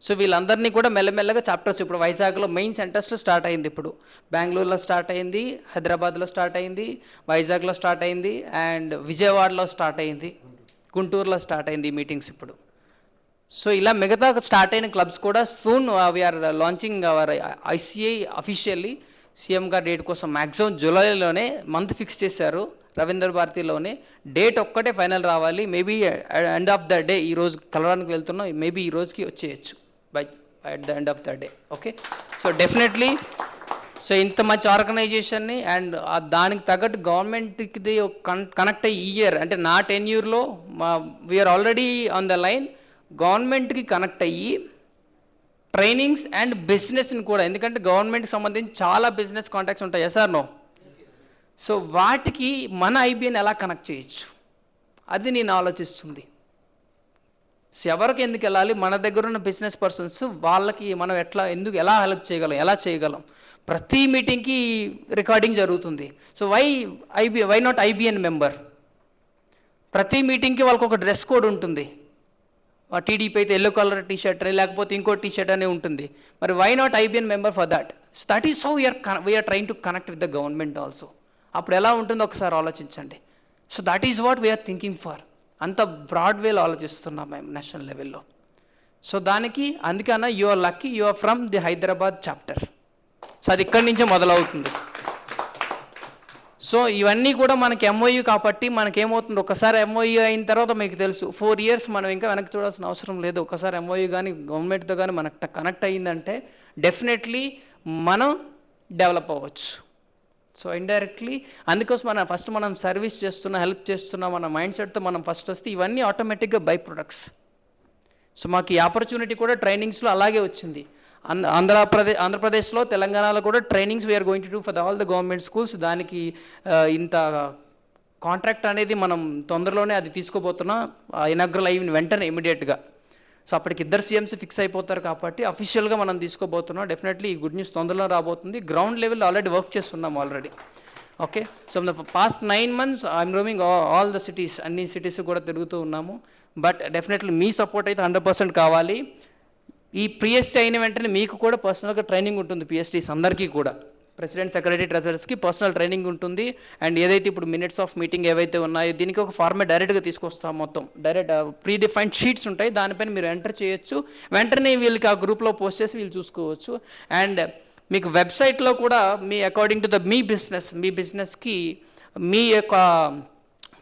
So వీళ్ళందరినీ కూడా మెల్లమెల్లగా చాప్టర్స్ ఇప్పుడు వైజాగ్లో మెయిన్ సెంటర్స్లో స్టార్ట్ అయింది, ఇప్పుడు బెంగళూరులో స్టార్ట్ అయింది, హైదరాబాద్లో స్టార్ట్ అయింది, వైజాగ్లో స్టార్ట్ అయింది, అండ్ విజయవాడలో స్టార్ట్ అయింది, గుంటూరులో స్టార్ట్ అయింది ఈ మీటింగ్స్ ఇప్పుడు. సో ఇలా మిగతా స్టార్ట్ అయిన క్లబ్స్ కూడా soon we are launching our ICI officially. CM garu date కోసం మ్యాక్సిమం జూలైలోనే మంత్ ఫిక్స్ చేశారు, రవీంద్ర భారతిలోనే డేట్ ఒక్కటే ఫైనల్ రావాలి. Maybe end of the day, ఈరోజు కలవడానికి వెళ్తున్నాం, మేబీ ఈ రోజుకి వచ్చేయచ్చు by at the end of the day. Okay, so definitely so ఇంత మంచి ఆర్గనైజేషన్ని అండ్ దానికి తగ్గట్టు గవర్నమెంట్కి కనెక్ట్ అయ్యి ఇయర్ అంటే నా టెన్యూర్లో we are already on the line గవర్నమెంట్కి కనెక్ట్ అయ్యి ట్రైనింగ్స్ అండ్ బిజినెస్ని కూడా, ఎందుకంటే గవర్నమెంట్కి సంబంధించి చాలా బిజినెస్ కాంటాక్ట్స్ ఉంటాయి, ఎస్ ఆర్ నో? సో వాటికి మన IBN ఎలా కనెక్ట్ చేయొచ్చు అది నేను ఆలోచిస్తుంది. సో ఎవరికి ఎందుకు వెళ్ళాలి, మన దగ్గర ఉన్న బిజినెస్ పర్సన్స్ వాళ్ళకి మనం ఎలా హెల్ప్ చేయగలం, ఎలా చేయగలం. ప్రతి మీటింగ్కి రికార్డింగ్ జరుగుతుంది. So why not IBN member? ప్రతి మీటింగ్కి వాళ్ళకి ఒక డ్రెస్ కోడ్ ఉంటుంది. TDP అయితే ఎల్లో కలర్ టీషర్ట్ లేకపోతే ఇంకో టీషర్ట్ అనే ఉంటుంది. మరి why not IBN member for that? So that is how we are trying to connect with the government also. అప్పుడు ఎలా ఉంటుందో ఒకసారి ఆలోచించండి. So that is what we are thinking for. అంత బ్రాడ్ వేలో ఆలోచిస్తున్నాం మేము నేషనల్ లెవెల్లో. సో దానికి అందుకన్నా you are lucky, you are from the Hyderabad chapter. So అది ఇక్కడి నుంచే మొదలవుతుంది. సో ఇవన్నీ కూడా మనకి MOU కాబట్టి మనకేమవుతుంది, ఒకసారి MOU అయిన తర్వాత మీకు తెలుసు 4 years మనం ఇంకా వెనక్కి చూడాల్సిన అవసరం లేదు. ఒకసారి MOU కానీ గవర్నమెంట్తో కానీ మనకు కనెక్ట్ అయ్యిందంటే డెఫినెట్లీ మనం డెవలప్ అవ్వచ్చు. సో ఇండైరెక్ట్లీ అందుకోసం మనం సర్వీస్ చేస్తున్నా, హెల్ప్ చేస్తున్నా, మన మైండ్ సెట్తో మనం ఫస్ట్ వస్తే ఇవన్నీ ఆటోమేటిక్గా బై ప్రొడక్ట్స్. సో మాకు ఈ ఆపర్చునిటీ కూడా ట్రైనింగ్స్లో అలాగే వచ్చింది. ఆంధ్రప్రదేశ్లో, తెలంగాణలో కూడా trainings we are going to do for all the government schools. దానికి ఇంత కాంట్రాక్ట్ అనేది మనం తొందరలోనే అది తీసుకోబోతున్నాం, ఇనాగ్రల్ అయిన వెంటనే ఇమీడియట్గా. సో అప్పటికి 2 CMs ఫిక్స్ అయిపోతారు కాబట్టి అఫీషియల్గా మనం తీసుకోబోతున్నాం. డెఫినెట్లీ ఈ గుడ్ న్యూస్ తొందరలో రాబోతుంది. గ్రౌండ్ లెవెల్లో ఆల్రెడీ వర్క్ చేస్తున్నాం already. Okay, so the past 9 months I'm roaming all the cities, అన్ని సిటీస్ కూడా తిరుగుతూ ఉన్నాము. బట్ డెఫినెట్లీ మీ సపోర్ట్ అయితే 100% కావాలి. ఈ PST అయిన వెంటనే మీకు కూడా పర్సనల్గా ట్రైనింగ్ ఉంటుంది. PSTs అందరికీ కూడా, ప్రెసిడెంట్, సెక్రటరీ, ట్రెజరర్స్కి పర్సనల్ ట్రైనింగ్ ఉంటుంది. అండ్ ఏదైతే ఇప్పుడు మినిట్స్ ఆఫ్ మీటింగ్ ఏవైతే ఉన్నాయో దీనికి ఒక ఫార్మాట్ డైరెక్ట్గా తీసుకొస్తాం. మొత్తం డైరెక్ట్ ప్రీ డిఫైన్డ్ షీట్స్ ఉంటాయి, దానిపైన మీరు ఎంటర్ చేయొచ్చు. వెంటనే వీళ్ళకి ఆ గ్రూప్లో పోస్ట్ చేసి వీళ్ళు చూసుకోవచ్చు. అండ్ మీకు వెబ్సైట్లో కూడా మీ అకార్డింగ్ టు ద మీ బిజినెస్కి మీ యొక్క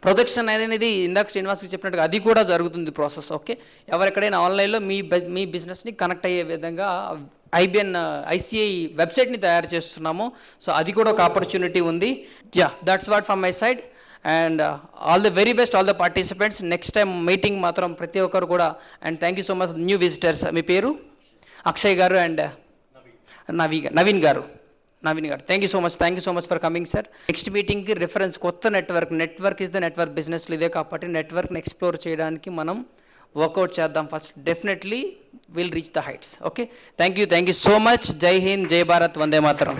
ప్రొజెక్షన్ అనేది ఇందాక శ్రీనివాస్కి చెప్పినట్టుగా అది కూడా జరుగుతుంది ప్రాసెస్. ఓకే, ఎవరెక్కడైనా ఆన్లైన్లో మీ బిజినెస్ని కనెక్ట్ అయ్యే విధంగా ICI వెబ్సైట్ని తయారు చేస్తున్నాము. సో అది కూడా ఒక ఆపర్చునిటీ ఉంది. That's what from my side. And all the very best all the participants. Next time meeting మాత్రం ప్రతి ఒక్కరు కూడా. And thank you so much new visitors. మీ పేరు? Akshay garu and Naveen garu. Naveen garu thank you so much for coming sir. Next మీటింగ్కి reference కొత్త network is the network బిజినెస్లో ఇదే కాబట్టి నెట్వర్క్ని ఎక్స్ప్లోర్ చేయడానికి మనం వర్కౌట్ చేద్దాం first. Definitely will reach the heights. Okay, thank you so much. జై హింద్, జై Bharat, Vande Mataram.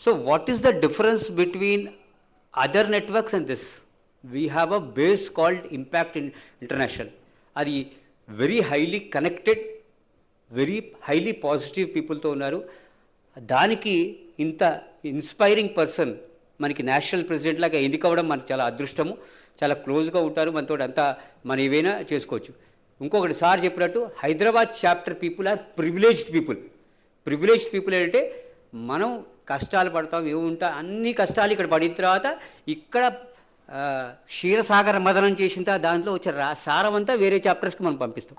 So what is the difference between other networks and this? We have a base called Impact International. అది very highly connected, very highly positive people తో ఉన్నారు. దానికి ఇంత inspiring person మనకి national president లాగా ఎన్నికవడం మనకి చాలా అదృష్టము. చాలా క్లోజ్గా ఉంటారు మనతో, అంతా మనం ఏవైనా చేసుకోవచ్చు. ఇంకొకటి సార్ చెప్పినట్టు Hyderabad chapter people are privileged people ఏంటంటే మనం కష్టాలు పడతాం, ఏముంటా అన్ని కష్టాలు ఇక్కడ పడిన తర్వాత ఇక్కడ క్షీరసాగర మదనం చేసిన తర్వాత దాంట్లో వచ్చే సారం అంతా వేరే చాప్టర్స్కి మనం పంపిస్తాం.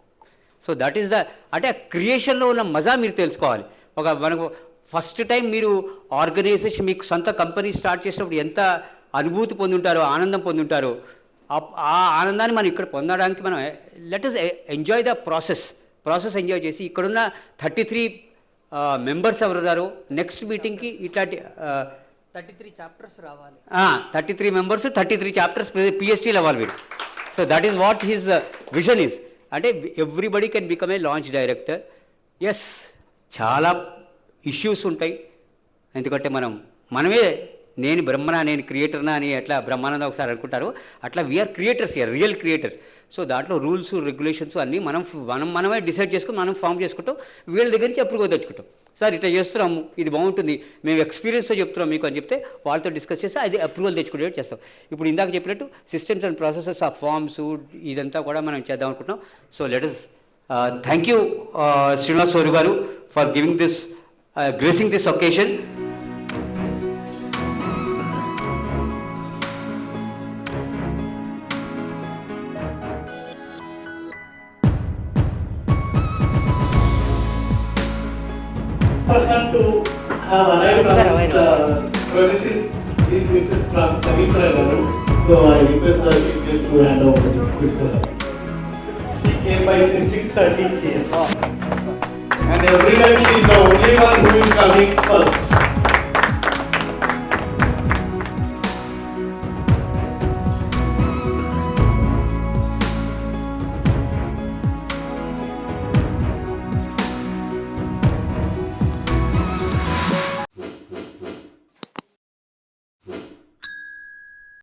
సో దట్ ఈస్ ద అంటే ఆ క్రియేషన్లో ఉన్న మజా మీరు తెలుసుకోవాలి. మనకు ఫస్ట్ టైం మీరు ఆర్గనైజేషన్ మీకు సొంత కంపెనీ స్టార్ట్ చేసినప్పుడు ఎంత అనుభూతి పొందుంటారో, ఆనందం పొందుంటారో, ఆ ఆనందాన్ని మనం ఇక్కడ పొందడానికి మనం let us enjoy the process enjoy చేసి ఇక్కడున్న 33 మెంబర్స్ ఎవరున్నారో నెక్స్ట్ మీటింగ్కి ఇట్లాంటి 33 చాప్టర్స్ రావాలి. 33 మెంబర్స్ 33 చాప్టర్స్ పిహెచ్డీలు అవ్వాలి మీరు. So that is what his vision is. అంటే everybody can become a launch director. Yes, చాలా ఇష్యూస్ ఉంటాయి, ఎందుకంటే మనమే నేను బ్రహ్మనా, నేను క్రియేటర్నా అని ఎట్లా బ్రహ్మానంద ఒకసారి అనుకుంటారు, అట్లా we are creators, real creators. So దాంట్లో రూల్స్ రెగ్యులేషన్స్ అన్నీ మనమే డిసైడ్ చేసుకుని మనం ఫామ్ చేసుకుంటాం. వీళ్ళ దగ్గర నుంచి అప్రూవల్ తెచ్చుకుంటాం. సార్ ఇట్లా చేస్తున్నాము, ఇది బాగుంటుంది, మేము ఎక్స్పీరియన్స్తో చెప్తున్నాం మీకు అని చెప్తే వాళ్ళతో డిస్కస్ చేసి అది అప్రూవల్ తెచ్చుకునేట్టు చేస్తాం. ఇప్పుడు ఇందాక చెప్పినట్టు systems and processes of forms ఇదంతా కూడా మనం చేద్దాం అనుకుంటున్నాం. So let us thank you Srinivas sir garu for giving this gracing this occasion. To have arrived on the premises is Mrs. Savitra Garu. So I request the chief guest to hand over this gift to her. She came by 6:30 p.m. And every time she is the only one who is coming first.